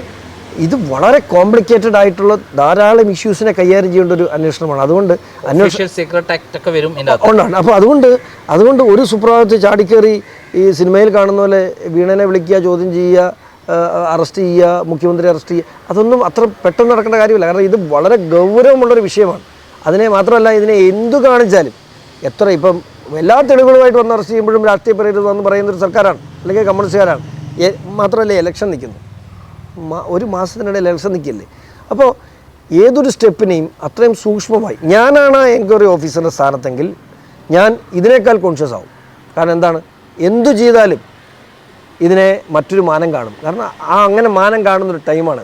ഇത് വളരെ കോംപ്ലിക്കേറ്റഡ് ആയിട്ടുള്ള ധാരാളം ഇഷ്യൂസിനെ കൈകാര്യം ചെയ്യേണ്ട ഒരു അന്വേഷണമാണ്. അതുകൊണ്ട് ഉണ്ടാണ്. അപ്പോൾ അതുകൊണ്ട് ഒരു സുപ്രഭാതത്തിൽ ചാടിക്കേറി ഈ സിനിമയിൽ കാണുന്ന പോലെ വീണനെ വിളിക്കുക, ചോദ്യം ചെയ്യുക, അറസ്റ്റ് ചെയ്യുക, മുഖ്യമന്ത്രി അറസ്റ്റ് ചെയ്യുക, അതൊന്നും അത്ര പെട്ടെന്ന് നടക്കേണ്ട കാര്യമില്ല. കാരണം ഇത് വളരെ ഗൗരവമുള്ളൊരു വിഷയമാണ്. അതിനെ മാത്രമല്ല, ഇതിനെ എന്തു കാണിച്ചാലും എത്ര ഇപ്പം എല്ലാ തെളിവുകളുമായിട്ട് വന്ന് അറസ്റ്റ് ചെയ്യുമ്പോഴും രാഷ്ട്രീയ പരേഡ് വന്ന് പറയുന്നൊരു സർക്കാരാണ്, അല്ലെങ്കിൽ കമ്മ്യൂണിസ്റ്റുകാരാണ്. മാത്രമല്ല ഇലക്ഷൻ നിൽക്കുന്നു, ഒരു മാസത്തിനിടയിൽ ഇലക്ഷൻ നിൽക്കില്ലേ. അപ്പോൾ ഏതൊരു സ്റ്റെപ്പിനെയും അത്രയും സൂക്ഷ്മമായി, ഞാനാണ് എൻക്വയറി ഓഫീസറുടെ സ്ഥാനത്തെങ്കിൽ ഞാൻ ഇതിനേക്കാൾ കോൺഷ്യസ് ആവും. കാരണം എന്താണ്, എന്തു ചെയ്താലും ഇതിനെ മറ്റൊരു മാനം കാണും. കാരണം അങ്ങനെ മാനം കാണുന്നൊരു ടൈമാണ്.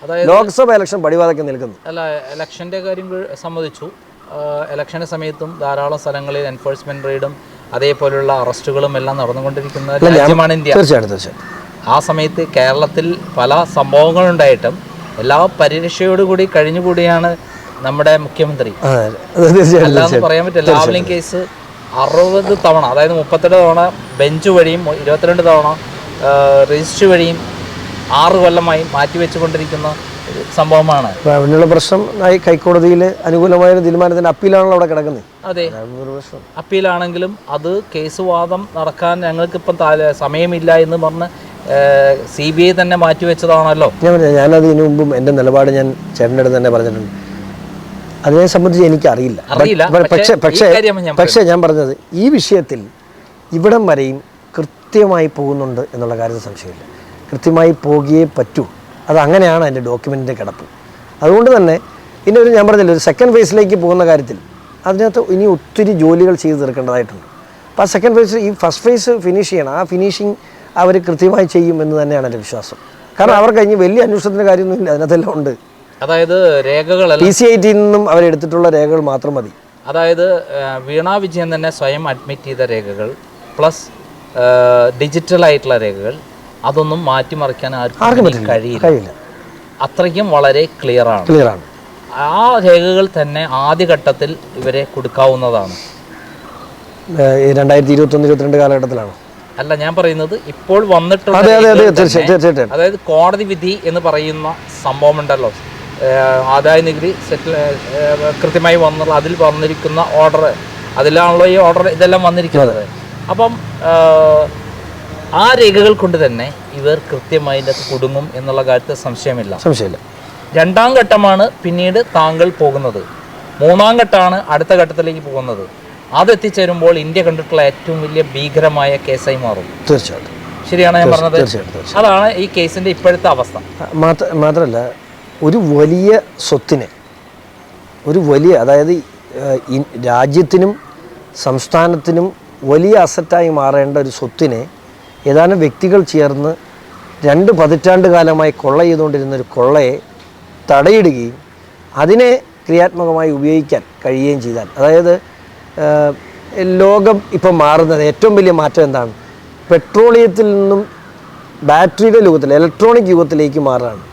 അതായത് ലോക്സഭ ഇലക്ഷൻ പടിവാതൊക്കെ നിൽക്കുന്നു. അല്ല, ഇലക്ഷൻ്റെ കാര്യം സമ്മതിച്ചു. ഇലക്ഷൻ്റെ സമയത്തും ധാരാളം സ്ഥലങ്ങളിൽ എൻഫോഴ്സ്മെൻറ്റ് റെയ്ഡും അതേപോലെയുള്ള അറസ്റ്റുകളും എല്ലാം നടന്നുകൊണ്ടിരിക്കുന്ന രാജ്യമാണ് ഇന്ത്യ. തീർച്ചയായിട്ടും. ആ സമയത്ത് കേരളത്തിൽ പല സംഭവങ്ങളുണ്ടായിട്ടും എല്ലാ പരിരക്ഷയോടുകൂടി കഴിഞ്ഞുകൂടിയാണ് നമ്മുടെ മുഖ്യമന്ത്രി. അല്ലാന്ന് പറയാൻ പറ്റില്ല. ലാവ്ലിൻ കേസ് 60 തവണ, അതായത് 32 തവണ ബെഞ്ച് വഴിയും 22 തവണ രജിസ്റ്റർ വഴിയും 6 കൊല്ലമായി മാറ്റിവെച്ചുകൊണ്ടിരിക്കുന്ന സംഭവമാണ്. അതിനുള്ള പ്രശ്നം ഹൈക്കോടതിയിൽ അനുകൂലമായ തീരുമാനത്തിന് അപ്പീലാണല്ലോ അവിടെ കിടക്കുന്നത്. അതെ, അപ്പീലാണെങ്കിലും അത് കേസ് വാദം നടക്കാൻ ഞങ്ങൾക്കിപ്പം സമയമില്ല എന്ന് പറഞ്ഞ് CBI തന്നെ മാറ്റിവെച്ചതാണല്ലോ. ഞാനത് ഇതിനു മുമ്പും എൻ്റെ നിലപാട് ഞാൻ ചേട്ടൻ്റെ അടുത്ത് തന്നെ പറഞ്ഞിട്ടുണ്ട്. അതിനെ സംബന്ധിച്ച് എനിക്കറിയില്ല. പക്ഷേ ഞാൻ പറഞ്ഞത് ഈ വിഷയത്തിൽ ഇവിടം വരെയും കൃത്യമായി പോകുന്നുണ്ട് എന്നുള്ള കാര്യത്തിൽ സംശയമില്ല. കൃത്യമായി പോകുകയേ പറ്റൂ. അത് അങ്ങനെയാണ് അതിൻ്റെ ഡോക്യുമെൻറ്റിൻ്റെ കിടപ്പ്. അതുകൊണ്ട് തന്നെ ഇനി ഞാൻ പറഞ്ഞില്ല, ഒരു സെക്കൻഡ് ഫേസിലേക്ക് പോകുന്ന കാര്യത്തിൽ അതിനകത്ത് ഇനി ഒത്തിരി ജോലികൾ ചെയ്ത് തീർക്കേണ്ടതായിട്ടുണ്ട്. അപ്പോൾ ആ സെക്കൻഡ് ഫേസ്, ഈ ഫസ്റ്റ് ഫേസ് ഫിനിഷ് ചെയ്യണം. ആ ഫിനിഷിങ് അവർ കൃത്യമായി ചെയ്യും എന്ന് തന്നെയാണ് എൻ്റെ വിശ്വാസം. കാരണം അവർ കഴിഞ്ഞ് വലിയ അന്വേഷണത്തിൻ്റെ കാര്യമൊന്നുമില്ല, അതിനകത്തെല്ലാം ഉണ്ട്. അതായത് രേഖകൾ PCIT നിന്നും അവരെടുത്തിട്ടുള്ള രേഖകൾ മാത്രം മതി. അതായത് വീണ വിജയൻ തന്നെ സ്വയം അഡ്മിറ്റ് ചെയ്ത രേഖകൾ പ്ലസ് ഡിജിറ്റലായിട്ടുള്ള രേഖകൾ, അതൊന്നും മാറ്റിമറിക്കാൻ ആർക്കും കഴിയില്ല. അത്രയ്ക്കും വളരെ ക്ലിയറാണ്. ആ രേഖകൾ തന്നെ ആദ്യഘട്ടത്തിൽ ഇവരെ കൊടുക്കാവുന്നതാണ്. 2021-22 കാലഘട്ടത്തിലാണ്. അല്ല, ഞാൻ പറയുന്നത് ഇപ്പോൾ വന്നിട്ടുള്ള, അതായത് കോടതി വിധി എന്ന് പറയുന്ന സംഭവം ഉണ്ടല്ലോ, ആദായ നികുതി കൃത്യമായി വന്നുള്ള അതിൽ വന്നിരിക്കുന്ന ഓർഡർ, അതിലാണല്ലോ ഈ ഓർഡർ ഇതെല്ലാം വന്നിരിക്കുന്നത്. അപ്പം ആ രേഖകൾ കൊണ്ട് തന്നെ ഇവർ കൃത്യമായി ഇതിനകത്ത് കുടുങ്ങും എന്നുള്ള കാര്യത്തിൽ സംശയമില്ല. രണ്ടാം ഘട്ടമാണ് പിന്നീട് താങ്കൾ പോകുന്നത്. മൂന്നാം ഘട്ടമാണ് അടുത്ത ഘട്ടത്തിലേക്ക് പോകുന്നത്. അതെത്തിച്ചേരുമ്പോൾ ഇന്ത്യ കണ്ടിട്ടുള്ള ഏറ്റവും വലിയ ഭീകരമായ കേസായി മാറും. തീർച്ചയായിട്ടും ശരിയാണ് ഞാൻ പറഞ്ഞത്. അതാണ് ഈ കേസിന്റെ ഇപ്പോഴത്തെ അവസ്ഥ. മാത്രമല്ല, ഒരു വലിയ സ്വത്തിനെ, ഒരു വലിയ, അതായത് രാജ്യത്തിനും സംസ്ഥാനത്തിനും വലിയ അസറ്റായി മാറേണ്ട ഒരു സ്വത്തിനെ ഏതാനും വ്യക്തികൾ ചേർന്ന് 2 പതിറ്റാണ്ട് കാലമായി കൊള്ള ചെയ്തുകൊണ്ടിരുന്ന ഒരു കൊള്ളയെ തടയിടുകയും അതിനെ ക്രിയാത്മകമായി ഉപയോഗിക്കാൻ കഴിയുകയും ചെയ്താൽ, അതായത് ലോകം ഇപ്പം മാറുന്നത് ഏറ്റവും വലിയ മാറ്റം എന്താണ്? പെട്രോളിയത്തിൽ നിന്നും ബാറ്ററിയുടെ യുഗത്തിൽ ഇലക്ട്രോണിക് യുഗത്തിലേക്ക് മാറുകയാണ്.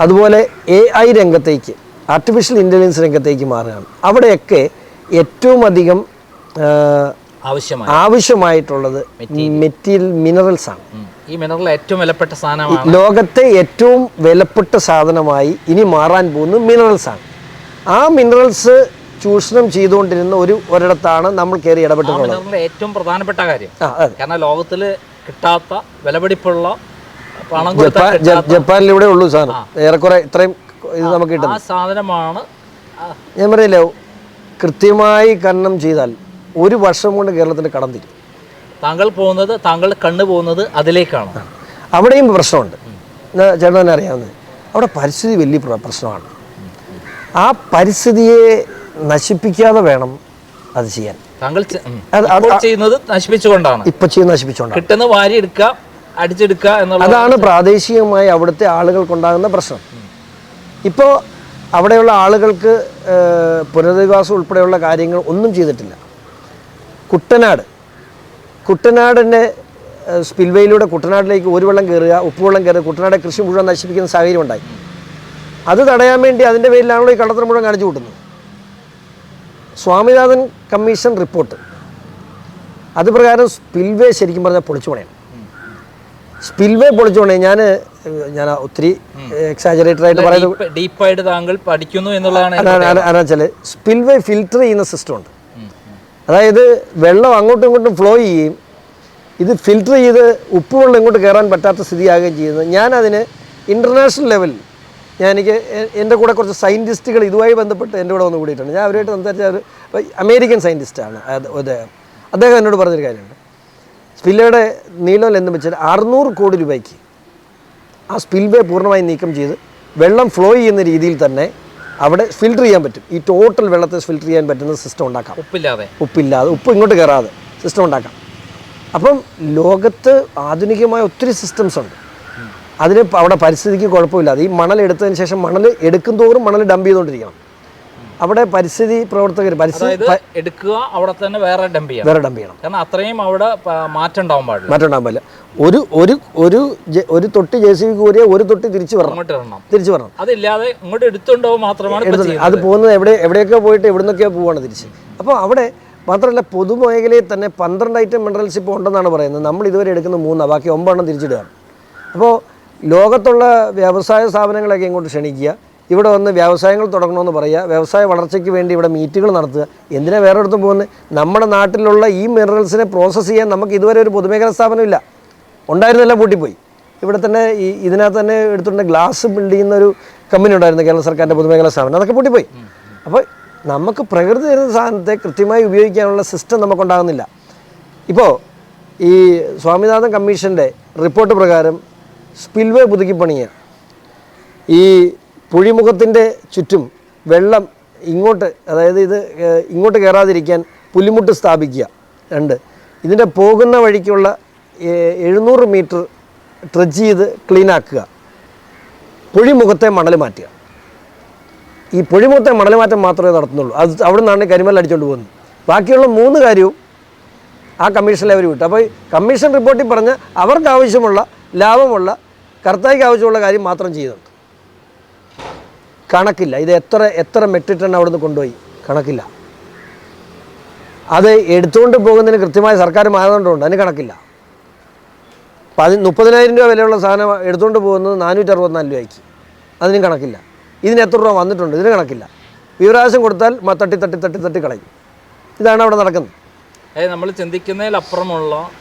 അതുപോലെ AI രംഗത്തേക്ക്, ആർട്ടിഫിഷ്യൽ ഇൻ്റലിജൻസ് രംഗത്തേക്ക് മാറുകയാണ്. അവിടെയൊക്കെ ഏറ്റവും അധികം ആവശ്യമായിട്ടുള്ളത് മെറ്റീരിയൽ മിനറൽസ് ആണ്. ഈ മിനറൽ ഏറ്റവും വിലപ്പെട്ട സാധനമാണ്. ലോകത്തെ ഏറ്റവും വിലപ്പെട്ട സാധനമായി ഇനി മാറാൻ പോകുന്നത് മിനറൽസ് ആണ്. ആ മിനറൽസ് ചൂഷണം ചെയ്തുകൊണ്ടിരുന്ന ഒരിടത്താണ് നമ്മൾ കയറി ഇടപെട്ടിട്ടുള്ളത്. ഏറ്റവും പ്രധാനപ്പെട്ട കാര്യം, കാരണം ലോകത്തിൽ കിട്ടാത്ത വിലപിടിപ്പുള്ള പണം ജപ്പാനിലൂടെ ഉള്ളൂ സാധനം. ഏറെക്കുറെ ഇത്രയും ഇത് നമുക്ക് കിട്ടും. ആ സാധനമാണ്. ഞാൻ പറയില്ല, കൃത്യമായി ഖനനം ചെയ്താൽ 1 വർഷം കൊണ്ട് കേരളത്തിൻ്റെ കടം തീരും. താങ്കൾ കണ്ണു പോകുന്നത് അതിലേക്കാണ്. അവിടെയും പ്രശ്നമുണ്ട്. ചേട്ടൻ തന്നെ അറിയാവുന്നത്, അവിടെ പരിസ്ഥിതി വലിയ പ്രശ്നമാണ്. ആ പരിസ്ഥിതിയെ നശിപ്പിക്കാതെ വേണം അത് ചെയ്യാൻ. താങ്കൾ ചെയ്യുന്നത് നശിപ്പിച്ചുകൊണ്ടാണ്. ഇപ്പൊ ചെയ്യുന്നത് നശിപ്പിച്ചുകൊണ്ടാണ്. കിട്ടുന്ന വാരി എടുക്കുക, അടിച്ചെടുക്കുക എന്നുള്ളത്. അതാണ് പ്രാദേശികമായി അവിടുത്തെ ആളുകൾക്കുണ്ടാകുന്ന പ്രശ്നം. ഇപ്പോൾ അവിടെയുള്ള ആളുകൾക്ക് പുനരധിവാസം ഉൾപ്പെടെയുള്ള കാര്യങ്ങൾ ഒന്നും ചെയ്തിട്ടില്ല. കുട്ടനാടിൻ്റെ സ്പിൽവേയിലൂടെ കുട്ടനാട്ടിലേക്ക് ഒരു വെള്ളം കയറുക, ഉപ്പുവെള്ളം കയറുക, കുട്ടനാടെ കൃഷി മുഴുവൻ നശിപ്പിക്കുന്ന സാഹചര്യം ഉണ്ടായി. അത് തടയാൻ വേണ്ടി അതിൻ്റെ പേരിലാണല്ലോ ഈ കള്ളത്തരം മുഴുവൻ കാണിച്ചു കൂട്ടുന്നത്. സ്വാമിനാഥൻ കമ്മീഷൻ റിപ്പോർട്ട് അത് പ്രകാരം സ്പിൽവേ ശരിക്കും പറഞ്ഞാൽ പൊളിച്ചു പണിയണം. സ്പിൽവേ പൊളിച്ചു പണിയാൻ ഞാൻ ഒത്തിരി എക്സാജറേറ്റഡ് ആയിട്ട് പറയുന്നത് ഡീപ്പായിട്ട് താങ്കൾ പഠിക്കുന്നു എന്നുള്ളതാണ്. വെച്ചാൽ സ്പിൽവേ ഫിൽറ്റർ ചെയ്യുന്ന സിസ്റ്റം ഉണ്ട്. അതായത് വെള്ളം അങ്ങോട്ടും ഇങ്ങോട്ടും ഫ്ലോ ചെയ്യും, ഇത് ഫിൽറ്റർ ചെയ്ത് ഉപ്പ് വെള്ളം ഇങ്ങോട്ട് കയറാൻ പറ്റാത്ത സ്ഥിതിയാകുകയും ചെയ്യുന്നത്. ഞാനതിന് ഇൻ്റർനാഷണൽ ലെവലിൽ എനിക്ക് എൻ്റെ കൂടെ കുറച്ച് സയൻറ്റിസ്റ്റുകൾ ഇതുമായി ബന്ധപ്പെട്ട് എൻ്റെ കൂടെ വന്ന് കൂടിയിട്ടുണ്ട്. ഞാൻ അവരുമായിട്ട് സംസാരിച്ച അമേരിക്കൻ സയൻറ്റിസ്റ്റാണ് അദ്ദേഹം എന്നോട് പറഞ്ഞൊരു കാര്യമുണ്ട്. സ്പിൽവേയുടെ നീളം എന്ന് വെച്ചാൽ 600 കോടി രൂപയ്ക്ക് ആ സ്പിൽവേ പൂർണ്ണമായി നീക്കം ചെയ്ത് വെള്ളം ഫ്ലോ ചെയ്യുന്ന രീതിയിൽ തന്നെ അവിടെ ഫിൽറ്റർ ചെയ്യാൻ പറ്റും. ഈ ടോട്ടൽ വെള്ളത്തെ ഫിൽറ്റർ ചെയ്യാൻ പറ്റുന്ന സിസ്റ്റം ഉണ്ടാക്കാം. ഉപ്പില്ലാതെ ഉപ്പ് ഇങ്ങോട്ട് കയറാതെ സിസ്റ്റം ഉണ്ടാക്കാം. അപ്പം ലോകത്ത് ആധുനികമായ ഒത്തിരി സിസ്റ്റംസ് ഉണ്ട്. അതിന് അവിടെ പരിസ്ഥിതിക്ക് കുഴപ്പമില്ല. അത് ഈ മണൽ എടുത്തതിന് ശേഷം മണൽ എടുക്കും തോറും മണൽ ഡംപ് ചെയ്തുകൊണ്ടിരിക്കണം. അവിടെ പരിസ്ഥിതി പ്രവർത്തകർ എടുക്കുക, അവിടെ തന്നെ വേറെ ഡംപ് ചെയ്യണം. കാരണം അത്രയും അവിടെ മാറ്റം ഉണ്ടാവാൻ പാടില്ല. ഒരു തൊട്ടി JCB കൂരിയ ഒരു തൊട്ടി തിരിച്ചു വരണം. അതില്ലാതെ ഇങ്ങോട്ട് എടുത്തുണ്ടാവും മാത്രമാണ് അത് പോകുന്നത്. എവിടെയൊക്കെ പോയിട്ട് എവിടുന്നൊക്കെയോ പോവാണ് തിരിച്ച്. അപ്പോൾ അവിടെ മാത്രമല്ല പൊതുമേഖലയിൽ തന്നെ 12 ഐറ്റം മിനറൽസ് ഇപ്പോൾ ഉണ്ടെന്നാണ് പറയുന്നത്. നമ്മൾ ഇതുവരെ എടുക്കുന്ന 3, ബാക്കി 9 തിരിച്ചിടുകയാണ്. അപ്പോൾ ലോകത്തുള്ള വ്യവസായ സ്ഥാപനങ്ങളൊക്കെ ഇങ്ങോട്ട് ക്ഷണിക്കുക, ഇവിടെ വന്ന് വ്യവസായങ്ങൾ തുടങ്ങണമെന്ന് പറയുക, വ്യവസായ വളർച്ചയ്ക്ക് വേണ്ടി ഇവിടെ മീറ്റുകൾ നടത്തുക. എന്തിനാ വേറെ ഇടത്തും പോകുന്നത്? നമ്മുടെ നാട്ടിലുള്ള ഈ മിനറൽസിനെ പ്രോസസ്സ് ചെയ്യാൻ നമുക്ക് ഇതുവരെ ഒരു പൊതുമേഖലാ സ്ഥാപനമില്ല. ഉണ്ടായിരുന്നെല്ലാം പൂട്ടിപ്പോയി. ഇവിടെ തന്നെ ഇതിനകത്ത് തന്നെ എടുത്തിട്ടുണ്ട് ഗ്ലാസ് ബിൽഡ് ചെയ്യുന്ന ഒരു കമ്പനി ഉണ്ടായിരുന്നു, കേരള സർക്കാരിൻ്റെ പൊതുമേഖലാ സ്ഥാപനം. അതൊക്കെ പൂട്ടിപ്പോയി. അപ്പോൾ നമുക്ക് പ്രകൃതി തരുന്ന സാധനത്തെ കൃത്യമായി ഉപയോഗിക്കാനുള്ള സിസ്റ്റം നമുക്കുണ്ടാകുന്നില്ല. ഇപ്പോൾ ഈ സ്വാമിനാഥൻ കമ്മീഷൻ്റെ റിപ്പോർട്ട് പ്രകാരം സ്പിൽവേ പുതുക്കി പണിയുക, ഈ പുഴിമുഖത്തിൻ്റെ ചുറ്റും വെള്ളം ഇങ്ങോട്ട്, അതായത് ഇത് ഇങ്ങോട്ട് കയറാതിരിക്കാൻ പുലിമുട്ട് സ്ഥാപിക്കുക. 2, ഇതിൻ്റെ പോകുന്ന വഴിക്കുള്ള 700 മീറ്റർ ട്രെഡ്ജ് ചെയ്ത് ക്ലീനാക്കുക. പുഴിമുഖത്തെ മണൽ മാറ്റുക. ഈ പുഴിമുഖത്തെ മണൽ മാറ്റം മാത്രമേ നടത്തുന്നുള്ളൂ. അത് അവിടെ നിന്നാണ് കരിമല അടിച്ചുകൊണ്ട് പോകുന്നത്. ബാക്കിയുള്ള 3 കാര്യവും ആ കമ്മീഷനിൽ അവർ വിട്ടു. അപ്പോൾ കമ്മീഷൻ റിപ്പോർട്ടിൽ പറഞ്ഞ അവർക്ക് ആവശ്യമുള്ള ലാഭമുള്ള കർത്തായ്ക്ക് ആവശ്യമുള്ള കാര്യം മാത്രം ചെയ്യുന്നുണ്ട്. കണക്കില്ല. ഇത് എത്ര മെട്രിക് ടൺ അവിടെ നിന്ന് കൊണ്ടുപോയി കണക്കില്ല. അത് എടുത്തുകൊണ്ട് പോകുന്നതിന് കൃത്യമായ സർക്കാർ മാനദണ്ഡമുണ്ട്, അതിന് കണക്കില്ല. 30,000 രൂപ വിലയുള്ള സാധനം എടുത്തുകൊണ്ട് പോകുന്നത് 464 രൂപയ്ക്ക്, അതിനും കണക്കില്ല. ഇതിന് എത്ര രൂപ വന്നിട്ടുണ്ട്, ഇതിന് കണക്കില്ല. വിവരാവകാശം കൊടുത്താൽ തട്ടി കളയും. ഇതാണ് അവിടെ നടക്കുന്നത്. നമ്മൾ ചിന്തിക്കുന്നതിലപ്പുറമുള്ള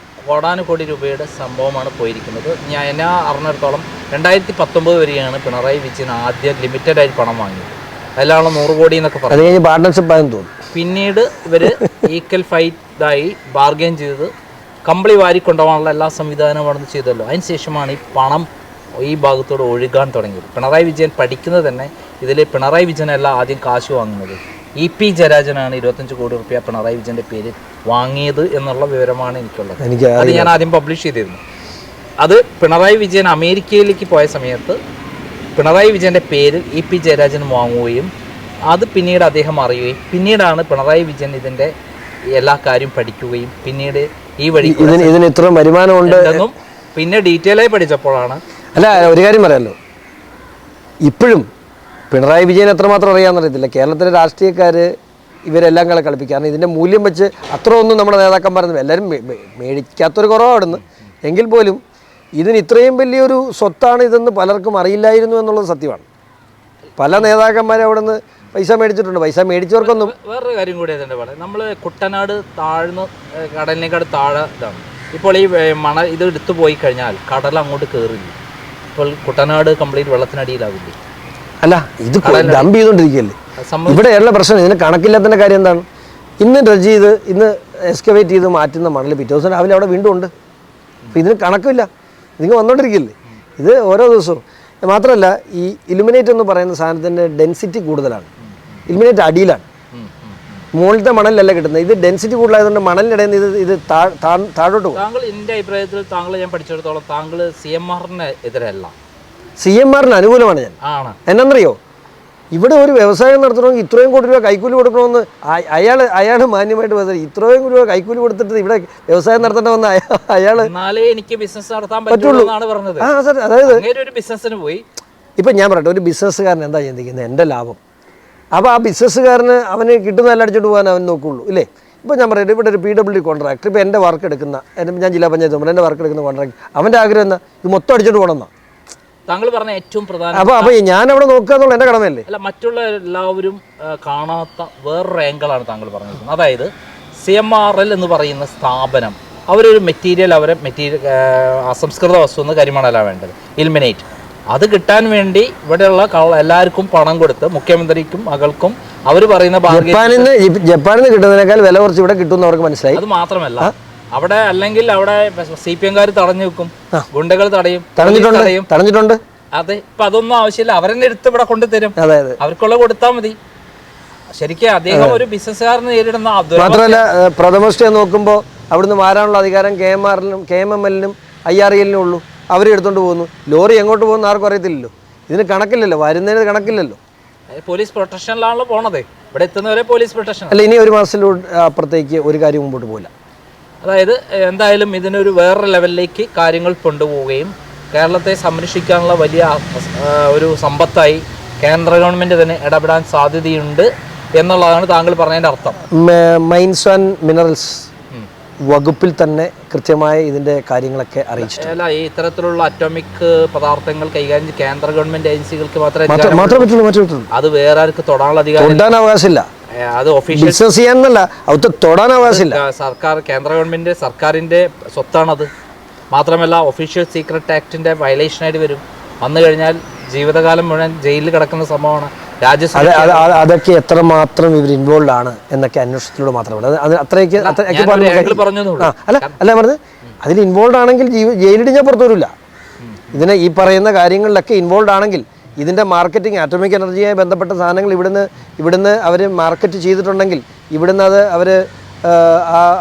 കോടാനുകോടി രൂപയുടെ സംഭവമാണ് പോയിരിക്കുന്നത്. ഞാൻ അറിഞ്ഞിടത്തോളം 2019 വരെയാണ് പിണറായി വിജയൻ ആദ്യം ലിമിറ്റഡ് ആയിട്ട് പണം വാങ്ങിയത്. അതിലാണ് 100 കോടി എന്നൊക്കെ പറയുന്നത്. പാർട്ണർഷിപ്പ് ആയെന്ന് തോന്നുന്നു. പിന്നീട് ഇവർ ഈക്വൽ ഫൈറ്റായി ബാർഗെയിൻ ചെയ്ത് കമ്പിളി വാരിക്കൊണ്ടുപോകാനുള്ള എല്ലാ സംവിധാനവും അവിടെ നിന്ന് ചെയ്തല്ലോ. അതിനുശേഷമാണ് ഈ പണം ഈ ഭാഗത്തോട് ഒഴുകാൻ തുടങ്ങിയത്. പിണറായി വിജയൻ പഠിക്കുന്നത് തന്നെ ഇതിൽ പിണറായി വിജയനല്ല ആദ്യം കാശ് വാങ്ങുന്നത്. EP ജയരാജനാണ് 25 കോടി രൂപ പിണറായി വിജയൻ്റെ പേര് വാങ്ങിയത് എന്നുള്ള വിവരമാണ് എനിക്കുള്ളത്. അത് ഞാൻ ആദ്യം പബ്ലിഷ് ചെയ്തിരുന്നു. അത് പിണറായി വിജയൻ അമേരിക്കയിലേക്ക് പോയ സമയത്ത് പിണറായി വിജയൻ്റെ പേര് EP ജയരാജൻ വാങ്ങുകയും അത് പിന്നീട് അദ്ദേഹം അറിയുകയും പിന്നീടാണ് പിണറായി വിജയൻ ഇതിൻ്റെ എല്ലാ കാര്യം പഠിക്കുകയും പിന്നീട് ഈ വഴി ഇതിന് ഇത്ര വരുമാനമുണ്ട് എന്നും പിന്നെ ഡീറ്റെയിൽ ആയി പഠിച്ചപ്പോഴാണ്. അല്ല, ഒരു കാര്യം പറയാമല്ലോ, ഇപ്പോഴും പിണറായി വിജയൻ എത്രമാത്രം അറിയാമെന്നറിയത്തില്ല. കേരളത്തിലെ രാഷ്ട്രീയക്കാർ ഇവരെല്ലാം കളിപ്പിക്കുക. കാരണം ഇതിൻ്റെ മൂല്യം വെച്ച് അത്ര ഒന്നും നമ്മുടെ നേതാക്കന്മാരൊന്നും എല്ലാവരും മേടിക്കാത്തൊരു കുറവാണ് അവിടുന്ന്. എങ്കിൽ പോലും ഇതിന് ഇത്രയും വലിയൊരു സ്വത്താണ് ഇതെന്ന് പലർക്കും അറിയില്ലായിരുന്നു എന്നുള്ളത് സത്യമാണ്. പല നേതാക്കന്മാരും അവിടെ നിന്ന് പൈസ മേടിച്ചിട്ടുണ്ട്. പൈസ മേടിച്ചവർക്കൊന്നും. വേറൊരു കാര്യം കൂടി അതിൻ്റെ പറയാം, നമ്മൾ കുട്ടനാട് താഴ്ന്ന് കടലിനേക്കാട് താഴെ ഇതാണ്. ഇപ്പോൾ ഈ ഇത് എടുത്തു പോയി കഴിഞ്ഞാൽ കടൽ അങ്ങോട്ട് കയറില്ല. ഇപ്പോൾ കുട്ടനാട് കംപ്ലീറ്റ് വെള്ളത്തിനടിയിലാവില്ലേ? അല്ല, ഇത് ഡംപ് ചെയ്തുകൊണ്ടിരിക്കുകയല്ലേ. ഇവിടെയുള്ള പ്രശ്നം ഇതിന് കണക്കില്ലാത്തതിൻ്റെ കാര്യം എന്താണ്? ഇന്ന് ഡ്രഡ്ജ് ചെയ്ത് ഇന്ന് എക്സ്കവേറ്റ് ചെയ്ത് മാറ്റുന്ന മണൽ പിറ്റേ ദിവസം രാവിലെ അവിടെ വീണ്ടും ഉണ്ട്. അപ്പോൾ ഇതിന് കണക്കില്ല, ഇതിങ്ങനെ വന്നുകൊണ്ടിരിക്കില്ലേ ഇത് ഓരോ ദിവസവും. മാത്രമല്ല ഈ ഇലുമിനേറ്റ് എന്ന് പറയുന്ന സാധനത്തിൻ്റെ ഡെൻസിറ്റി കൂടുതലാണ്. ഇലുമിനേറ്റ് അടിയിലാണ്, മുകളിലത്തെ മണലല്ല കിട്ടുന്നത്. ഇത് ഡെൻസിറ്റി കൂടുതലായതുകൊണ്ട് മണലിനിടയിൽ നിന്ന് ഇത് താഴോട്ട് പോകും. താങ്കൾ എൻ്റെ അഭിപ്രായത്തിൽ താങ്കൾ ഞാൻ പഠിച്ചിടത്തോളം താങ്കൾ CMRന് എതിരല്ല, CMRന് അനുകൂലമാണ് ഞാൻ. എന്നറിയോ, ഇവിടെ ഒരു വ്യവസായം നടത്തണമെങ്കിൽ ഇത്രയും കോടി രൂപ കൈക്കൂലി കൊടുക്കണമെന്ന് അയാൾ മാന്യമായിട്ട് പറഞ്ഞത്. ഇത്രയും രൂപ കൈക്കൂലി കൊടുത്തിട്ട് ഇവിടെ വ്യവസായം നടത്തണമെന്ന് അയാൾ എനിക്ക് ബിസിനസ് നടത്താൻ പറ്റുള്ളൂ എന്നാണ് പറഞ്ഞത്. അതായത് ഒരു ബിസിനസ്സിന് പോയി. ഇപ്പം ഞാൻ പറയട്ടെ, ഒരു ബിസിനസ്സുകാരൻ എന്താ ചിന്തിക്കുന്നത്? എൻ്റെ ലാഭം. അപ്പോൾ ആ ബിസിനസ്സുകാരന് അവന് കിട്ടുന്നതെല്ലാം അടിച്ചോണ്ട് പോകാൻ അവൻ നോക്കുള്ളൂ, ഇല്ലേ? ഇപ്പോൾ ഞാൻ പറയട്ടെ, ഇവിടെ ഒരു PWD കോൺട്രാക്ടർ, ഇപ്പോൾ എൻ്റെ വർക്ക് എടുക്കുന്ന ഞാൻ ജില്ലാ പഞ്ചായത്ത് മെമ്പർ, എൻ്റെ വർക്ക് എടുക്കുന്ന കോൺട്രാക്ടർ, അവൻ്റെ ആഗ്രഹം എന്താ, ഇത് മൊത്തം അടിച്ചിട്ട് പോകണമെന്നാണ്. താങ്കൾ പറഞ്ഞ ഏറ്റവും പ്രധാനം അപ്പോൾ ഞാൻ അവിടെ നോക്കുക എന്നുള്ള എൻ്റെ കടമയല്ലേ. അല്ല, മറ്റുള്ള എല്ലാവരും കാണാത്ത വേറൊരു ആംഗിളാണ് താങ്കൾ പറഞ്ഞിരിക്കുന്നത്. അതായത് CMRL എന്ന് പറയുന്ന സ്ഥാപനം അവരൊരു മെറ്റീരിയൽ അസംസ്കൃത വസ്തു എന്ന് കരിമണലാണ് വേണ്ടത്, ഇൽമിനേറ്റ്. അത് കിട്ടാൻ വേണ്ടി ഇവിടെയുള്ള എല്ലാവർക്കും പണം കൊടുത്ത് മുഖ്യമന്ത്രിക്കും മകൾക്കും അവർ പറയുന്ന ജപ്പാനിൽ നിന്ന് കിട്ടുന്നതിനേക്കാൾ വില കുറച്ച് ഇവിടെ കിട്ടുമെന്ന് അവർക്ക് മനസ്സിലായി. അത് മാത്രമല്ല, അവിടെ അല്ലെങ്കിൽ അവിടെ CPM-കാർ തടഞ്ഞു വെക്കും, ഗുണ്ടകൾ തടഞ്ഞിട്ടുണ്ട്. അതെ, ഇപ്പൊ അതൊന്നും ആവശ്യമില്ല, അവരെന്നെ എടുത്ത് ഇവിടെ കൊണ്ടുതരും, അവർക്കുള്ള കൊടുത്താൽ മതി. ശരിക്കും അദ്ദേഹം ഒരു ബിസിനസ്സുകാരന് നേരിടുന്ന മാത്രമല്ല, പ്രഥമ നോക്കുമ്പോൾ അവിടുന്ന് മാറാനുള്ള അധികാരം KMML-നും IREL-നും ഉള്ളൂ. അവർ എടുത്തോണ്ട് പോകുന്നു. ലോറി എങ്ങോട്ട് പോകുന്നു ആർക്കും അറിയത്തില്ലല്ലോ. ഇതിന് കണക്കില്ലല്ലോ, വരുന്നതിന് കണക്കില്ലല്ലോ. പോലീസ് പ്രൊട്ടക്ഷനിലാണല്ലോ പോണത്, ഇവിടെ എത്തുന്നവരെ പോലീസ് പ്രൊട്ടക്ഷൻ അല്ല. ഇനി ഒരു മാസത്തിലൂടെ അപ്പുറത്തേക്ക് ഒരു കാര്യം മുമ്പോട്ട് പോകില്ല. അതായത് എന്തായാലും ഇതിനൊരു വേറൊരു ലെവലിലേക്ക് കാര്യങ്ങൾ കൊണ്ടുപോവുകയും കേരളത്തെ സംരക്ഷിക്കാനുള്ള വലിയ ഒരു സമ്പത്തായി കേന്ദ്ര ഗവൺമെൻറ് തന്നെ ഇടപെടാൻ സാധ്യതയുണ്ട് എന്നുള്ളതാണ് താങ്കൾ പറഞ്ഞതിൻ്റെ അർത്ഥം. മൈൻസ് ആൻഡ് മിനറൽസ് വകുപ്പിൽ തന്നെ കൃത്യമായ ഇതിൻ്റെ കാര്യങ്ങളൊക്കെ അറിയിച്ചിട്ടുണ്ട്. അല്ല, ഈ ഇത്തരത്തിലുള്ള അറ്റോമിക് പദാർത്ഥങ്ങൾ കൈകാര്യം കേന്ദ്ര ഗവൺമെൻറ് ഏജൻസികൾക്ക് മാത്രമേ പറ്റുള്ളൂ. അത് വേറെ ആർക്ക് തൊടാനുള്ള അധികാരം, തൊടാൻ അവകാശമില്ല. അത് ഒഫീഷ്യൽ ബിസിനസ് ചെയ്യാനല്ല, അത് തൊടാൻ അവകാശമില്ല. സർക്കാർ കേന്ദ്ര ഗവൺമെൻറ് സർക്കാരിൻ്റെ സ്വത്താണത്. മാത്രമല്ല, ഒഫീഷ്യൽ സീക്രട്ട് ആക്ടിൻ്റെ വയലേഷനായിട്ട് വരും. വന്നു കഴിഞ്ഞാൽ ജീവിതകാലം മുഴുവൻ ജയിലിൽ കിടക്കുന്ന സംഭവമാണ്. അതൊക്കെ എത്രമാത്രം ഇവർ ഇൻവോൾവ് ആണ് എന്നൊക്കെ അന്വേഷണത്തിലൂടെ മാത്രമല്ല. അത് അത്രയ്ക്ക് അല്ല പറഞ്ഞത്, അതിൽ ഇൻവോൾവ് ആണെങ്കിൽ ജയിലിടിഞ്ഞാൽ പുറത്തു വരില്ല. ഇതിനെ ഈ പറയുന്ന കാര്യങ്ങളിലൊക്കെ ഇൻവോൾവ് ആണെങ്കിൽ ഇതിൻ്റെ മാർക്കറ്റിംഗ്, ആറ്റോമിക് എനർജിയുമായി ബന്ധപ്പെട്ട സാധനങ്ങൾ ഇവിടുന്ന് അവർ മാർക്കറ്റ് ചെയ്തിട്ടുണ്ടെങ്കിൽ ഇവിടുന്ന്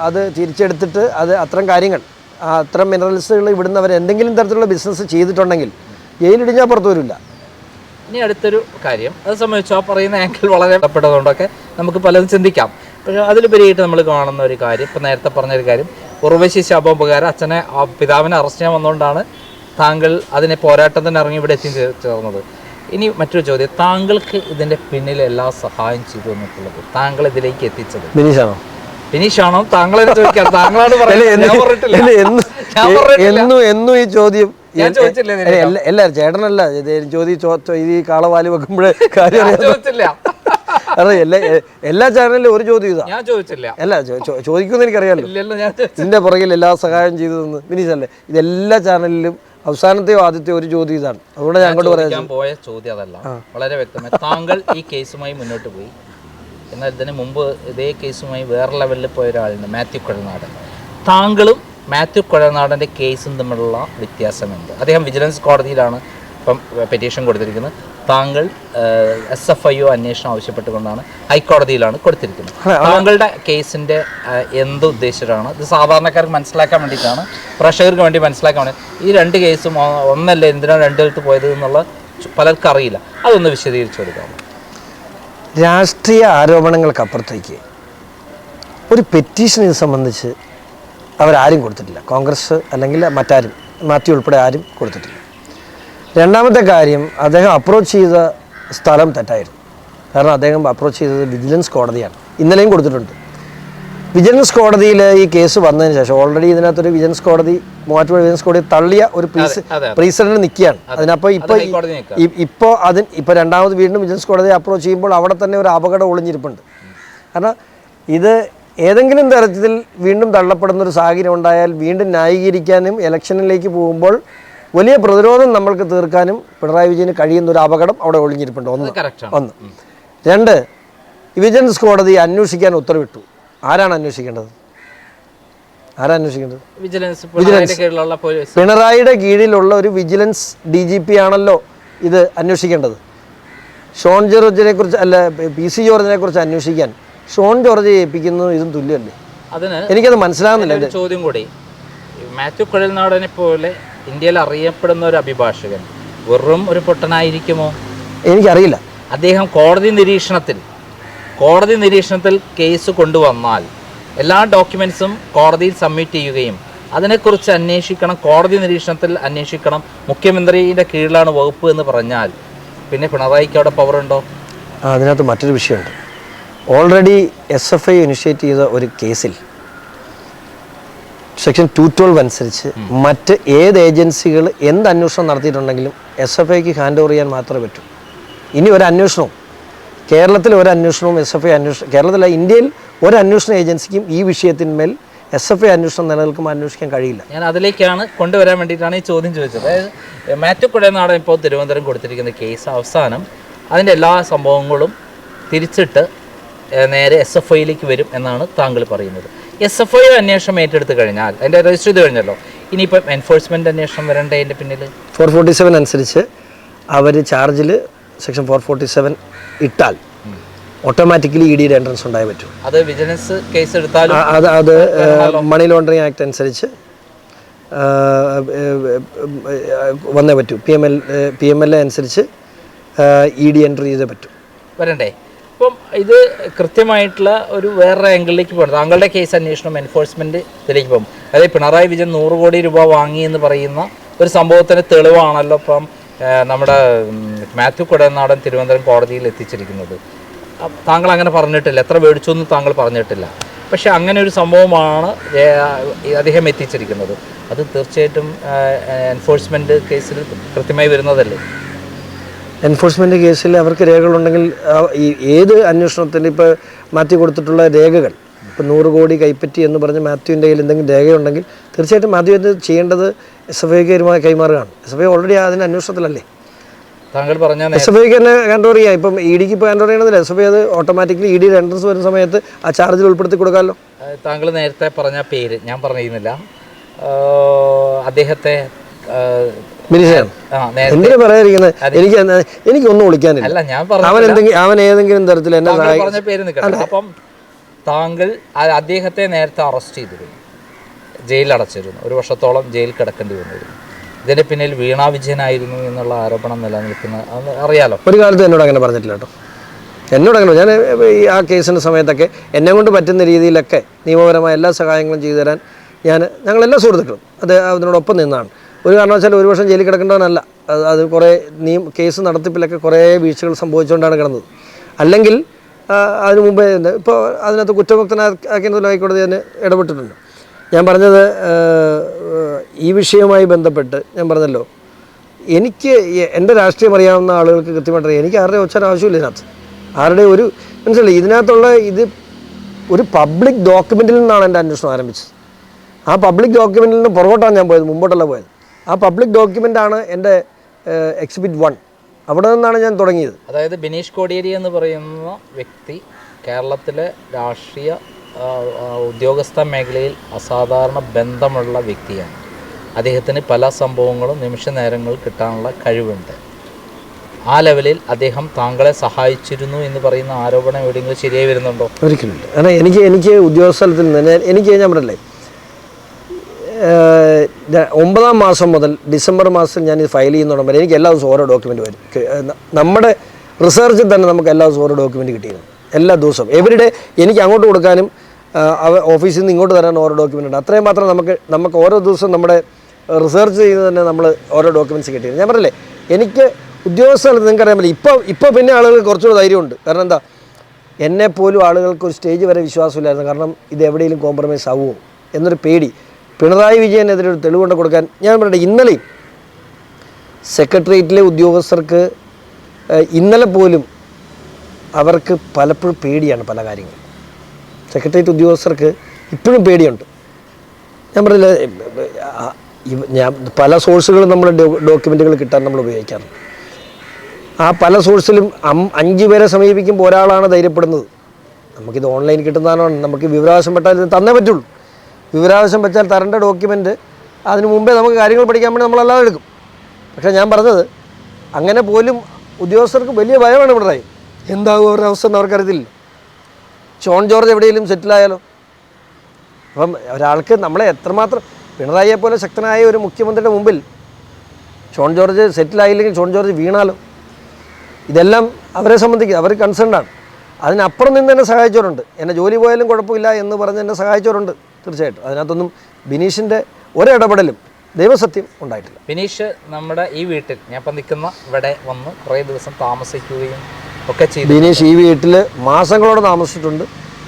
അത് തിരിച്ചെടുത്തിട്ട് അത്തരം കാര്യങ്ങൾ, അത്തരം മിനറൽസുകൾ ഇവിടുന്ന് അവർ എന്തെങ്കിലും തരത്തിലുള്ള ബിസിനസ് ചെയ്തിട്ടുണ്ടെങ്കിൽ ജയിലിടിഞ്ഞാൽ പുറത്തു വരില്ല. ഇനി അടുത്തൊരു കാര്യം, അത് സംബന്ധിച്ചു ആ പറയുന്ന ആംഗിൾ വളരെ ഇഷ്ടപ്പെട്ടതുകൊണ്ടൊക്കെ നമുക്ക് പലതും ചിന്തിക്കാം. പക്ഷേ അതിലുപരിയായിട്ട് നമ്മൾ കാണുന്ന ഒരു കാര്യം, ഇപ്പം നേരത്തെ പറഞ്ഞൊരു കാര്യം, ഉർവശി ശാപോപകാരം പിതാവിനെ അറസ്റ്റ് ചെയ്യാൻ വന്നുകൊണ്ടാണ് താങ്കൾ അതിനെ പോരാട്ടത്തിന് ഇറങ്ങി ഇവിടെ എത്തിച്ചേർന്നത്. ഇനി മറ്റൊരു ചോദ്യം, താങ്കൾക്ക് ഇതിൻ്റെ പിന്നിൽ എല്ലാ സഹായം ചെയ്തു എന്നിട്ടുള്ളത്, താങ്കൾ ഇതിലേക്ക് എത്തിച്ചത് ബിനീഷാണോ? താങ്കളെ ചോദിക്കാം, താങ്കളാണ് എന്നും ഈ ചോദ്യം എല്ലാരും ചേട്ടനല്ല ഈ കാളവാലി വെക്കുമ്പോഴേ കാര്യം എല്ലാ ചാനലിലും ഒരു ചോദ്യം ഇതാ. അല്ല, ചോദിക്കുമെന്ന് എനിക്കറിയാലോ. ഇതിന്റെ പുറകിൽ എല്ലാ സഹായം ചെയ്തതെന്ന് ബിനീഷല്ലേ. ഇതെല്ലാ ചാനലിലും അവസാനത്തെയോ ആദ്യത്തെയോ ഒരു ചോദ്യം ഇതാണ്. അതുകൊണ്ട് ഞാൻ അങ്ങോട്ട് പറയാൻ പോയ ചോദ്യം അതല്ല, വളരെ വ്യക്തമായി. താങ്കൾ ഈ കേസുമായി മുന്നോട്ട് പോയി, എന്നാൽ ഇതിന് മുമ്പ് ഇതേ കേസുമായി വേറെ ലെവലിൽ പോയ ഒരാളുണ്ട്, മാത്യു കുഴൽനാടൻ. താങ്കളും മാത്യു കുഴൽനാടൻ്റെ കേസും തമ്മിലുള്ള വ്യത്യാസമുണ്ട്. അദ്ദേഹം വിജിലൻസ് കോടതിയിലാണ് ഇപ്പം പെറ്റീഷൻ കൊടുത്തിരിക്കുന്നത്. താങ്കൾ SFIO അന്വേഷണം ആവശ്യപ്പെട്ടുകൊണ്ടാണ് ഹൈക്കോടതിയിലാണ് കൊടുത്തിരിക്കുന്നത്. താങ്കളുടെ കേസിൻ്റെ എന്ത് ഉദ്ദേശിച്ചിട്ടാണ്? ഇത് സാധാരണക്കാർക്ക് മനസ്സിലാക്കാൻ വേണ്ടിയിട്ടാണ്, പ്രേക്ഷകർക്ക് വേണ്ടി മനസ്സിലാക്കാൻ വേണ്ടി. ഈ രണ്ട് കേസും ഒന്നല്ല, എന്തിനാണ് രണ്ടിടത്ത് പോയത് എന്നുള്ള പലർക്കും അറിയില്ല. അതൊന്ന് വിശദീകരിച്ചു കൊടുക്കാം. രാഷ്ട്രീയ ആരോപണങ്ങൾക്കപ്പുറത്തേക്ക് ഒരു പെറ്റീഷൻ ഇത് സംബന്ധിച്ച് അവരാരും കൊടുത്തിട്ടില്ല. കോൺഗ്രസ് അല്ലെങ്കിൽ മറ്റാരും, മാത്യു ഉൾപ്പെടെ ആരും കൊടുത്തിട്ടില്ല. രണ്ടാമത്തെ കാര്യം, അദ്ദേഹം അപ്രോച്ച് ചെയ്ത സ്ഥലം തെറ്റായിരുന്നു. കാരണം അദ്ദേഹം അപ്രോച്ച് ചെയ്തത് വിജിലൻസ് കോടതിയാണ്. ഇന്നലെയും കൊടുത്തിട്ടുണ്ട്. വിജിലൻസ് കോടതിയിൽ ഈ കേസ് വന്നതിന് ശേഷം ഓൾറെഡി ഇതിനകത്തൊരു വിജിലൻസ് കോടതി, മൂവാറ്റുപുഴ വിജിലൻസ് കോടതി തള്ളിയ ഒരു പ്രീസിഡന്റ് നിൽക്കുകയാണ്. അതിനപ്പോൾ ഇപ്പോൾ രണ്ടാമത് വീണ്ടും വിജിലൻസ് കോടതിയെ അപ്രോച്ച് ചെയ്യുമ്പോൾ അവിടെ തന്നെ ഒരു അപകടം ഒളിഞ്ഞിരിപ്പുണ്ട്. കാരണം ഇത് ഏതെങ്കിലും തരത്തിൽ വീണ്ടും തള്ളപ്പെടുന്ന ഒരു സാഹചര്യം ഉണ്ടായാൽ വീണ്ടും ന്യായീകരിക്കാനും ഇലക്ഷനിലേക്ക് പോകുമ്പോൾ വലിയ പ്രതിരോധം നമ്മൾക്ക് തീർക്കാനും പിണറായി വിജയന് കഴിയുന്ന ഒരു അപകടം അവിടെ ഒളിഞ്ഞിരിപ്പുണ്ട്. ഒന്ന്. രണ്ട്, വിജിലൻസ് കോടതി അന്വേഷിക്കാൻ ഉത്തരവിട്ടു. ആരാണ് അന്വേഷിക്കേണ്ടത്? പിണറായിയുടെ കീഴിലുള്ള ഒരു വിജിലൻസ് DGP ആണല്ലോ ഇത് അന്വേഷിക്കേണ്ടത്. ഷോൺ ജോർജിനെ കുറിച്ച് അല്ല, PC ജോർജിനെ കുറിച്ച് അന്വേഷിക്കാൻ ഷോൺ ജോർജ് ഏൽപ്പിക്കുന്നത് ഇതും തുല്യമല്ലേ? എനിക്കത് മനസ്സിലാകുന്നില്ല. ചോദ്യം കൂടി, മാത്യു കുഴൽനാടനെ പോലെ ഇന്ത്യയിൽ അറിയപ്പെടുന്ന ഒരു അഭിഭാഷകൻ വെറും ഒരു പൊട്ടനായിരിക്കുമോ? എനിക്കറിയില്ല. അദ്ദേഹം കോടതി നിരീക്ഷണത്തിൽ കേസ് കൊണ്ടുവന്നാൽ എല്ലാ ഡോക്യുമെൻസും കോടതിയിൽ സബ്മിറ്റ് ചെയ്യുകയും അതിനെക്കുറിച്ച് അന്വേഷിക്കണം, കോടതി നിരീക്ഷണത്തിൽ അന്വേഷിക്കണം, മുഖ്യമന്ത്രിയുടെ കീഴിലാണ് വകുപ്പ് എന്ന് പറഞ്ഞാൽ പിന്നെ പിണറായിക്ക് അവിടെ പവറുണ്ടോ? അതിനകത്ത് മറ്റൊരു വിഷയമുണ്ട്. ഓൾറെഡി SFI ഇനിഷ്യേറ്റ് ചെയ്ത ഒരു കേസിൽ സെക്ഷൻ 212 അനുസരിച്ച് മറ്റ് ഏത് ഏജൻസികൾ എന്ത് അന്വേഷണം നടത്തിയിട്ടുണ്ടെങ്കിലും SFIക്ക് ഹാൻഡ് ഓവർ ചെയ്യാൻ മാത്രമേ പറ്റൂ. ഇനി ഒരു അന്വേഷണവും കേരളത്തിൽ ഒരു അന്വേഷണവും SFI കേരളത്തിലെ ഇന്ത്യയിൽ ഒരു അന്വേഷണ ഏജൻസിക്കും ഈ വിഷയത്തിന്മേൽ SFI അന്വേഷണം നിലനിൽക്കുമ്പോൾ അന്വേഷിക്കാൻ കഴിയില്ല. ഞാൻ അതിലേക്കാണ് കൊണ്ടുവരാൻ വേണ്ടിയിട്ടാണ് ഈ ചോദ്യം ചോദിച്ചത്. അതായത് മാത്യു കുഴൽനാടൻ ഇപ്പോൾ തിരുവനന്തപുരം കൊടുത്തിരിക്കുന്ന കേസ് അവസാനം അതിൻ്റെ എല്ലാ സംഭവങ്ങളും തിരിച്ചിട്ട് നേരെ SFIയിലേക്ക് വരും എന്നാണ് താങ്കൾ പറയുന്നത്. SFI അന്വേഷണം ഏറ്റെടുത്ത് കഴിഞ്ഞാൽ അതിൻ്റെ രജിസ്റ്റർ ചെയ്ത് കഴിഞ്ഞല്ലോ, ഇനിയിപ്പം എൻഫോഴ്സ്മെൻറ്റ് അന്വേഷണം വരേണ്ട അതിൻ്റെ പിന്നിൽ 447 അനുസരിച്ച് അവർ ചാർജിൽ സെക്ഷൻ 447 ഇട്ടാൽ ഓട്ടോമാറ്റിക്കലി EDയുടെ എൻട്രൻസ് ഉണ്ടായേ പറ്റൂ. അത് വിജിലൻസ് കേസ് എടുത്താലും അത് മണി ലോണ്ടറിങ് ആക്ട് അനുസരിച്ച് വന്നേ പറ്റൂ. PMLA അനുസരിച്ച് ED എൻട്രി ചെയ്തേ പറ്റൂ. വരണ്ടേ? അപ്പം ഇത് കൃത്യമായിട്ടുള്ള ഒരു വേറെ ആംഗിളിലേക്ക് പോകണം. താങ്കളുടെ കേസ് അന്വേഷണം എൻഫോഴ്സ്മെൻറ്റ് ഇതിലേക്ക് പോകും. അതായത് പിണറായി വിജയൻ 100 കോടി രൂപ വാങ്ങി എന്ന് പറയുന്ന ഒരു സംഭവത്തിന് തെളിവാണല്ലോ ഇപ്പം നമ്മുടെ മാത്യു കുഴൽനാടൻ തിരുവനന്തപുരം കോടതിയിൽ എത്തിച്ചിരിക്കുന്നത്. താങ്കൾ അങ്ങനെ പറഞ്ഞിട്ടില്ല, എത്ര മേടിച്ചു എന്ന് താങ്കൾ പറഞ്ഞിട്ടില്ല. പക്ഷേ അങ്ങനെ ഒരു സംഭവമാണ് അദ്ദേഹം എത്തിച്ചിരിക്കുന്നത്. അത് തീർച്ചയായിട്ടും എൻഫോഴ്സ്മെൻറ്റ് കേസിൽ കൃത്യമായി വരുന്നതല്ലേ? എൻഫോഴ്സ്മെൻറ്റ് കേസിൽ അവർക്ക് രേഖകളുണ്ടെങ്കിൽ ഏത് അന്വേഷണത്തിൻ്റെ ഇപ്പോൾ മാത്യു കൊടുത്തിട്ടുള്ള രേഖകൾ ഇപ്പോൾ 100 കോടി കൈപ്പറ്റി എന്ന് പറഞ്ഞ് മാത്യുവിൻ്റെ കയ്യിൽ എന്തെങ്കിലും രേഖയുണ്ടെങ്കിൽ തീർച്ചയായിട്ടും മാത്യു ഇത് ചെയ്യേണ്ടത് SFIക്ക് കൈമാറുകയാണ്. SFI ഓൾറെഡി അതിൻ്റെ അന്വേഷണത്തിലല്ലേ. താങ്കൾ പറഞ്ഞ SFIക്ക് തന്നെ ഹാൻഡ് ഓവർ ചെയ്യാം. ഇപ്പം EDക്ക് ഇപ്പോൾ ഹാൻഡ് ഓവർ ചെയ്യണമെന്നില്ല. SFI അത് ഓട്ടോമാറ്റിക്കലി EDയുടെ എൻട്രൻസ് വരുന്ന സമയത്ത് ആ ചാർജിൽ ഉൾപ്പെടുത്തി കൊടുക്കാമല്ലോ. താങ്കൾ നേരത്തെ പറഞ്ഞ പേര് ഞാൻ പറയുന്നില്ല, അദ്ദേഹത്തെ എന്തിനു പറയാതിരിക്കുന്നത്? എനിക്കൊന്നും വിളിക്കാനില്ല. അല്ല, ഞാൻ അവൻ ഏതെങ്കിലും തരത്തിൽ എന്നെ പറഞ്ഞ പേര് നിൽക്കണം. അപ്പം താങ്കൾ അദ്ദേഹത്തെ നേരത്തെ അറസ്റ്റ് ചെയ്തിരുന്നു, ജയിലിൽ അടച്ചിരുന്നു, 1 വർഷത്തോളം ജയിലിൽ കിടക്കേണ്ടി വന്നിരുന്നു. ഇതിന്റെ പിന്നിൽ വീണ വിജയനായിരുന്നു എന്നുള്ള ആരോപണം നിലനിൽക്കുന്ന അറിയാലോ. ഒരു കാലത്ത് എന്നോട് അങ്ങനെ പറഞ്ഞിട്ടില്ല കേട്ടോ. എന്നോട് അങ്ങനെ ഞാൻ ആ കേസിൻ്റെ സമയത്തൊക്കെ എന്നെ കൊണ്ട് പറ്റുന്ന രീതിയിലൊക്കെ നിയമപരമായ എല്ലാ സഹായങ്ങളും ചെയ്തു തരാൻ ഞങ്ങളെല്ലാ സുഹൃത്തുക്കളും അതിനോടൊപ്പം നിന്നാണ്. ഒരു കാരണവശാലും 1 വർഷം ജയിലിൽ കിടക്കേണ്ടവനല്ല. അത് കുറേ കേസ് നടത്തിപ്പിലൊക്കെ കുറേ വീഴ്ചകൾ സംഭവിച്ചുകൊണ്ടാണ് കിടന്നത്. അല്ലെങ്കിൽ അതിനു മുമ്പേ ഇപ്പോൾ അതിനകത്ത് കുറ്റമുക്തനാക്കിയതിൽ ഹൈക്കോടതി തന്നെ ഇടപെട്ടിട്ടുണ്ട്. ഞാൻ പറഞ്ഞത് ഈ വിഷയവുമായി ബന്ധപ്പെട്ട് ഞാൻ പറഞ്ഞല്ലോ, എനിക്ക് എൻ്റെ രാഷ്ട്രീയം അറിയാവുന്ന ആളുകൾക്ക് കൃത്യമായിട്ട് എനിക്ക് ആരുടെ ഒച്ചാൻ ആവശ്യമില്ല ഇതിനകത്ത്. ആരുടെ ഒരു മനസ്സിലായി ഇതിനകത്തുള്ള ഇത് ഒരു പബ്ലിക് ഡോക്യുമെൻറ്റിൽ നിന്നാണ് എൻ്റെ അന്വേഷണം ആരംഭിച്ചത്. ആ പബ്ലിക് ഡോക്യുമെൻറ്റിൽ നിന്ന് പുറകോട്ടാണ് ഞാൻ പോയത്, മുമ്പോട്ടല്ല പോയത്. ആ പബ്ലിക് ഡോക്യുമെൻ്റാണ് എൻ്റെ എക്സിബിറ്റ് 1. അവിടെ നിന്നാണ് ഞാൻ തുടങ്ങിയത്. അതായത് ബിനീഷ് കോടിയേരി എന്ന് പറയുന്ന വ്യക്തി കേരളത്തിലെ രാഷ്ട്രീയ ഉദ്യോഗസ്ഥ മേഖലയിൽ അസാധാരണ ബന്ധമുള്ള വ്യക്തിയാണ്. അദ്ദേഹത്തിന് പല സംഭവങ്ങളും നിമിഷ നേരങ്ങളിൽ കിട്ടാനുള്ള കഴിവുണ്ട്. ആ ലെവലിൽ അദ്ദേഹം താങ്കളെ സഹായിച്ചിരുന്നു എന്ന് പറയുന്ന ആരോപണം എവിടെയെങ്കിലും ശരിയായി വരുന്നുണ്ടോ? ഒരിക്കലുമില്ല. കാരണം എനിക്ക് ഉദ്യോഗസ്ഥലത്തിൽ നിന്ന് ഞാൻ പറഞ്ഞില്ലേ, 9-ാം മാസം മുതൽ ഡിസംബർ മാസം ഞാൻ ഇത് ഫയൽ ചെയ്യുന്നോടം വരെ എനിക്ക് എല്ലാ ദിവസവും ഓരോ ഡോക്യുമെൻ്റ് വരും. നമ്മുടെ റിസർച്ചിൽ തന്നെ നമുക്ക് എല്ലാ ദിവസവും ഓരോ ഡോക്യുമെൻ്റ് കിട്ടിയിരുന്നു. എല്ലാ ദിവസവും എവരിഡേ എനിക്ക് അങ്ങോട്ട് കൊടുക്കാനും ഓഫീസിൽ നിന്ന് ഇങ്ങോട്ട് തരാൻ ഓരോ ഡോക്യുമെൻ്റ് ഉണ്ട്. അത്രയും മാത്രം നമുക്ക് ഓരോ ദിവസം നമ്മുടെ റിസർച്ച് ചെയ്ത് തന്നെ നമ്മൾ ഓരോ ഡോക്യുമെൻറ്റ്സ് കിട്ടിയിരുന്നു. ഞാൻ പറഞ്ഞില്ലേ, എനിക്ക് ഉദ്യോഗസ്ഥർക്ക് നിങ്ങൾക്ക് അറിയാൻ പറ്റില്ല. ഇപ്പോൾ പിന്നെ ആളുകൾക്ക് കുറച്ചുകൂടി ധൈര്യമുണ്ട്. കാരണം എന്താ, എന്നെപ്പോലും ആളുകൾക്ക് ഒരു സ്റ്റേജ് വരെ വിശ്വാസമില്ലായിരുന്നു. കാരണം ഇത് എവിടെയെങ്കിലും കോംപ്രമൈസ് ആവുമോ എന്നൊരു പേടി. പിണറായി വിജയനെതിരെ ഒരു തെളിവുകൊണ്ട് കൊടുക്കാൻ ഞാൻ പറയട്ടെ, ഇന്നലെയും സെക്രട്ടേറിയറ്റിലെ ഉദ്യോഗസ്ഥർക്ക് ഇന്നലെ പോലും അവർക്ക് പലപ്പോഴും പേടിയാണ് പല കാര്യങ്ങളും. സെക്രട്ടേറിയറ്റ് ഉദ്യോഗസ്ഥർക്ക് ഇപ്പോഴും പേടിയുണ്ട്. ഞാൻ പറഞ്ഞില്ല, പല സോഴ്സുകളും നമ്മൾ ഡോക്യുമെൻറ്റുകൾ കിട്ടാൻ നമ്മൾ ഉപയോഗിക്കാറുണ്ട്. ആ പല സോഴ്സിലും 5 പേരെ സമീപിക്കുമ്പോൾ ഒരാളാണ് ധൈര്യപ്പെടുന്നത്. നമുക്കിത് ഓൺലൈൻ കിട്ടുന്നതാണോ, നമുക്ക് വിവരാവകാശം പെട്ടാൽ ഇത് തന്നേ പറ്റുള്ളൂ. വിവരാവകാശം വെച്ചാൽ തരേണ്ട ഡോക്യുമെൻ്റ് അതിന് മുമ്പേ നമുക്ക് കാര്യങ്ങൾ പഠിക്കാൻ വേണ്ടി നമ്മളല്ലാതെ എടുക്കും. പക്ഷേ ഞാൻ പറഞ്ഞത് അങ്ങനെ പോലും ഉദ്യോഗസ്ഥർക്ക് വലിയ ഭയമാണ് പിണറായി. എന്താകും അവരുടെ അവസ്ഥ എന്ന് അവർക്കറിയത്തില്ല. ഷോൺ ജോർജ് എവിടെയെങ്കിലും സെറ്റിലായാലോ? അപ്പം ഒരാൾക്ക് നമ്മളെ എത്രമാത്രം പിണറായിയെ പോലെ ശക്തനായ ഒരു മുഖ്യമന്ത്രിയുടെ മുമ്പിൽ ഷോൺ ജോർജ് സെറ്റിലായില്ലെങ്കിൽ ഷോൺ ജോർജ് വീണാലോ? ഇതെല്ലാം അവരെ സംബന്ധിക്കുക, അവർ കൺസേൺഡാണ്. അതിനപ്പുറം നിന്ന് എന്നെ സഹായിച്ചവരുണ്ട്. എന്നെ ജോലി പോയാലും കുഴപ്പമില്ല എന്ന് പറഞ്ഞ് എന്നെ സഹായിച്ചവരുണ്ട്. തീർച്ചയായിട്ടും അതിനകത്തൊന്നും ബിനീഷിൻ്റെ ഒരിടപെടലും ദൈവസത്യം ഉണ്ടായിട്ടില്ല. ബിനീഷ് നമ്മുടെ ഈ വീട്ടിൽ ഞാൻ ഇപ്പം നിൽക്കുന്ന ഇവിടെ വന്ന് കുറേ ദിവസം താമസിക്കുകയും ഒക്കെ ചെയ്തു. ബിനീഷ് ഈ വീട്ടിൽ മാസങ്ങളോടെ താമസിച്ചിട്ടുണ്ട്.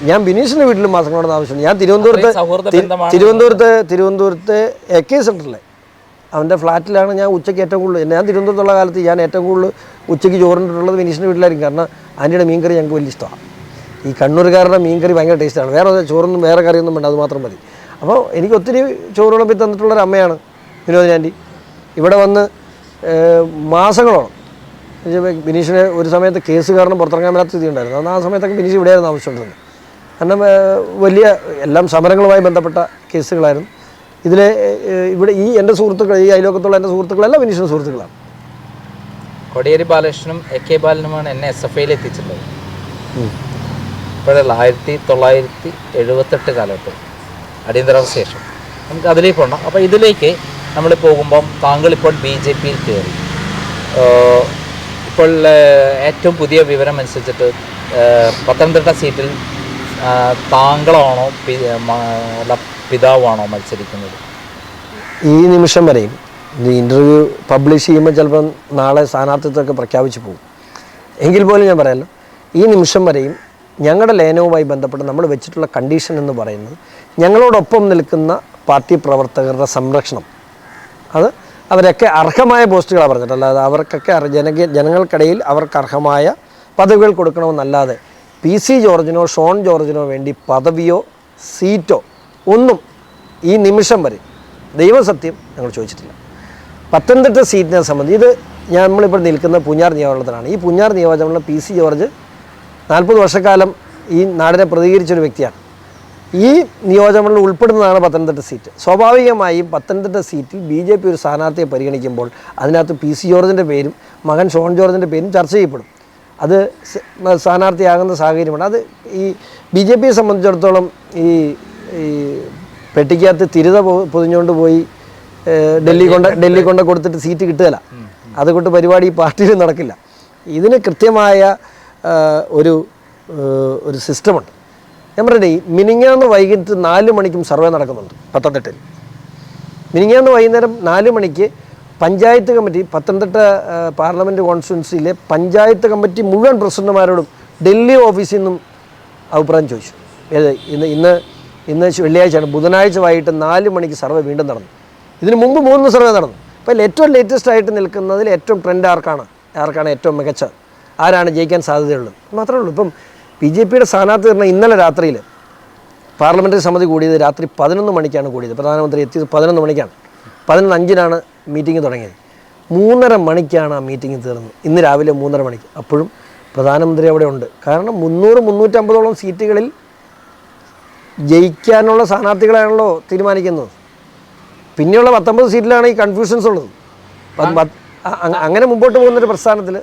ഞാൻ ബിനീഷിൻ്റെ വീട്ടിൽ മാസങ്ങളോടെ താമസിച്ചിട്ടുണ്ട്. ഞാൻ തിരുവനന്തപുരത്ത് AK സെൻറ്ററിലെ അവൻ്റെ ഫ്ലാറ്റിലാണ് ഞാൻ ഉച്ചയ്ക്ക് ഏറ്റവും കൂടുതൽ, ഞാൻ തിരുവനന്തപുരത്തുള്ള കാലത്ത് ഞാൻ ഏറ്റവും കൂടുതൽ ഉച്ചയ്ക്ക് ചോറിട്ടുള്ളത് ബിനീഷിൻ്റെ വീട്ടിലായിരിക്കും. കാരണം ആൻറ്റിയുടെ മീൻകറി ഞങ്ങൾക്ക് വലിയ ഇഷ്ടമാണ്. ഈ കണ്ണൂരുകാരുടെ മീൻകറി ഭയങ്കര ടേസ്റ്റാണ്. ചോറൊന്നും വേറെ കറിയൊന്നും വേണ്ട, അത് മാത്രം മതി. അപ്പോൾ എനിക്ക് ഒത്തിരി ചോറ് വിളമ്പി തന്നിട്ടുള്ളൊരു അമ്മയാണ് വിനോദിനി ആൻറ്റി. ഇവിടെ വന്ന് മാസങ്ങളോളം ബിനീഷിന് ഒരു സമയത്ത് കേസ് കാരണം പുറത്തിറങ്ങാൻ പറ്റാത്ത സ്ഥിതി ഉണ്ടായിരുന്നു. അന്ന് ആ സമയത്തൊക്കെ ബിനീഷ് ഇവിടെയായിരുന്നു ആവശ്യമുണ്ടായിരുന്നത്. കാരണം വലിയ എല്ലാം സമരങ്ങളുമായി ബന്ധപ്പെട്ട കേസുകളായിരുന്നു. ഇതിലെ ഇവിടെ ഈ എൻ്റെ സുഹൃത്തുക്കൾ, ഈ അയലോക്കത്തുള്ള എൻ്റെ സുഹൃത്തുക്കളെല്ലാം ബിനീഷിൻ്റെ സുഹൃത്തുക്കളാണ്. കോടിയേരി ബാലകൃഷ്ണനും AK ബാലനുമാണ് എന്നെ SFIയിൽ എത്തിച്ചിട്ടുള്ളത്. ഇപ്പോഴല്ല, 1978 കാലത്ത് അടിയന്തരാവസ്ഥ ശേഷം നമുക്ക് അതിലേക്ക് പോകണം. അപ്പോൾ ഇതിലേക്ക് നമ്മൾ പോകുമ്പം താങ്കളിപ്പോൾ BJPയിൽ കയറി. ഇപ്പോൾ ഏറ്റവും പുതിയ വിവരം അനുസരിച്ചിട്ട് പത്തനംതിട്ട സീറ്റിൽ താങ്കളാണോ പിതാവാണോ മത്സരിക്കുന്നത്? ഈ നിമിഷം വരെയും ഇൻ്റർവ്യൂ പബ്ലിഷ് ചെയ്യുമ്പോൾ ചിലപ്പം നാളെ സ്ഥാനാർത്ഥിത്വമൊക്കെ പ്രഖ്യാപിച്ച് പോകും. എങ്കിൽ പോലും ഞാൻ പറയാമല്ലോ, ഈ നിമിഷം വരെയും ഞങ്ങളുടെ ലയനവുമായി ബന്ധപ്പെട്ട് നമ്മൾ വെച്ചിട്ടുള്ള കണ്ടീഷൻ എന്ന് പറയുന്നത് ഞങ്ങളോടൊപ്പം നിൽക്കുന്ന പാർട്ടി പ്രവർത്തകരുടെ സംരക്ഷണം, അത് അവരൊക്കെ അർഹമായ പോസ്റ്റുകളാണ് പറഞ്ഞിട്ട്, അല്ലാതെ അവർക്കൊക്കെ ജനങ്ങൾക്കിടയിൽ അവർക്ക് അർഹമായ പദവികൾ കൊടുക്കണമെന്നല്ലാതെ PC ജോർജിനോ ഷോൺ ജോർജിനോ വേണ്ടി പദവിയോ സീറ്റോ ഒന്നും ഈ നിമിഷം വരെ ദൈവസത്യം ഞങ്ങൾ ചോദിച്ചിട്ടില്ല. പത്തനംതിട്ട സീറ്റിനെ സംബന്ധിച്ച് ഇത് നമ്മളിപ്പോൾ നിൽക്കുന്ന പൂഞ്ഞാർ നിയോജകമണ്ഡലത്തിലാണ്. ഈ പൂഞ്ഞാർ നിയോജകമണ്ഡലം PC ജോർജ് 40 വർഷക്കാലം ഈ നാടിനെ പ്രതികരിച്ചൊരു വ്യക്തിയാണ്. ഈ നിയോജകമണ്ഡലം ഉൾപ്പെടുന്നതാണ് പത്തനംതിട്ട സീറ്റ്. സ്വാഭാവികമായും പത്തനംതിട്ട സീറ്റിൽ BJP ഒരു സ്ഥാനാർത്ഥിയെ പരിഗണിക്കുമ്പോൾ അതിനകത്ത് PC ജോർജിൻ്റെ പേരും മകൻ ഷോൺ ജോർജിൻ്റെ പേരും ചർച്ച ചെയ്യപ്പെടും. അത് സ്ഥാനാർത്ഥിയാകുന്ന സാഹചര്യമാണ്. അത് ഈ BJPയെ സംബന്ധിച്ചിടത്തോളം ഈ പെട്ടിക്കകത്ത് തിരുത പൊതിഞ്ഞുകൊണ്ട് പോയി ഡൽഹി കൊണ്ട് കൊടുത്തിട്ട് സീറ്റ് കിട്ടുകയില്ല. അതുകൊണ്ട് പരിപാടി ഈ പാർട്ടിയിൽ നടക്കില്ല. ഇതിന് കൃത്യമായ ഒരു സിസ്റ്റമുണ്ട്. ഞാൻ പറയട്ടെ, മിനിങ്ങാന്ന് വൈകിട്ട് 4 മണിക്കും സർവേ നടക്കുന്നുണ്ട് പത്തനംതിട്ടയിൽ. മിനിങ്ങാന്ന് വൈകുന്നേരം 4 മണിക്ക് പഞ്ചായത്ത് കമ്മിറ്റി, പത്തനംതിട്ട പാർലമെൻറ്റ് കോൺസ്റ്റിറ്റ്യുവൻസിയിലെ പഞ്ചായത്ത് കമ്മിറ്റി മുഴുവൻ പ്രസിഡന്റുമാരോടും ഡൽഹി ഓഫീസിൽ നിന്നും അഭിപ്രായം ചോദിച്ചു. ഇന്ന് വെള്ളിയാഴ്ചയാണ്, ബുധനാഴ്ച വൈകിട്ട് 4 മണിക്ക് സർവേ വീണ്ടും നടന്നു. ഇതിന് മുമ്പ് 3 സർവേ നടന്നു. അപ്പോൾ ഏറ്റവും ലേറ്റസ്റ്റ് ആയിട്ട് നിൽക്കുന്നതിൽ ഏറ്റവും ട്രെൻഡ് ആർക്കാണ് ഏറ്റവും മികച്ച, ആരാണ് ജയിക്കാൻ സാധ്യതയുള്ളത് മാത്രമേ ഉള്ളൂ. ഇപ്പം BJPയുടെ സ്ഥാനാർത്ഥി പറഞ്ഞാൽ ഇന്നലെ രാത്രിയിൽ പാർലമെൻ്ററി സമിതി കൂടിയത് രാത്രി 11 മണിക്കാണ് കൂടിയത്. പ്രധാനമന്ത്രി എത്തിയത് 11 മണിക്കാണ്. 11:05 മീറ്റിംഗ് തുടങ്ങിയത്. 3:30 മണിക്കാണ് ആ മീറ്റിംഗ് തീർന്നത്. ഇന്ന് രാവിലെ 3:30 മണിക്ക്. അപ്പോഴും പ്രധാനമന്ത്രി അവിടെ ഉണ്ട്. കാരണം 300-350ഓളം സീറ്റുകളിൽ ജയിക്കാനുള്ള സ്ഥാനാർത്ഥികളാണല്ലോ തീരുമാനിക്കുന്നത്. പിന്നെയുള്ള 19 സീറ്റിലാണ് ഈ കൺഫ്യൂഷൻസ് ഉള്ളത്. അങ്ങനെ മുമ്പോട്ട് പോകുന്നൊരു പ്രസ്ഥാനത്തിൽ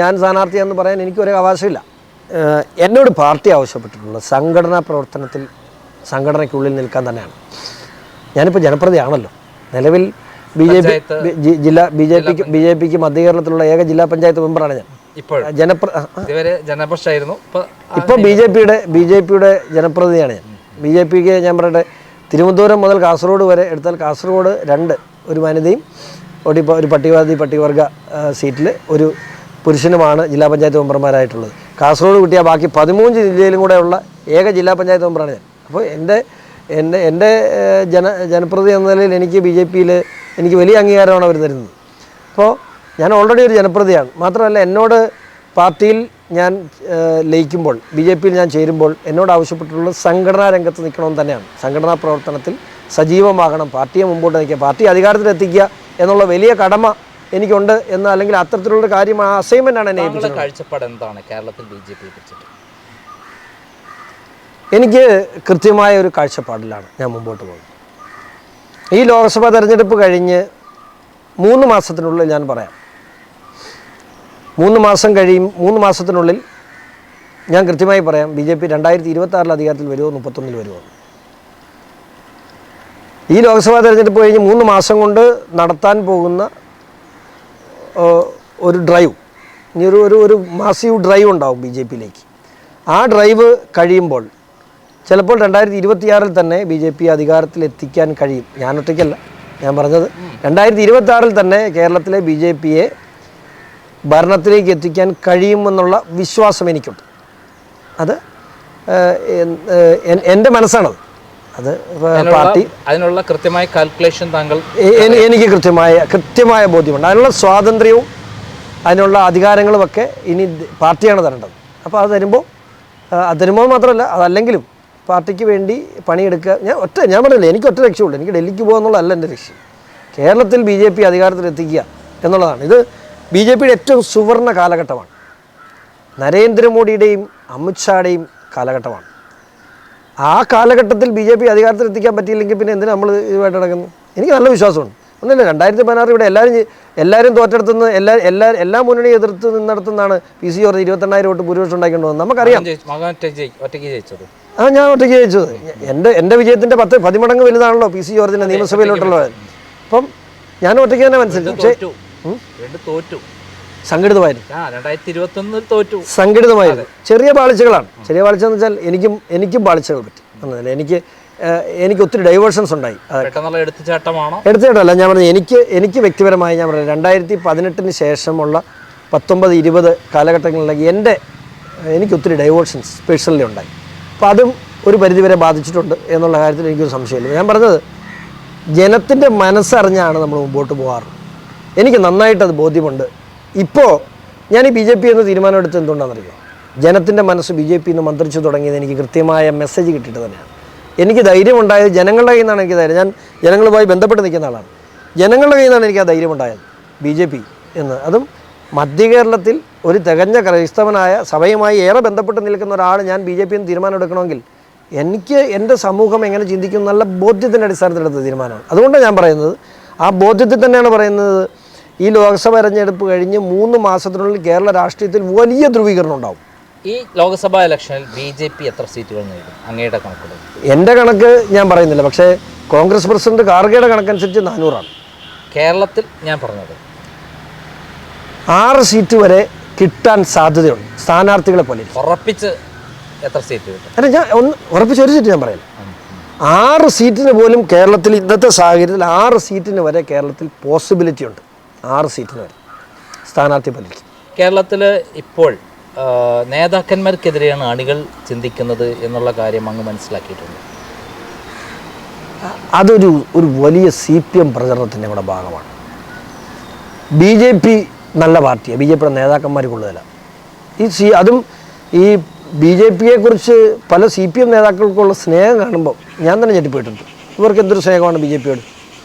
ഞാൻ സ്ഥാനാർത്ഥിയാണെന്ന് പറയാൻ എനിക്കൊരു അവകാശമില്ല. എന്നോട് പാർട്ടി ആവശ്യപ്പെട്ടിട്ടുള്ളത് സംഘടനാ പ്രവർത്തനത്തിൽ സംഘടനയ്ക്കുള്ളിൽ നിൽക്കാൻ തന്നെയാണ്. ഞാനിപ്പോൾ ജനപ്രതിയാണല്ലോ. നിലവിൽ BJPക്ക് മധ്യകേരളത്തിലുള്ള ഏക ജില്ലാ പഞ്ചായത്ത് മെമ്പറാണ് ഞാൻ. ഇപ്പോൾ BJPയുടെ ജനപ്രതിനിധിയാണ് ഞാൻ. BJPക്ക് ഞാൻ പറയട്ടെ, തിരുവനന്തപുരം മുതൽ കാസർഗോഡ് വരെ എടുത്താൽ കാസർഗോഡ് 2 ഒരു വനിതയും ഒരു പട്ടികവർഗ സീറ്റിൽ ഒരു പുരുഷനുമാണ് ജില്ലാ പഞ്ചായത്ത് മെമ്പർമാരായിട്ടുള്ളത്. കാസർഗോഡ് കിട്ടിയ ബാക്കി 13 ജില്ലയിലും കൂടെ ഉള്ള ഏക ജില്ലാ പഞ്ചായത്ത് മെമ്പറാണ് ഞാൻ. അപ്പോൾ എൻ്റെ ജനപ്രതിനിധി എന്ന നിലയിൽ എനിക്ക് BJPയിൽ എനിക്ക് വലിയ അംഗീകാരമാണ് അവർ തരുന്നത്. അപ്പോൾ ഞാൻ ഓൾറെഡി ഒരു ജനപ്രതിയാണ്. മാത്രമല്ല, എന്നോട് പാർട്ടിയിൽ ഞാൻ ലയിക്കുമ്പോൾ, BJPയിൽ ഞാൻ ചേരുമ്പോൾ എന്നോട് ആവശ്യപ്പെട്ടിട്ടുള്ളത് സംഘടനാ രംഗത്ത് നിൽക്കണമെന്ന് തന്നെയാണ്. സംഘടനാ പ്രവർത്തനത്തിൽ സജീവമാകണം, പാർട്ടിയെ മുമ്പോട്ട് നയിക്കുക, പാർട്ടി അധികാരത്തിലെത്തിക്കുക എന്നുള്ള വലിയ കടമ എനിക്കുണ്ട് എന്ന്, അല്ലെങ്കിൽ അത്തരത്തിലുള്ള കാര്യം, ആ അസൈൻമെൻ്റാണ് എന്നെ ഏൽപ്പിച്ചത്. കാഴ്ചപ്പാട് എന്താണ് കേരളത്തിൽ BJPയെ കുറിച്ചിട്ട്? എനിക്ക് കൃത്യമായ ഒരു കാഴ്ചപ്പാടിലാണ് ഞാൻ മുമ്പോട്ട് പോകുന്നത്. ഈ ലോക്സഭാ തെരഞ്ഞെടുപ്പ് കഴിഞ്ഞ് 3 മാസത്തിനുള്ളിൽ ഞാൻ പറയാം, 3 മാസത്തിനുള്ളിൽ ഞാൻ കൃത്യമായി പറയാം, BJP 2026 അധികാരത്തിൽ വരുമോ 31 വരുമോ. ഈ ലോക്സഭാ തെരഞ്ഞെടുപ്പ് കഴിഞ്ഞ് 3 മാസം കൊണ്ട് നടത്താൻ പോകുന്ന ഒരു ഡ്രൈവ്, ഇനി ഒരു മാസീവ് ഡ്രൈവ് ഉണ്ടാവും BJPയിലേക്ക്. ആ ഡ്രൈവ് കഴിയുമ്പോൾ ചിലപ്പോൾ 2026 തന്നെ BJP അധികാരത്തിലെത്തിക്കാൻ കഴിയും. ഞാനൊറ്റയ്ക്കല്ല ഞാൻ പറഞ്ഞത്. 2026 തന്നെ കേരളത്തിലെ BJPയെ ഭരണത്തിലേക്ക് എത്തിക്കാൻ കഴിയുമെന്നുള്ള വിശ്വാസം എനിക്കുണ്ട്. അത് എൻ്റെ മനസ്സാണത്. അത് പാർട്ടി അതിനുള്ള കൃത്യമായ കാൽക്കുലേഷൻ താങ്കൾ എനിക്ക് കൃത്യമായ ബോധ്യമുണ്ട്. അതിനുള്ള സ്വാതന്ത്ര്യവും അതിനുള്ള അധികാരങ്ങളുമൊക്കെ ഇനി പാർട്ടിയാണ് തരേണ്ടത്. അപ്പോൾ അത് തരുമ്പോൾ മാത്രമല്ല, അതല്ലെങ്കിലും പാർട്ടിക്ക് വേണ്ടി പണിയെടുക്കുക. ഞാൻ പറഞ്ഞില്ല, എനിക്ക് ഒറ്റ ലക്ഷ്യമുള്ളൂ. എനിക്ക് ഡൽഹിക്ക് പോകുക എന്നുള്ളതല്ല എൻ്റെ ലക്ഷ്യം. കേരളത്തിൽ BJP അധികാരത്തിലെത്തിക്കുക എന്നുള്ളതാണ്. ഇത് BJPയുടെ ഏറ്റവും സുവർണ്ണ കാലഘട്ടമാണ്. നരേന്ദ്രമോദിയുടെയും അമിത്ഷായുടെയും കാലഘട്ടമാണ്. ആ കാലഘട്ടത്തിൽ BJP അധികാരത്തിലെത്തിക്കാൻ പറ്റിയില്ലെങ്കിൽ പിന്നെ എന്തിനാണ് നമ്മൾ ഇതുമായിട്ട് നടക്കുന്നത്? എനിക്ക് നല്ല വിശ്വാസമുണ്ട്. ഒന്നുമില്ല, 2016 ഇവിടെ എല്ലാവരും തോറ്റെടുത്തുനിന്ന് എല്ലാ മുന്നണിയും എതിർത്ത് നിന്നിടത്തുനിന്നാണ് PC ജോർജ് 28,000 വോട്ട് ഭൂരിപക്ഷം ഉണ്ടാക്കിക്കൊണ്ട് വന്നത്. നമുക്കറിയാം. ഞാൻ ഒറ്റയ്ക്ക് ജയിച്ചത്. എൻ്റെ വിജയത്തിൻ്റെ 10 മടങ്ങ് വലുതാണല്ലോ PC ജോർജിൻ്റെ നിയമസഭയിലോട്ടുള്ളത്. അപ്പം ഞാൻ ഒറ്റയ്ക്ക് തന്നെ മനസ്സിലാക്കി. പക്ഷേ സംഘടിതമായിരുന്നു. ചെറിയ പാളിച്ചകളാണ്. ചെറിയ പാളിച്ച എന്ന് വെച്ചാൽ എനിക്കും പാളിച്ചകൾ പറ്റി. എനിക്ക് ഒത്തിരി ഡൈവേർഷൻസ് ഉണ്ടായി. എടുത്തുചാട്ടമല്ല ഞാൻ പറഞ്ഞത്. എനിക്ക് വ്യക്തിപരമായി ഞാൻ പറഞ്ഞത് 2018 ശേഷമുള്ള 19-20 കാലഘട്ടങ്ങളിലേക്ക് എനിക്ക് ഒത്തിരി ഡൈവേർഷൻസ് പേഴ്സണലി ഉണ്ടായി. അപ്പോൾ അതും ഒരു പരിധിവരെ ബാധിച്ചിട്ടുണ്ട് എന്നുള്ള കാര്യത്തിൽ എനിക്കൊരു സംശയമില്ല. ഞാൻ പറഞ്ഞത് ജനത്തിൻ്റെ മനസ്സറിഞ്ഞാണ് നമ്മൾ മുമ്പോട്ട് പോകാറ്. എനിക്ക് നന്നായിട്ടത് ബോധ്യമുണ്ട്. ഇപ്പോൾ ഞാൻ ഈ BJP എന്ന് തീരുമാനമെടുത്ത് എന്തുകൊണ്ടാണെന്നറിയോ? ജനത്തിൻ്റെ മനസ്സ് BJP എന്ന് മന്ത്രിച്ചു തുടങ്ങിയത് എനിക്ക് കൃത്യമായ മെസ്സേജ് കിട്ടിയിട്ട് തന്നെയാണ്. എനിക്ക് ധൈര്യമുണ്ടായത് ജനങ്ങളുടെ കയ്യിൽ നിന്നാണ്. എനിക്ക് ധൈര്യം, ഞാൻ ജനങ്ങളുമായി ബന്ധപ്പെട്ട് നിൽക്കുന്ന ആളാണ്. ജനങ്ങളുടെ കയ്യിൽ നിന്നാണ് എനിക്ക് ആ ധൈര്യമുണ്ടായത്. BJP എന്ന്, അതും മധ്യ കേരളത്തിൽ ഒരു തികഞ്ഞ ക്രൈസ്തവനായ സഭയുമായി ഏറെ ബന്ധപ്പെട്ട് നിൽക്കുന്ന ഒരാൾ ഞാൻ BJP എന്ന് തീരുമാനം എടുക്കണമെങ്കിൽ എനിക്ക് എൻ്റെ സമൂഹം എങ്ങനെ ചിന്തിക്കും നല്ല ബോധ്യത്തിൻ്റെ അടിസ്ഥാനത്തിലെടുത്ത തീരുമാനമാണ്. അതുകൊണ്ടാണ് ഞാൻ പറയുന്നത്, ആ ബോധ്യത്തിൽ തന്നെയാണ് പറയുന്നത്, ഈ ലോക്സഭ തെരഞ്ഞെടുപ്പ് കഴിഞ്ഞ് 3 മാസത്തിനുള്ളിൽ കേരള രാഷ്ട്രീയത്തിൽ വലിയ ധ്രുവീകരണം ഉണ്ടാവും. ഈ ലോക്സഭാ ഇലക്ഷനിൽ BJP എത്ര സീറ്റുകൾ നേടും? അങ്ങയുടെ കണക്കുകൾ? എൻ്റെ കണക്ക് ഞാൻ പറയുന്നില്ല, പക്ഷേ കോൺഗ്രസ് പ്രസിഡന്റ് ഖാർഗെയുടെ കണക്കനുസരിച്ച് 400ആണ്. കേരളത്തിൽ ഞാൻ പറഞ്ഞത് 6 സീറ്റ് വരെ കിട്ടാൻ സാധ്യതയുണ്ട്. സ്ഥാനാർത്ഥികളെ പോലെ ഉറപ്പിച്ച് എത്ര സീറ്റ് കിട്ടും? അല്ല, ഞാൻ ഉറപ്പിച്ച് ഒരു സീറ്റ് ഞാൻ പറയാം. 6 സീറ്റിന് പോലും കേരളത്തിൽ ഇന്നത്തെ സാഹചര്യത്തിൽ 6 സീറ്റിന് വരെ കേരളത്തിൽ പോസിബിലിറ്റി ഉണ്ട്. 6 സീറ്റിന് വരെ സ്ഥാനാർത്ഥി പലിക്കും. കേരളത്തിൽ ഇപ്പോൾ നേതാക്കന്മാർക്കെതിരെയാണ് അണികൾ ചിന്തിക്കുന്നത് എന്നുള്ള കാര്യം അങ്ങ് മനസ്സിലാക്കിയിട്ടുണ്ട്. അതൊരു വലിയ CPM പ്രചരണത്തിൻ്റെ കൂടെ ഭാഗമാണ്. BJP നല്ല പാർട്ടിയാണ്. BJPയുടെ നേതാക്കന്മാർ കൊള്ളുകയില്ല. അതും ഈ BJPയെക്കുറിച്ച് പല CPM നേതാക്കൾക്കുള്ള സ്നേഹം കാണുമ്പോൾ ഞാൻ തന്നെ ഞെട്ടിപ്പോയിട്ടുണ്ട്. ഇവർക്ക് എന്തൊരു സ്നേഹമാണ് BJPയോട്.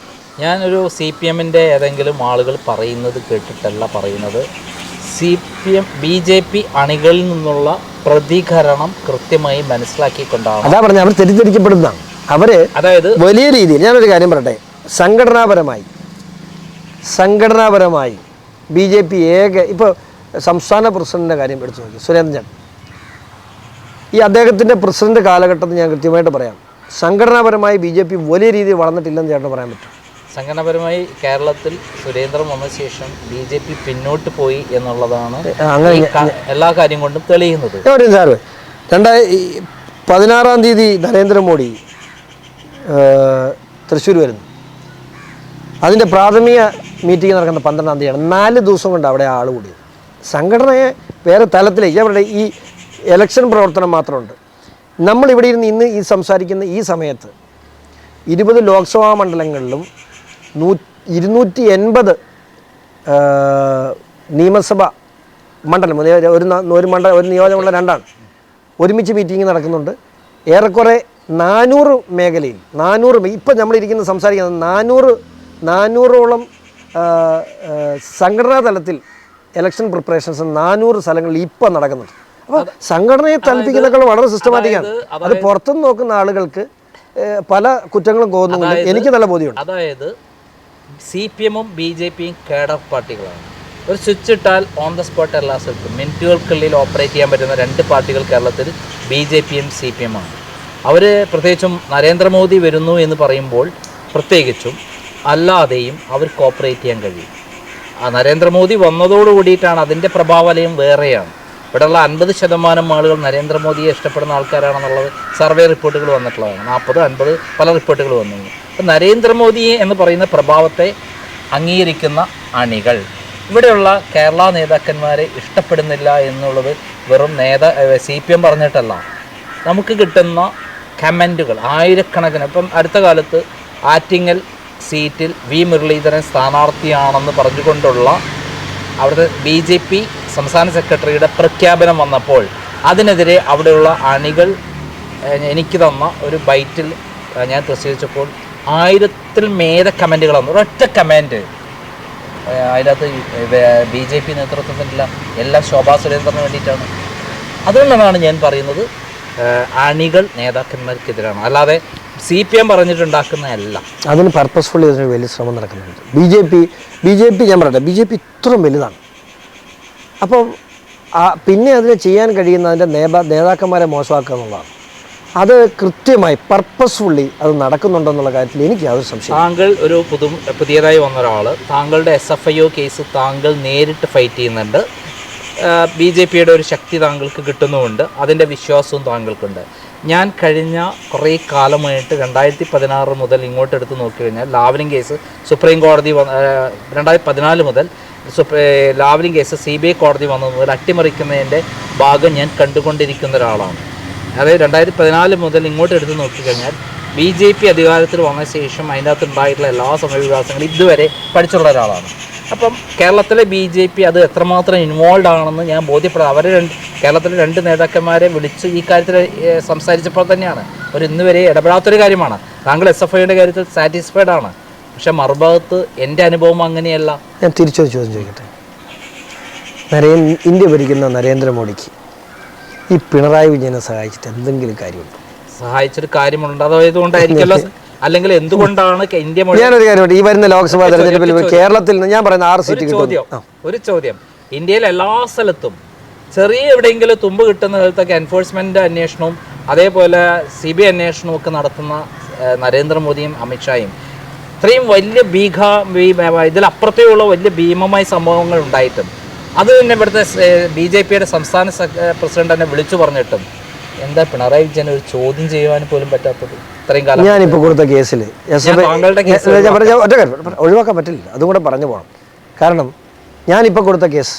ഞാനൊരു CPMൻ്റെ ഏതെങ്കിലും ആളുകൾ പറയുന്നത് കേട്ടിട്ടല്ല പറയുന്നത്. BJP അണികളിൽ നിന്നുള്ള പ്രതികരണം കൃത്യമായി മനസ്സിലാക്കിക്കൊണ്ടാണ്. അതാ പറഞ്ഞത്, അവർ തെറ്റിദ്ധരിക്കപ്പെടുന്നതാണ്. അതായത് വലിയ രീതിയിൽ ഞാനൊരു കാര്യം പറയട്ടെ, സംഘടനാപരമായി BJP ഇപ്പോൾ സംസ്ഥാന പ്രസിഡന്റിൻ്റെ കാര്യം എടുത്തു നോക്കി, സുരേന്ദ്രൻ. ഈ അദ്ദേഹത്തിൻ്റെ പ്രസിഡന്റ് കാലഘട്ടത്തിൽ ഞാൻ കൃത്യമായിട്ട് പറയാം, സംഘടനാപരമായി BJP വലിയ രീതിയിൽ വളർന്നിട്ടില്ലെന്ന് ചേട്ടന് പറയാൻ പറ്റും. സംഘടനാപരമായി കേരളത്തിൽ സുരേന്ദ്രൻ വന്ന ശേഷം BJP പിന്നോട്ട് പോയി എന്നുള്ളതാണ് എല്ലാ കാര്യം കൊണ്ടും തെളിയുന്നത്. സാറ് 2016 തീയതി നരേന്ദ്രമോദി തൃശ്ശൂർ വരുന്നു. അതിൻ്റെ പ്രാഥമിക മീറ്റിംഗ് നടക്കുന്ന 12-ാം തീയതിയാണ്. 4 ദിവസം കൊണ്ട് അവിടെ ആൾ കൂടിയത്. സംഘടനയെ വേറെ തലത്തിലേക്ക് അവരുടെ ഈ ഇലക്ഷൻ പ്രവർത്തനം മാത്രമുണ്ട്. നമ്മളിവിടെ ഇരുന്ന് ഇന്ന് ഈ സംസാരിക്കുന്ന ഈ സമയത്ത് 20 ലോക്സഭാ മണ്ഡലങ്ങളിലും 280 നിയമസഭ മണ്ഡലം, ഒരു നിയോജകമുള്ള 2ആണ് ഒരുമിച്ച് മീറ്റിംഗ് നടക്കുന്നുണ്ട്. ഏറെക്കുറെ 400 മേഖലയിൽ 400 ഇപ്പം നമ്മളിരിക്കുന്ന സംസാരിക്കുന്നത് 400ഓളം സംഘടനാ തലത്തിൽ ഇലക്ഷൻ പ്രിപ്പറേഷൻസ് 400 സ്ഥലങ്ങളിൽ ഇപ്പം നടക്കുന്നുണ്ട്. അപ്പോൾ സംഘടനയെ തലപ്പിക്കുന്നതൊക്കെ വളരെ സിസ്റ്റമാറ്റിക്കാണ്. അത് പുറത്തുനിന്ന് നോക്കുന്ന ആളുകൾക്ക് പല കുറ്റങ്ങളും തോന്നുന്നു. എനിക്ക് നല്ല ബോധ്യമുണ്ട്. അതായത് CPMഉം BJPയും കേഡർ പാർട്ടികളാണ്. ഒരു സ്വിച്ച് ഇട്ടാൽ ഓൺ ദ സ്പോട്ട് എല്ലാ സ്ഥലത്തും മിനിറ്റുകൾക്കുള്ളിൽ ഓപ്പറേറ്റ് ചെയ്യാൻ പറ്റുന്ന 2 പാർട്ടികൾ കേരളത്തിൽ BJPയും CPMആണ്. അവർ പ്രത്യേകിച്ചും നരേന്ദ്രമോദി വരുന്നു എന്ന് പറയുമ്പോൾ പ്രത്യേകിച്ചും അല്ലാതെയും അവർ കോപ്പറേറ്റ് ചെയ്യാൻ കഴിയും. നരേന്ദ്രമോദി വന്നതോടു കൂടിയിട്ടാണ് അതിൻ്റെ പ്രഭാവലയം വേറെയാണ്. ഇവിടെയുള്ള 50% ആളുകൾ നരേന്ദ്രമോദിയെ ഇഷ്ടപ്പെടുന്ന ആൾക്കാരാണെന്നുള്ളത് സർവേ റിപ്പോർട്ടുകൾ വന്നിട്ടുള്ളതാണ്. 40-50 പല റിപ്പോർട്ടുകൾ വന്നു. അപ്പം നരേന്ദ്രമോദിയെ എന്ന് പറയുന്ന പ്രഭാവത്തെ അംഗീകരിക്കുന്ന അണികൾ ഇവിടെയുള്ള കേരള നേതാക്കന്മാരെ ഇഷ്ടപ്പെടുന്നില്ല എന്നുള്ളത് വെറും CPM പറഞ്ഞിട്ടല്ല, നമുക്ക് കിട്ടുന്ന കമൻറ്റുകൾ ആയിരക്കണക്കിന്. ഇപ്പം അടുത്ത കാലത്ത് ആറ്റിങ്ങൽ സീറ്റിൽ വി മുരളീധരൻ സ്ഥാനാർത്ഥിയാണെന്ന് പറഞ്ഞുകൊണ്ടുള്ള അവിടുത്തെ BJP സംസ്ഥാന സെക്രട്ടറിയുടെ പ്രഖ്യാപനം വന്നപ്പോൾ അതിനെതിരെ അവിടെയുള്ള അണികൾ എനിക്ക് തന്ന ഒരു ബൈറ്റിൽ ഞാൻ പ്രസിദ്ധീകരിച്ചപ്പോൾ 1000-ൽ മേലെ കമൻറ്റുകൾ വന്നു. ഒരൊറ്റ കമൻറ്റ് അതിനകത്ത് BJP നേതൃത്വത്തിനില്ല, എല്ലാം ശോഭാ സുരേന്ദ്രന് വേണ്ടിയിട്ടാണ്. അതുകൊണ്ടാണ് ഞാൻ പറയുന്നത് അണികൾ നേതാക്കന്മാർക്കെതിരാണ്, അല്ലാതെ CPM പറഞ്ഞിട്ടുണ്ടാക്കുന്നതല്ല. അതിന് പർപ്പസ്ഫുള്ളി അതിന് വലിയ ശ്രമം നടക്കുന്നുണ്ട്. BJP ഞാൻ പറയട്ടെ, BJP ഇത്രയും വലുതാണ്. അപ്പം പിന്നെ അതിന് ചെയ്യാൻ കഴിയുന്ന അതിൻ്റെ നേതാക്കന്മാരെ മോശമാക്കുക എന്നുള്ളതാണ്. അത് കൃത്യമായി പർപ്പസ്ഫുള്ളി അത് നടക്കുന്നുണ്ടെന്നുള്ള കാര്യത്തിൽ എനിക്ക് യാതൊരു സംശയം. താങ്കൾ ഒരു പുതിയതായി വന്ന ഒരാൾ, താങ്കളുടെ SFIO കേസ് താങ്കൾ നേരിട്ട് ഫൈറ്റ് ചെയ്യുന്നുണ്ട്, BJPയുടെ ഒരു ശക്തി താങ്കൾക്ക് കിട്ടുന്നുമുണ്ട്, അതിൻ്റെ വിശ്വാസവും താങ്കൾക്കുണ്ട്. ഞാൻ കഴിഞ്ഞ കുറേ കാലമായിട്ട് 2016 മുതൽ ഇങ്ങോട്ട് എടുത്ത് നോക്കിക്കഴിഞ്ഞാൽ ലാവ്ലിൻ കേസ് സുപ്രീം കോടതി 2014 മുതൽ ലാവ്ലിൻ കേസ് CBI കോടതി വന്നത് മുതൽ അട്ടിമറിക്കുന്നതിൻ്റെ ഭാഗം ഞാൻ കണ്ടുകൊണ്ടിരിക്കുന്ന ഒരാളാണ്. അതായത് 2014 മുതൽ ഇങ്ങോട്ട് എടുത്ത് നോക്കിക്കഴിഞ്ഞാൽ BJP അധികാരത്തിൽ വന്ന ശേഷം അതിനകത്ത് ഉണ്ടായിട്ടുള്ള എല്ലാ സമയവികാസങ്ങളും ഇതുവരെ പഠിച്ചുള്ള ഒരാളാണ്. അപ്പം കേരളത്തിലെ BJP അത് എത്രമാത്രം ഇൻവോൾവ് ആണെന്ന് ഞാൻ ബോധ്യപ്പെടും. അവർ കേരളത്തിലെ 2 നേതാക്കന്മാരെ വിളിച്ച് ഈ കാര്യത്തിൽ സംസാരിച്ചപ്പോൾ തന്നെയാണ് അവർ ഇന്ന് വരെ ഇടപെടാത്തൊരു കാര്യമാണ്. താങ്കൾ SFIയുടെ കാര്യത്തിൽ സാറ്റിസ്ഫൈഡ് ആണ്, പക്ഷെ മറുഭാഗത്ത് എൻ്റെ അനുഭവം അങ്ങനെയല്ല. ഞാൻ തിരിച്ചൊരു ചോദ്യം ചോദിക്കട്ടെ. ഇന്ത്യ ഭരിക്കുന്ന നരേന്ദ്രമോദിക്ക് ഈ പിണറായി വിജയനെ സഹായിച്ചിട്ട് എന്തെങ്കിലും കാര്യമുണ്ടോ? സഹായിച്ചൊരു കാര്യമുണ്ട്, അതായതുകൊണ്ടായിരിക്കല്ലോ. അല്ലെങ്കിൽ എന്തുകൊണ്ടാണ് ഇന്ത്യ ഞാനൊരു കാര്യമുണ്ട്, ഈ വരുന്ന ലോക്സഭാ തെരഞ്ഞെടുപ്പിൽ കേരളത്തിൽ നിന്ന് ഞാൻ പറയുന്ന 6 സീറ്റ് ഒരു ചോദ്യം, ഇന്ത്യയിൽ എല്ലാ സ്ഥലത്തും ചെറിയ എവിടെയെങ്കിലും തുമ്പ് കിട്ടുന്ന സ്ഥലത്തൊക്കെ എൻഫോഴ്സ്മെന്റ് അന്വേഷണവും അതേപോലെ CBI അന്വേഷണവും ഒക്കെ നടത്തുന്ന നരേന്ദ്രമോദിയും അമിത്ഷായും ഇത്രയും വലിയ ഇതിലപ്പുറത്തേയുള്ള വലിയ ഭീമമായ സംഭവങ്ങൾ ഉണ്ടായിട്ടും അത് തന്നെ ഇവിടുത്തെ BJPയുടെ സംസ്ഥാന പ്രസിഡന്റ് തന്നെ വിളിച്ചു പറഞ്ഞിട്ടും എന്താ പിണറായി വിജയൻ ഒരു ചോദ്യം ചെയ്യുവാൻ പോലും പറ്റാത്തത് ഇത്രയും കാലം? ഞാനിപ്പോൾ കൊടുത്ത കേസിൽ ഒറ്റ കാര്യം ഒഴിവാക്കാൻ പറ്റില്ല, അതും കൂടെ പറഞ്ഞു പോകണം. കാരണം ഞാനിപ്പോൾ കൊടുത്ത കേസ്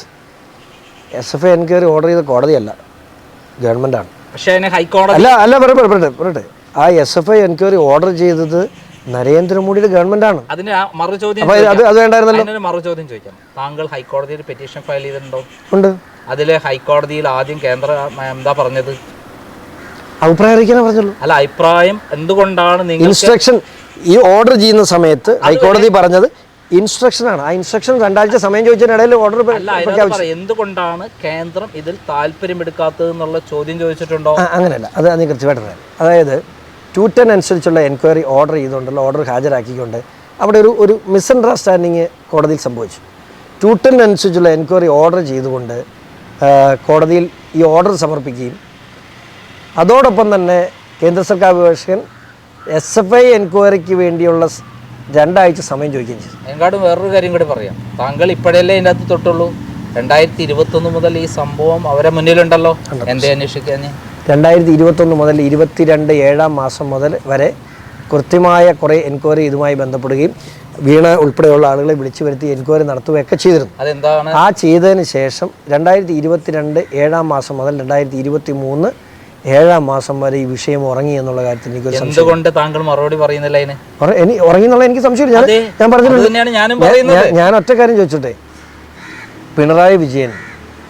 SFI എൻക്വയറി ഓർഡർ ചെയ്ത കോടതിയല്ല, ഗവൺമെൻറ്റാണ്. പക്ഷേ അതിന് ഹൈക്കോടതി അല്ല പറയട്ടെ, ആ SFI എൻക്വയറി ഓർഡർ ചെയ്തത് നരേന്ദ്രമോദിയുടെ ഗവൺമെന്റാണ്. അതിന് മറുചോദ്യം മറുചോദ്യം ചോദിക്കാം. താങ്കൾ ഹൈക്കോടതിയിൽ പെറ്റീഷൻ ഫയൽ ചെയ്തിട്ടുണ്ടോ? ഉണ്ട്. അതിൽ ഹൈക്കോടതിയിൽ ആദ്യം കേന്ദ്ര എന്താ പറഞ്ഞത്? അഭിപ്രായം അറിയിക്കാനേ പറഞ്ഞുള്ളൂ. അല്ല, അഭിപ്രായം എന്തുകൊണ്ടാണ് നിങ്ങൾ ഇൻസ്ട്രക്ഷൻ ഈ ഓർഡർ ചെയ്യുന്ന സമയത്ത് ഹൈക്കോടതി പറഞ്ഞത് ഇൻസ്ട്രക്ഷനാണ്. ആ ഇൻസ്ട്രക്ഷൻ 2 ആഴ്ച സമയം ചോദിച്ചതിനിടയിൽ ഓർഡർ എന്തുകൊണ്ടാണ് കേന്ദ്രം ഇതിൽ താല്പര്യമെടുക്കാത്തത് എന്നുള്ള ചോദ്യം ചോദിച്ചിട്ടുണ്ടോ? അങ്ങനെയല്ല, അത് നീ കൃത്യമായിട്ട് പറയാം. അതായത് 210 അനുസരിച്ചുള്ള എൻക്വയറി ഓർഡർ ചെയ്തുകൊണ്ടുള്ള ഓർഡർ ഹാജരാക്കിക്കൊണ്ട് അവിടെ ഒരു മിസ്അണ്ടർസ്റ്റാൻഡിങ് കോടതിയിൽ സംഭവിച്ചു. 210 അനുസരിച്ചുള്ള എൻക്വയറി ഓർഡർ ചെയ്തുകൊണ്ട് കോടതിയിൽ ഈ ഓർഡർ സമർപ്പിക്കുകയും അതോടൊപ്പം തന്നെ കേന്ദ്ര സർക്കാർ അഭിഭാഷകൻ SFI എൻക്വയറിക്ക് വേണ്ടിയുള്ള 2 ആഴ്ച സമയം ചോദിക്കുകയും ചെയ്തു. എങ്ങാടും വേറൊരു കാര്യം കൂടി പറയാം. താങ്കൾ ഇപ്പോഴല്ലേ ഇതിൻ്റെ അകത്ത് തൊട്ടുള്ളൂ? 2021 മുതൽ ഈ സംഭവം അവരെ മുന്നിലുണ്ടല്ലോ, എന്തേ അന്വേഷിക്കാൻ? 2021 മുതൽ 22 7-ാം മാസം മുതൽ വരെ കൃത്യമായ കുറേ എൻക്വയറി ഇതുമായി ബന്ധപ്പെടുകയും വീണ ഉൾപ്പെടെയുള്ള ആളുകളെ വിളിച്ചു വരുത്തി എൻക്വയറി നടത്തുകയൊക്കെ ചെയ്തിരുന്നു. അതെന്താണ്? ആ ചെയ്തതിന് ശേഷം 2022 7-ാം മാസം മുതൽ 2023 7-ാം മാസം വരെ ഈ വിഷയം ഉറങ്ങി എന്നുള്ള കാര്യത്തിൽ എനിക്ക് സംശയം. എന്തുകൊണ്ട് താങ്കൾ മറുപടി പറയുന്നില്ല? ഉറങ്ങി എന്നുള്ള എനിക്ക് സംശയമില്ല. ഞാൻ പറഞ്ഞിട്ടുണ്ട്. ഞാൻ ഒറ്റ കാര്യം ചോദിച്ചോട്ടെ, പിണറായി വിജയൻ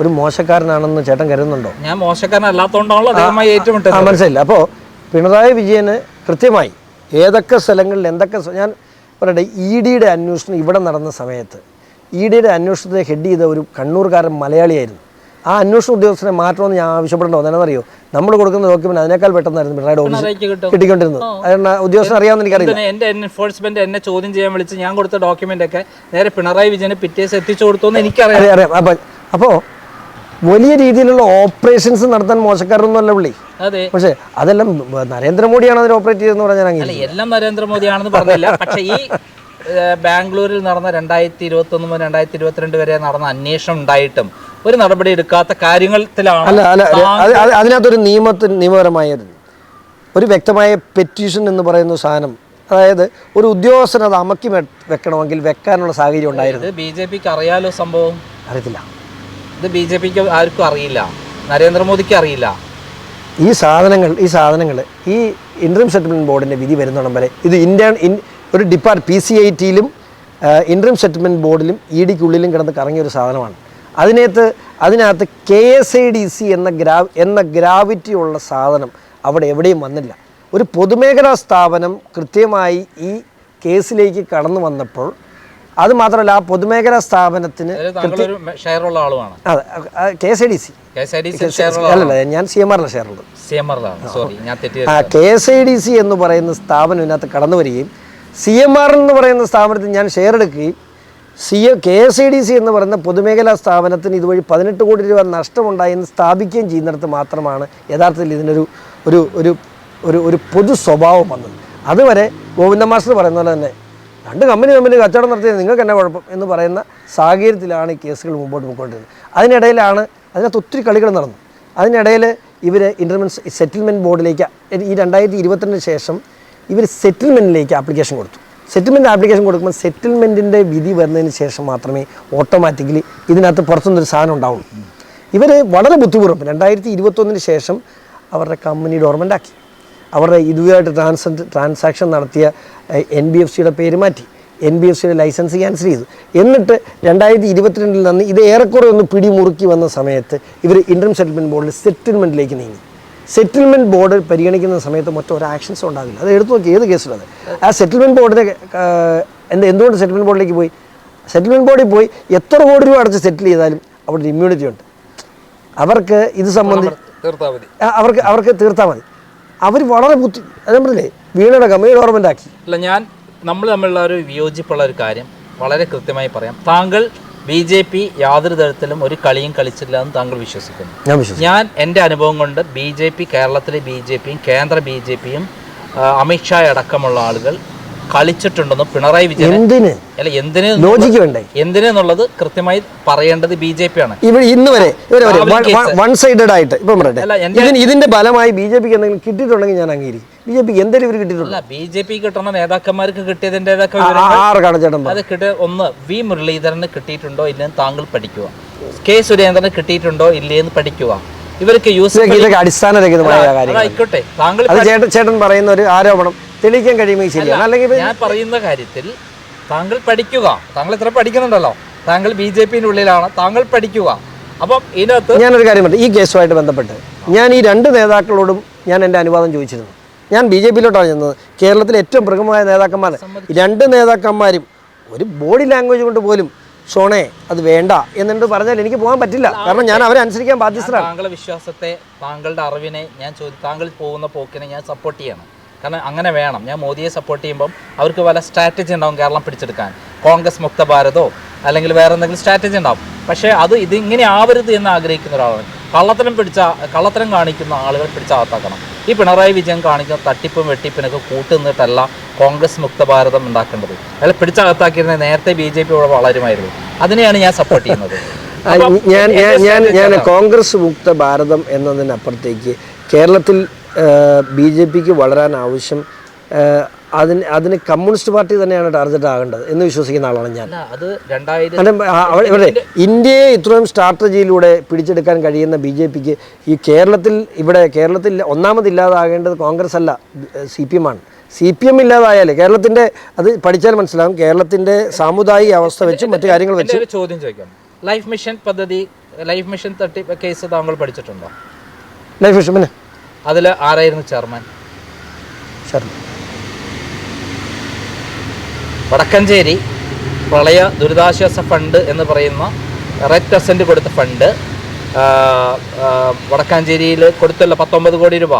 ഒരു മോശക്കാരനാണെന്ന് ചേട്ടൻ കരുതുന്നുണ്ടോ? ഞാൻ മോശക്കാരനല്ലാത്തതുകൊണ്ടാണല്ലോ അദ്ദേഹമായി ഏറ്റുമുട്ടത്. മനസ്സിലായില്ല. അപ്പോൾ പിണറായി വിജയന് കൃത്യമായി ഏതൊക്കെ സ്ഥലങ്ങളിൽ ഞാൻ പറയട്ടെ, EDയുടെ അന്വേഷണം ഇവിടെ നടന്ന സമയത്ത് EDയുടെ അന്വേഷണത്തെ ഹെഡ് ചെയ്ത ഒരു കണ്ണൂർക്കാരൻ മലയാളിയായിരുന്നു. ആ അന്വേഷണ ഉദ്യോഗസ്ഥനെ മാറ്റണമെന്ന് ഞാൻ ആവശ്യപ്പെടേണ്ടോ? എന്താണെന്നറിയോ? നമ്മൾ കൊടുക്കുന്ന ഡോക്യുമെന്റ് അതിനേക്കാൾ പെട്ടെന്നായിരുന്നു പിണറായിയുടെ ഓഫീസ് കിട്ടിക്കൊണ്ടിരുന്നത്. അതുകൊണ്ട് ഉദ്യോഗസ്ഥൻ അറിയാമെന്ന് എനിക്കറിയില്ല. എൻ്റെ എൻഫോഴ്സ്മെന്റ് എന്നെ ചോദ്യം ചെയ്യാൻ വിളിച്ച് ഞാൻ കൊടുത്ത ഡോക്യുമെന്റ് ഒക്കെ നേരെ പിണറായി വിജയന് പിറ്റേസ് എത്തിച്ചു കൊടുത്തു എന്ന് എനിക്കറിയാം. അപ്പോൾ വലിയ രീതിയിലുള്ള ഓപ്പറേഷൻസ് നടത്താൻ മോശക്കാരനൊന്നുമല്ല പുള്ളി. പക്ഷേ അതെല്ലാം നരേന്ദ്രമോദിയാണ് അതിൽ ഓപ്പറേറ്റ് ചെയ്തെന്ന് പറഞ്ഞാൽ എല്ലാം നരേന്ദ്രമോദിയാണെന്ന് പറഞ്ഞില്ല. പക്ഷേ ഈ ബാംഗ്ലൂരിൽ നടന്ന 2021 മുതൽ 2022 വരെ നടന്ന അന്വേഷണം ഉണ്ടായിട്ടും ഒരു നടപടി എടുക്കാത്ത കാര്യത്തിലാണ്. അതിനകത്തൊരു നിയമപരമായ ഒരു വ്യക്തമായ പെറ്റീഷൻ എന്ന് പറയുന്ന സാധനം അതായത് ഒരു ഉദ്യോഗസ്ഥൻ അത് അമക്കി വെക്കണമെങ്കിൽ വെക്കാനുള്ള സാഹചര്യം ഉണ്ടായിരുന്നു. ഇത് BJPക്ക് അറിയാലോ സംഭവം. അറിയത്തില്ല. ഇത് BJPക്ക് ആർക്കും അറിയില്ല, നരേന്ദ്രമോദിക്ക് അറിയില്ല. ഈ സാധനങ്ങൾ ഈ ഇൻട്രീം സെറ്റിൽമെൻറ്റ് ബോർഡിൻ്റെ വിധി വരുന്നിടം വരെ ഇത് ഒരു PCITയിലും ഇൻട്രീം സെറ്റിൽമെൻറ്റ് ബോർഡിലും EDക്കുള്ളിലും കിടന്ന് കറങ്ങിയ ഒരു സാധനമാണ്. അതിനകത്ത് KSIDC എന്ന ഗ്രാവിറ്റി ഉള്ള സാധനം അവിടെ എവിടെയും വന്നില്ല. ഒരു പൊതുമേഖലാ സ്ഥാപനം കൃത്യമായി ഈ കേസിലേക്ക് കടന്നു വന്നപ്പോൾ, അത് മാത്രമല്ല ആ പൊതുമേഖലാ സ്ഥാപനത്തിന് ഷെയറുള്ള ആളുമാണ്. അതെ, KSIDC അല്ലല്ല, ഞാൻ CMRലാണ് ഷെയറുള്ളത്. KSIDC എന്ന് പറയുന്ന സ്ഥാപനം ഇതിനകത്ത് കടന്നു വരികയും CMR എന്ന് പറയുന്ന സ്ഥാപനത്തിൽ ഞാൻ ഷെയർ എടുക്കുകയും KSIDC എന്ന് പറയുന്ന പൊതുമേഖലാ സ്ഥാപനത്തിന് ഇതുവഴി 18 കോടി രൂപ നഷ്ടമുണ്ടായെന്ന് സ്ഥാപിക്കുകയും ചെയ്യുന്നിടത്ത് മാത്രമാണ് യഥാർത്ഥത്തിൽ ഇതിനൊരു ഒരു ഒരു ഒരു ഒരു പൊതു സ്വഭാവം വന്നത്. അതുവരെ ഗോവിന്ദ മാസ്റ്റർ പറയുന്ന പോലെ തന്നെ 2 കമ്പനി തമ്മിൽ കച്ചവടം നടത്തിയത് നിങ്ങൾക്ക് എന്നാ കുഴപ്പം എന്ന് പറയുന്ന സാഹചര്യത്തിലാണ് ഈ കേസുകൾ മുമ്പോട്ട് പോയിക്കൊണ്ടിരുന്നത്. അതിനകത്ത് ഒത്തിരി കളികൾ നടന്നു. അതിനിടയിൽ ഇവർ സെറ്റിൽമെൻറ്റ് ബോർഡിലേക്ക് ഈ 2022 ശേഷം ഇവർ സെറ്റിൽമെൻറ്റിലേക്ക് ആപ്ലിക്കേഷൻ കൊടുത്തു. സെറ്റിൽമെൻറ്റ് ആപ്ലിക്കേഷൻ കൊടുക്കുമ്പോൾ സെറ്റിൽമെൻറ്റിൻ്റെ വിധി വരുന്നതിന് ശേഷം മാത്രമേ ഓട്ടോമാറ്റിക്കലി ഇതിനകത്ത് പുറത്തുനിന്നൊരു സാധനം ഉണ്ടാവുള്ളൂ. ഇവർ വളരെ ബുദ്ധിപൂർവ്വം 2021 ശേഷം അവരുടെ കമ്പനി ഡോർമെൻ്റ് ആക്കി. അവരുടെ ഇതുമായിട്ട് ട്രാൻസാക്ഷൻ നടത്തിയ NBFCയുടെ പേര് മാറ്റി, NBFCയുടെ ലൈസൻസ് ക്യാൻസൽ ചെയ്തു. എന്നിട്ട് 2022 നിന്ന് ഇത് ഏറെക്കുറെ ഒന്ന് പിടിമുറുക്കി വന്ന സമയത്ത് ഇവർ ഇൻട്രീം സെറ്റിൽമെൻറ്റ് ബോർഡിൽ സെറ്റിൽമെൻറ്റിലേക്ക് നീങ്ങി. സെറ്റിൽമെൻറ്റ് ബോർഡ് പരിഗണിക്കുന്ന സമയത്ത് ഒരു ആക്ഷൻസും ഉണ്ടാവില്ല. അത് എടുത്തു നോക്കി ഏത് കേസിലത്. ആ സെറ്റിൽമെൻറ്റ് ബോർഡിനെ എന്തുകൊണ്ട് സെറ്റിൽമെൻറ്റ് ബോർഡിലേക്ക് പോയി? സെറ്റിൽമെൻറ്റ് ബോർഡിൽ പോയി എത്ര കോടി രൂപ അടച്ച് സെറ്റിൽ ചെയ്താലും അവിടെ ഒരു ഇമ്മ്യൂണിറ്റി ഉണ്ട്. അവർക്ക് ഇത് സംബന്ധിച്ച് അവർക്ക് തീർത്താൽ മതി. അവർ വളരെ അതല്ലേ വീണയുടെ കമ്പനി ഗവൺമെൻറ് ആക്കി. അല്ല, നമ്മൾ തമ്മിലുള്ള ഒരു വിയോജിപ്പുള്ള ഒരു കാര്യം വളരെ കൃത്യമായി പറയാം. താങ്കൾ BJP യാതൊരു തരത്തിലും ഒരു കളിയും കളിച്ചില്ല എന്ന് താങ്കൾ വിശ്വസിക്കുന്നു. ഞാൻ എൻ്റെ അനുഭവം കൊണ്ട് കേരളത്തിലെ BJPയും കേന്ദ്ര BJPയും അമിത്ഷാ അടക്കമുള്ള ആളുകൾ കളിച്ചിട്ടുണ്ടെന്ന് പിണറായി വിജയൻ എന്തിനെന്നുള്ളത് കൃത്യമായി പറയേണ്ടത് BJP ആണ്. ഇന്ന് വരെ വൺ സൈഡഡ് ആയിട്ട് ഇപ്പം പറയട്ടെ, ഇതിന്റെ ഫലമായി BJPക്ക് എന്തെങ്കിലും കിട്ടിയിട്ടുണ്ടെങ്കിൽ ഞാൻ അംഗീകരിക്കും. BJPക്ക് എന്തെങ്കിലും ഇവർ കിട്ടിയിട്ടുണ്ട്. BJP കിട്ടുന്ന നേതാക്കന്മാർക്ക് കിട്ടിയതിൻ്റെ അത് കിട്ടിയ ഒന്ന് V മുരളീധരന് കിട്ടിയിട്ടുണ്ടോ ഇല്ലെന്ന് താങ്കൾ പഠിക്കുക. K സുരേന്ദ്രന് കിട്ടിയിട്ടുണ്ടോ ഇല്ലേന്ന് പഠിക്കുക. ഇവർക്ക് അടിസ്ഥാനരഹിതമായ ആയിക്കോട്ടെ, താങ്കൾ ചേട്ടൻ പറയുന്ന ഒരു ആരോപണം തെളിയിക്കാൻ കഴിയുമെങ്കിൽ ശരിയാണ്. അല്ലെങ്കിൽ ഞാൻ പറയുന്ന കാര്യത്തിൽ താങ്കൾ പഠിക്കുക. താങ്കൾ ഇത്ര പഠിക്കുന്നുണ്ടല്ലോ, താങ്കൾ BJPയുടെ ഉള്ളിലാണ്, താങ്കൾ പഠിക്കുക. അപ്പം ഇതിനകത്ത് ഞാനൊരു കാര്യം പറഞ്ഞു. ഈ കേസുമായിട്ട് ബന്ധപ്പെട്ട് ഞാൻ ഈ 2 നേതാക്കളോടും ഞാൻ എൻ്റെ അനുവാദം ചോദിച്ചിരുന്നു. ഞാൻ BJPയിലോട്ടാണ് ചെന്നത്. കേരളത്തിലെ ഏറ്റവും പ്രമുഖമായ നേതാക്കന്മാർ 2 നേതാക്കന്മാരും ഒരു ബോഡി ലാംഗ്വേജ് കൊണ്ട് പോലും ഷോണേ അത് വേണ്ട എന്നിട്ട് പറഞ്ഞാൽ എനിക്ക് പോകാൻ പറ്റില്ല. കാരണം ഞാൻ അവരെ അനുസരിക്കാൻ ബാധ്യസ്ഥരാണ്. താങ്കളുടെ വിശ്വാസത്തെ, താങ്കളുടെ അറിവിനെ ഞാൻ താങ്കൾ പോകുന്ന പോക്കിനെ ഞാൻ സപ്പോർട്ട് ചെയ്യണം. കാരണം അങ്ങനെ വേണം. ഞാൻ മോദിയെ സപ്പോർട്ട് ചെയ്യുമ്പം അവർക്ക് പല സ്ട്രാറ്റജി ഉണ്ടാവും കേരളം പിടിച്ചെടുക്കാൻ. കോൺഗ്രസ് മുക്ത ഭാരതോ അല്ലെങ്കിൽ വേറെ എന്തെങ്കിലും സ്ട്രാറ്റജി ഉണ്ടാവും. പക്ഷേ ഇതിങ്ങനെ ആവരുത് എന്ന് ആഗ്രഹിക്കുന്ന ഒരാളാണ്. കള്ളത്തരം കാണിക്കുന്ന ആളുകൾ പിടിച്ചകത്താക്കണം. ഈ പിണറായി വിജയൻ കാണിക്കുന്ന തട്ടിപ്പും വെട്ടിപ്പിനൊക്കെ കൂട്ടുനിന്നിട്ടല്ല കോൺഗ്രസ് മുക്ത ഭാരതം ഉണ്ടാക്കേണ്ടത്. അയാൾ പിടിച്ചകത്താക്കിയിരുന്ന നേരത്തെ BJP ഇവിടെ വളരുമായിരുന്നു. അതിനെയാണ് ഞാൻ സപ്പോർട്ട് ചെയ്യുന്നത്. ഞാൻ കോൺഗ്രസ് മുക്ത ഭാരതം എന്നതിനപ്പുറത്തേക്ക് കേരളത്തിൽ BJPക്ക് വളരാൻ ആവശ്യം അതിന് കമ്മ്യൂണിസ്റ്റ് പാർട്ടി തന്നെയാണ് ടാർഗറ്റ് ആകേണ്ടത് എന്ന് വിശ്വസിക്കുന്ന ആളാണ് ഞാൻ. ഇന്ത്യയെ ഇത്രയും സ്ട്രാറ്റജിയിലൂടെ പിടിച്ചെടുക്കാൻ കഴിയുന്ന BJPക്ക് ഈ കേരളത്തിൽ ഒന്നാമതില്ലാതാകേണ്ടത് കോൺഗ്രസ് അല്ല, CPM ആണ്. CPM ഇല്ലാതായാലേ കേരളത്തിൻ്റെ അത് പഠിച്ചാൽ മനസ്സിലാകും. കേരളത്തിൻ്റെ സാമുദായിക അവസ്ഥ വെച്ചും മറ്റു കാര്യങ്ങൾ വെച്ച് ചോദ്യം ചോദിക്കാം. ലൈഫ് മിഷൻ പദ്ധതി, ലൈഫ് മിഷൻ തട്ടിപ്പ് കേസ് താങ്കൾ പഠിച്ചിട്ടുണ്ടോ? ലൈഫ് മിഷൻ പിന്നെ അതിൽ ആരായിരുന്നു ചെയർമാൻ? വടക്കഞ്ചേരി പ്രളയ ദുരിതാശ്വാസ ഫണ്ട് എന്ന് പറയുന്ന റെഡ് ക്രസൻറ്റ് കൊടുത്ത ഫണ്ട് വടക്കാഞ്ചേരിയിൽ കൊടുത്തല്ലോ 19 കോടി രൂപ.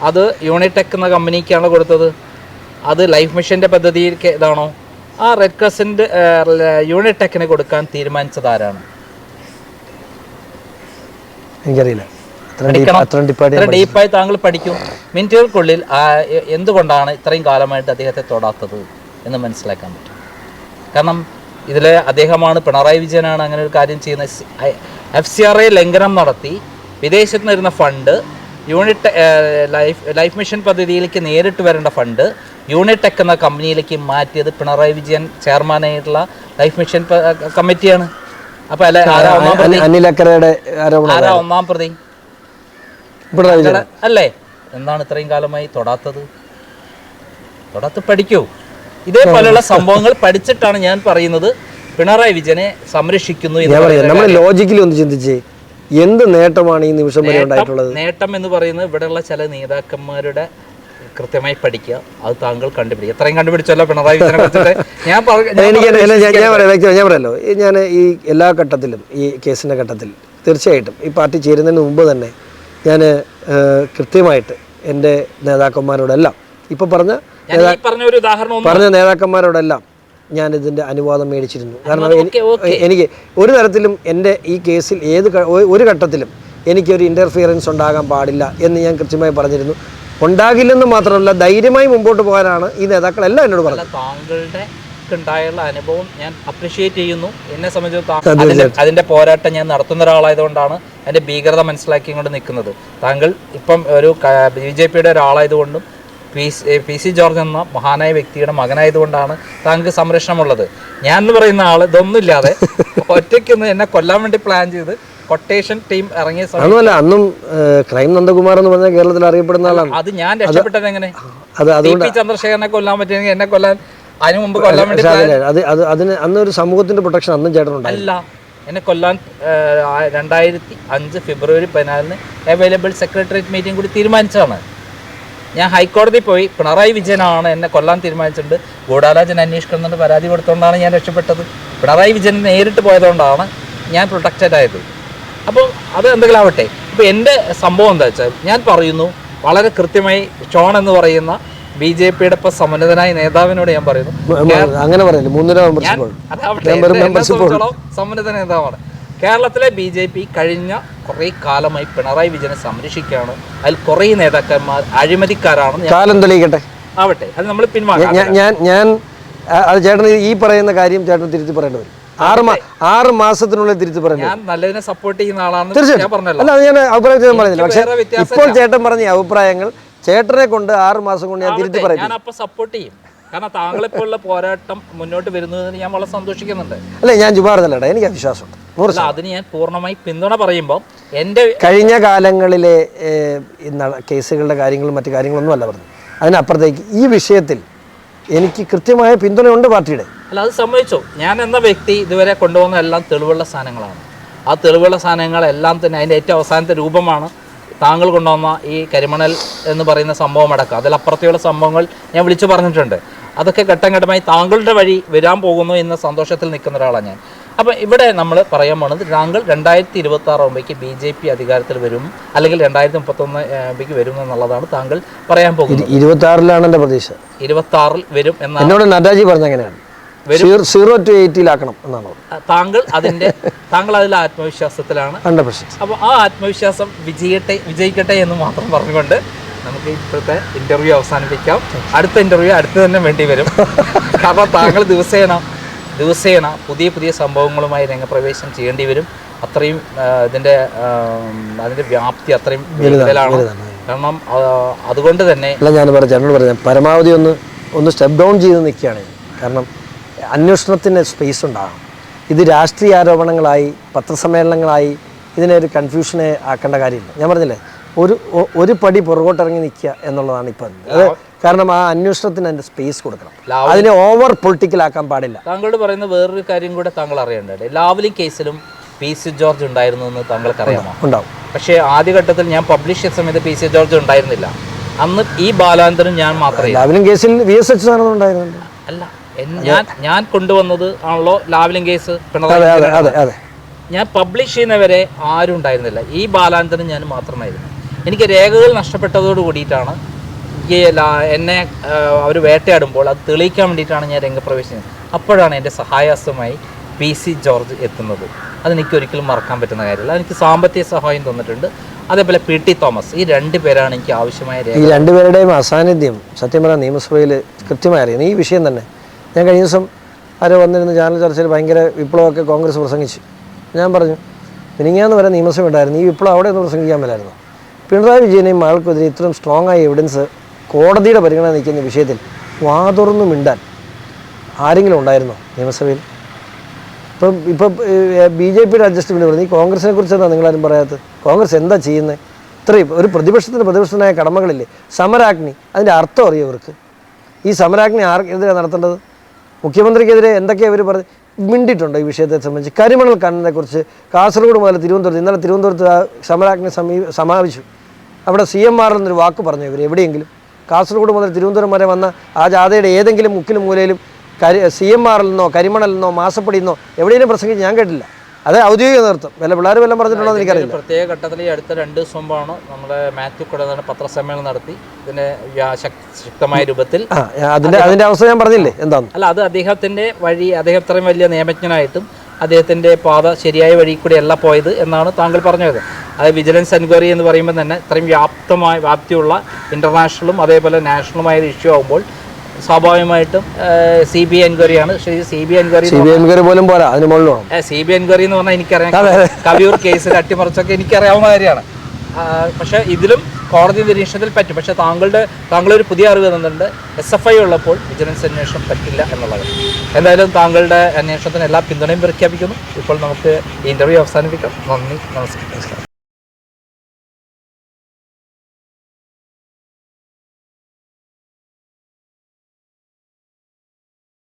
അത് യൂണിടെക് എന്ന കമ്പനിക്കാണ് കൊടുത്തത്. അത് ലൈഫ് മിഷൻ്റെ പദ്ധതിക്ക് ഇതാണോ? ആ റെഡ് ക്രസൻറ്റ് യൂണിടെക്കിന് കൊടുക്കാൻ തീരുമാനിച്ചത് ആരാണ്? എനിക്കറിയില്ല. ഡീപ്പായി താങ്കൾ പഠിക്കും. മിനിറ്റുകൾക്കുള്ളിൽ എന്തുകൊണ്ടാണ് ഇത്രയും കാലമായിട്ട് അദ്ദേഹത്തെ തൊടാത്തത് എന്ന് മനസ്സിലാക്കാൻ പറ്റും. കാരണം ഇതിൽ അദ്ദേഹമാണ്, പിണറായി വിജയനാണ് അങ്ങനെ ഒരു കാര്യം ചെയ്യുന്നത്. FCRA ലംഘനം നടത്തി വിദേശത്ത് നിന്നിരുന്ന ഫണ്ട് ലൈഫ് മിഷൻ പദ്ധതിയിലേക്ക് നേരിട്ട് വരേണ്ട ഫണ്ട് യൂണിടെക് എന്ന കമ്പനിയിലേക്ക് മാറ്റിയത് പിണറായി വിജയൻ ചെയർമാനായിട്ടുള്ള ലൈഫ് മിഷൻ കമ്മിറ്റിയാണ്. അപ്പോൾ അനിലക്കരയുടെ ആരാ ഒന്നാം പ്രതി? അല്ലേ? എന്താണ് ഇത്രയും കാലമായി തൊടാത്തത്? പഠിക്കൂ. ഇതേപോലെയുള്ള സംഭവങ്ങൾ പഠിച്ചിട്ടാണ് ഞാൻ പറയുന്നത് പിണറായി വിജയനെ സംരക്ഷിക്കുന്നു. നമ്മൾ ലോജിക്കലി ഒന്ന് ചിന്തിച്ചേ, എന്ത് നേട്ടമാണ് ഈ നിമിഷം വരെ ഉണ്ടായിട്ടുള്ളത്? നേട്ടം എന്ന് പറയുന്നത് ഇവിടെയുള്ള ചില നേതാക്കന്മാരുടെ കൃത്യമായി പഠിക്കുക, അത് താങ്കൾ കണ്ടുപിടിക്കുക. എത്രയും കണ്ടുപിടിച്ചല്ലോ പിണറായി വിജയനെ കുറിച്ചിട്ട്. ഞാൻ പറയാലോ, ഞാൻ ഈ എല്ലാ ഘട്ടത്തിലും ഈ കേസിൻ്റെ ഘട്ടത്തിൽ തീർച്ചയായിട്ടും ഈ പാർട്ടി ചേരുന്നതിന് മുമ്പ് തന്നെ ഞാൻ കൃത്യമായിട്ട് എൻ്റെ നേതാക്കന്മാരോടെല്ലാം ഇപ്പോൾ പറഞ്ഞ നേതാക്കന്മാരോടെല്ലാം ഞാൻ ഇതിൻ്റെ അനുവാദം മേടിച്ചിരുന്നു. കാരണം എനിക്ക് ഒരു തരത്തിലും എൻ്റെ ഈ കേസിൽ ഒരു ഘട്ടത്തിലും എനിക്കൊരു ഇൻ്റർഫിയറൻസ് ഉണ്ടാകാൻ പാടില്ല എന്ന് ഞാൻ കൃത്യമായി പറഞ്ഞിരുന്നു. ഉണ്ടാകില്ലെന്ന് മാത്രമല്ല, ധൈര്യമായി മുമ്പോട്ട് പോകാനാണ് ഈ നേതാക്കളെല്ലാം എന്നോട് പറഞ്ഞത്. താങ്കളുടെ ഉണ്ടായുള്ള അനുഭവം ഞാൻ അപ്രിഷിയേറ്റ് ചെയ്യുന്നു. എന്നെ സംബന്ധിച്ച് അതിൻ്റെ പോരാട്ടം ഞാൻ നടത്തുന്ന ഒരാളായതുകൊണ്ടാണ് അതിൻ്റെ ഭീകരത മനസ്സിലാക്കിക്കൊണ്ട് നിൽക്കുന്നത്. താങ്കൾ ഇപ്പം ഒരു BJPയുടെ ഒരാളായതുകൊണ്ടും പി സി ജോർജ് എന്ന മഹാനായ വ്യക്തിയുടെ മകനായതുകൊണ്ടാണ് താങ്കൾക്ക് സംരക്ഷണമുള്ളത്. ഞാൻ എന്ന് പറയുന്ന ആൾ ഇതൊന്നുമില്ലാതെ ഒറ്റയ്ക്കൊന്ന് എന്നെ കൊല്ലാൻ വേണ്ടി പ്ലാൻ ചെയ്ത് കൊട്ടേഷൻ ടീം ഇറങ്ങിയ സമയത്ത് അന്നും ക്രൈം നന്ദകുമാർ എന്ന് പറഞ്ഞാൽ കേരളത്തിൽ അറിയപ്പെടുന്ന ആളാണ്. അത് ഞാൻ രക്ഷപ്പെട്ടത് എങ്ങനെ? ചന്ദ്രശേഖരനെ കൊല്ലാൻ പറ്റിയെങ്കിൽ എന്നെ കൊല്ലാൻ അതിനു മുമ്പ് കൊല്ലാൻ വേണ്ടി അതിന് അന്നൊരു സമൂഹത്തിന്റെ പ്രൊട്ടക്ഷൻ അന്നും ചേട്ടനുണ്ട്. അല്ല, എന്നെ കൊല്ലാൻ 2005 ഫെബ്രുവരി 14 അവൈലബിൾ സെക്രട്ടേറിയറ്റ് മീറ്റിംഗ് കൂടി തീരുമാനിച്ചതാണ്. ഞാൻ ഹൈക്കോടതി പോയി പിണറായി വിജയനാണ് എന്നെ കൊല്ലാൻ തീരുമാനിച്ചിട്ടുണ്ട്, ഗൂഢാലോചന അന്വേഷിക്കുന്നുണ്ട് പരാതി കൊടുത്തുകൊണ്ടാണ് ഞാൻ രക്ഷപ്പെട്ടത്. പിണറായി വിജയൻ നേരിട്ട് പോയതുകൊണ്ടാണ് ഞാൻ പ്രൊട്ടക്റ്റഡ് ആയത്. അപ്പോൾ അത് എന്തെങ്കിലും ആവട്ടെ. ഇപ്പോൾ എൻ്റെ സംഭവം എന്താ വെച്ചാൽ ഞാൻ പറയുന്നു വളരെ കൃത്യമായി. ഷോൺ എന്ന് പറയുന്ന BJPയുടെ ഇപ്പോൾ സമുന്നതനായ നേതാവിനോട് ഞാൻ പറയുന്നു, അങ്ങനെ സമുന്നത നേതാവാണ്. കേരളത്തിലെ BJP കഴിഞ്ഞ കുറേ കാലമായി പിണറായി വിജയനെ സംരക്ഷിക്കുകയാണ്. അതിൽ കുറേ നേതാക്കന്മാർ അഴിമതിക്കാരാണ്. കാലം തെളിയിക്കട്ടെ, ആവട്ടെ, അത് നമ്മൾ പിന്മാറാം. ഞാൻ അത് ചേട്ടൻ ഈ പറയുന്ന കാര്യം ചേട്ടൻ തിരുത്തി പറയേണ്ടി വരും. 6 മാസത്തിനുള്ളിൽ തിരിച്ചു പറഞ്ഞു. ഞാൻ നല്ലതിനെ സപ്പോർട്ട് ചെയ്യുന്ന ആളാണ്. അല്ല, അത് ഞാൻ അഭിപ്രായം പറഞ്ഞില്ല. പക്ഷേ ഇപ്പോൾ ചേട്ടൻ പറഞ്ഞ അഭിപ്രായങ്ങൾ ചേട്ടനെ കൊണ്ട് 6 മാസം കൊണ്ട് ഞാൻ തിരുത്തി പറയും. ഞാൻ അപ്പോൾ സപ്പോർട്ട് ചെയ്യും. കാരണം താങ്കളെപ്പോലുള്ള പോരാട്ടം മുന്നോട്ട് വരുന്നതിന് ഞാൻ വളരെ സന്തോഷിക്കുന്നുണ്ട്. അല്ലേ, ഞാൻ ചുമ്മാറുന്നല്ലേടാ, എനിക്ക് വിശ്വാസമുണ്ട്. അതിന് ഞാൻ പൂർണ്ണമായി പിന്തുണ പറയുമ്പോൾ എൻ്റെ കഴിഞ്ഞ കാലങ്ങളിലെ കേസുകളുടെ കാര്യങ്ങളും മറ്റു കാര്യങ്ങളൊന്നും അല്ല പറഞ്ഞു. അതിനപ്പുറത്തേക്ക് ഈ വിഷയത്തിൽ എനിക്ക് കൃത്യമായ പിന്തുണയുണ്ട് പാർട്ടിയുടെ. അല്ല, അത് സമ്മതിച്ചു. ഞാൻ എന്ന വ്യക്തി ഇതുവരെ കൊണ്ടുപോകുന്ന എല്ലാം തെളിവുള്ള സാധനങ്ങളാണ്. ആ തെളിവുള്ള സാധനങ്ങളെല്ലാം തന്നെ അതിൻ്റെ ഏറ്റവും അവസാനത്തെ രൂപമാണ് താങ്കൾ കൊണ്ടുവന്ന ഈ കരിമണൽ എന്ന് പറയുന്ന സംഭവം അടക്കം. അതിലപ്പുറത്തെയുള്ള സംഭവങ്ങൾ ഞാൻ വിളിച്ചു പറഞ്ഞിട്ടുണ്ട്. അതൊക്കെ ഘട്ടം ഘട്ടമായി താങ്കളുടെ വഴി വരാൻ പോകുന്നു എന്ന സന്തോഷത്തിൽ നിൽക്കുന്ന ഒരാളാണ് ഞാൻ. അപ്പോൾ ഇവിടെ നമ്മൾ പറയാൻ പോകുന്നത് താങ്കൾ 2026 ആകുമ്പോഴേക്ക് BJP അധികാരത്തിൽ വരും, അല്ലെങ്കിൽ 2031 ആകുമ്പോഴേക്ക് വരും എന്നുള്ളതാണ് താങ്കൾ പറയാൻ പോകുന്നത്. 26-ലാണ് എൻ്റെ പ്രതീക്ഷ. 26-ൽ വരും എന്നാണ് എന്നോട് നദ്ദാജി പറഞ്ഞ എങ്ങനെയാണ് 0 to 80-ലാക്കണം എന്നാണ് താങ്കൾ അതിൽ ആത്മവിശ്വാസത്തിലാണ്. അപ്പോൾ ആ ആത്മവിശ്വാസം വിജയിക്കട്ടെ എന്ന് മാത്രം പറഞ്ഞുകൊണ്ട് നമുക്ക് ഇപ്പോഴത്തെ ഇന്റർവ്യൂ അവസാനിപ്പിക്കാം. അടുത്ത ഇന്റർവ്യൂ അടുത്ത് തന്നെ വേണ്ടി വരും. കാരണം താങ്കൾ ദിവസേന പുതിയ സംഭവങ്ങളുമായി രംഗപ്രവേശനം ചെയ്യേണ്ടി വരും. അത്രയും അതിൻ്റെ വ്യാപ്തി അത്രയും കൂടുതലാണ്. കാരണം അതുകൊണ്ട് തന്നെ ഞാൻ പറഞ്ഞു പരമാവധി ഒന്ന് സ്റ്റെപ്പ് ഡൗൺ ചെയ്ത് നിൽക്കുകയാണ്. കാരണം അന്വേഷണത്തിന് സ്പേസ് ഉണ്ടാകും. ഇത് രാഷ്ട്രീയ ആരോപണങ്ങളായി പത്രസമ്മേളനങ്ങളായി ഇതിനെ ഒരു കൺഫ്യൂഷനെ ആക്കേണ്ട കാര്യമില്ല. ഞാൻ പറഞ്ഞില്ലേ, ഒരു പടി പുറകോട്ടിറങ്ങി നിൽക്കുക എന്നുള്ളതാണ് ഇപ്പം. അത് കാരണം ആ അന്വേഷണത്തിന് അതിൻ്റെ സ്പേസ് കൊടുക്കണം. അതിനെ ഓവർ പൊളിറ്റിക്കലാക്കാൻ പാടില്ല. താങ്കളോട് പറയുന്ന വേറൊരു കാര്യം കൂടെ താങ്കൾ അറിയേണ്ടത്, ലാവ്ലിൻ കേസിലും PC ജോർജ് ഉണ്ടായിരുന്നു എന്ന് താങ്കൾക്ക് അറിയാമോ? ഉണ്ടാവും. പക്ഷേ ആദ്യഘട്ടത്തിൽ ഞാൻ പബ്ലിഷ് ചെയ്ത സമയത്ത് PC ജോർജ് ഉണ്ടായിരുന്നില്ല. അന്ന് ഈ ബാലാന്തരം ഞാൻ മാത്രമേ. ലാവ്ലിൻ കേസിൽ VSH ഉണ്ടായിരുന്നില്ല. അല്ല, ഞാൻ കൊണ്ടുവന്നത് ആണല്ലോ ലാവ്ലിൻ കേസ്. ഞാൻ പബ്ലിഷ് ചെയ്യുന്നവരെ ആരും ഉണ്ടായിരുന്നില്ല. ഈ ബാലാന്തരം ഞാൻ മാത്രമായിരുന്നു. എനിക്ക് രേഖകൾ നഷ്ടപ്പെട്ടതോട് കൂടിയിട്ടാണ് എന്നെ അവർ വേട്ടയാടുമ്പോൾ അത് തെളിയിക്കാൻ വേണ്ടിയിട്ടാണ് ഞാൻ രംഗപ്രവേശിച്ചത്. അപ്പോഴാണ് എൻ്റെ സഹായഹസ്തമായി PC ജോർജ് എത്തുന്നത്. അതെനിക്ക് ഒരിക്കലും മറക്കാൻ പറ്റുന്ന കാര്യമില്ല. എനിക്ക് സാമ്പത്തിക സഹായം തന്നിട്ടുണ്ട്. അതേപോലെ PT തോമസ്. ഈ 2 പേരാണ് എനിക്ക് ആവശ്യമായ രേഖ. ഈ 2 പേരുടെയും അസാന്നിധ്യം സത്യം പറഞ്ഞാൽ നിയമസഭയിൽ കൃത്യമായി അറിയുന്നു. ഈ വിഷയം തന്നെ ഞാൻ കഴിഞ്ഞ ദിവസം ആരോ വന്നിരുന്ന ചാനൽ ചർച്ചയിൽ ഭയങ്കര വിപ്ലവമൊക്കെ കോൺഗ്രസ് പ്രസംഗിച്ചു. ഞാൻ പറഞ്ഞു, മിനിങ്ങാന്ന് വരെ നിയമസഭ ഉണ്ടായിരുന്നു, ഈ വിപ്ലവം അവിടെ ഒന്ന് പ്രസംഗിക്കാൻ മേലായിരുന്നു. പിണറായി വിജയനെയും ആൾക്കെതിരെ ഇത്രയും സ്ട്രോങ് ആയ എവിഡൻസ് കോടതിയുടെ പരിഗണന നിൽക്കുന്ന വിഷയത്തിൽ വാതുറന്ന് മിണ്ടാൻ ആരെങ്കിലും ഉണ്ടായിരുന്നോ നിയമസഭയിൽ? ഇപ്പം ബി ജെ പിയുടെ അഡ്ജസ്റ്റ്മെൻറ്റ് പറഞ്ഞു. ഈ കോൺഗ്രസിനെ കുറിച്ച് എന്താ നിങ്ങളാരും പറയാത്തത്? കോൺഗ്രസ് എന്താ ചെയ്യുന്നത്? ഇത്രയും ഒരു പ്രതിപക്ഷത്തിനായ കടമകളില്ലേ? സമരാഗ്നി, അതിൻ്റെ അർത്ഥം അറിയോ ഇവർക്ക്? ഈ സമരാഗ്നി ആർക്കെതിരെ നടത്തേണ്ടത്? മുഖ്യമന്ത്രിക്കെതിരെ എന്തൊക്കെയാണ് ഇവർ പറഞ്ഞ് മിണ്ടിയിട്ടുണ്ടോ ഈ വിഷയത്തെ സംബന്ധിച്ച്? കരിമണൽ ഖനനത്തെക്കുറിച്ച് കാസർഗോഡ് മുതൽ തിരുവനന്തപുരത്ത്, ഇന്നലെ തിരുവനന്തപുരത്ത് സമരാഗ്നി സമാപിച്ചു. അവിടെ CMR എന്നൊരു വാക്ക് പറഞ്ഞു ഇവർ എവിടെയെങ്കിലും? കാസർഗോഡ് മുതൽ തിരുവനന്തപുരം വരെ വന്ന ആ ജാഥയുടെ ഏതെങ്കിലും മുക്കിലും മൂലയിലും CMR നിന്നോ കരിമണലിൽ നിന്നോ മാസപ്പടിയിൽ നിന്നോ എവിടെയെങ്കിലും പ്രസംഗിച്ച് ഞാൻ കേട്ടില്ല. അത് ഔദ്യോഗിക നേതൃത്വം വല്ല പിള്ളേർ വല്ലതും പറഞ്ഞിട്ടുണ്ടോ എന്ന് എനിക്കറിയില്ല. പ്രത്യേക ഘട്ടത്തിൽ ഈ അടുത്ത 2 ദിവസം മുമ്പാണ് നമ്മുടെ മാത്യു കുടനാട് പത്രസമ്മേളനം നടത്തി ഇതിന് ശക്തമായ രൂപത്തിൽ അതിന്റെ അവസ്ഥ ഞാൻ പറഞ്ഞില്ലേ എന്താണ്? അല്ല, അത് അദ്ദേഹത്തിന്റെ വഴി, അദ്ദേഹം ഇത്രയും വലിയ നിയമജ്ഞനായിട്ടും അദ്ദേഹത്തിന്റെ പാത ശരിയായ വഴി കൂടി അല്ല പോയത് എന്നാണ് താങ്കൾ പറഞ്ഞത്. അത് വിജിലൻസ് എൻക്വയറി എന്ന് പറയുമ്പോൾ തന്നെ ഇത്രയും വ്യാപ്തിയുള്ള ഇന്റർനാഷണലും അതേപോലെ നാഷണലുമായ ഒരു ഇഷ്യൂ ആകുമ്പോൾ സ്വാഭാവികമായിട്ടും CBI എൻക്വയറിയാണ്. CBI എൻക്വയറി പോലും പോരാ, അതിന് മുകളിലാണ് CBI എൻക്വയറി എന്ന് പറഞ്ഞാൽ എനിക്കറിയാം. കവിയൂർ കേസിൽ അട്ടിമറിച്ചൊക്കെ എനിക്കറിയാവുന്ന കാര്യമാണ്. പക്ഷേ ഇതിലും കോടതി നിരീക്ഷണത്തിൽ പറ്റും. പക്ഷേ താങ്കളൊരു പുതിയ അറിവ് തന്നിട്ടുണ്ട്, SFI ഉള്ളപ്പോൾ വിജിലൻസ് അന്വേഷണം പറ്റില്ല എന്നുള്ളത്. എന്തായാലും താങ്കളുടെ അന്വേഷണത്തിന് എല്ലാ പിന്തുണയും പ്രഖ്യാപിക്കുന്നു. ഇപ്പോൾ നമുക്ക് ഈ ഇന്റർവ്യൂ അവസാനിപ്പിക്കാം. നന്ദി, നമസ്കാരം.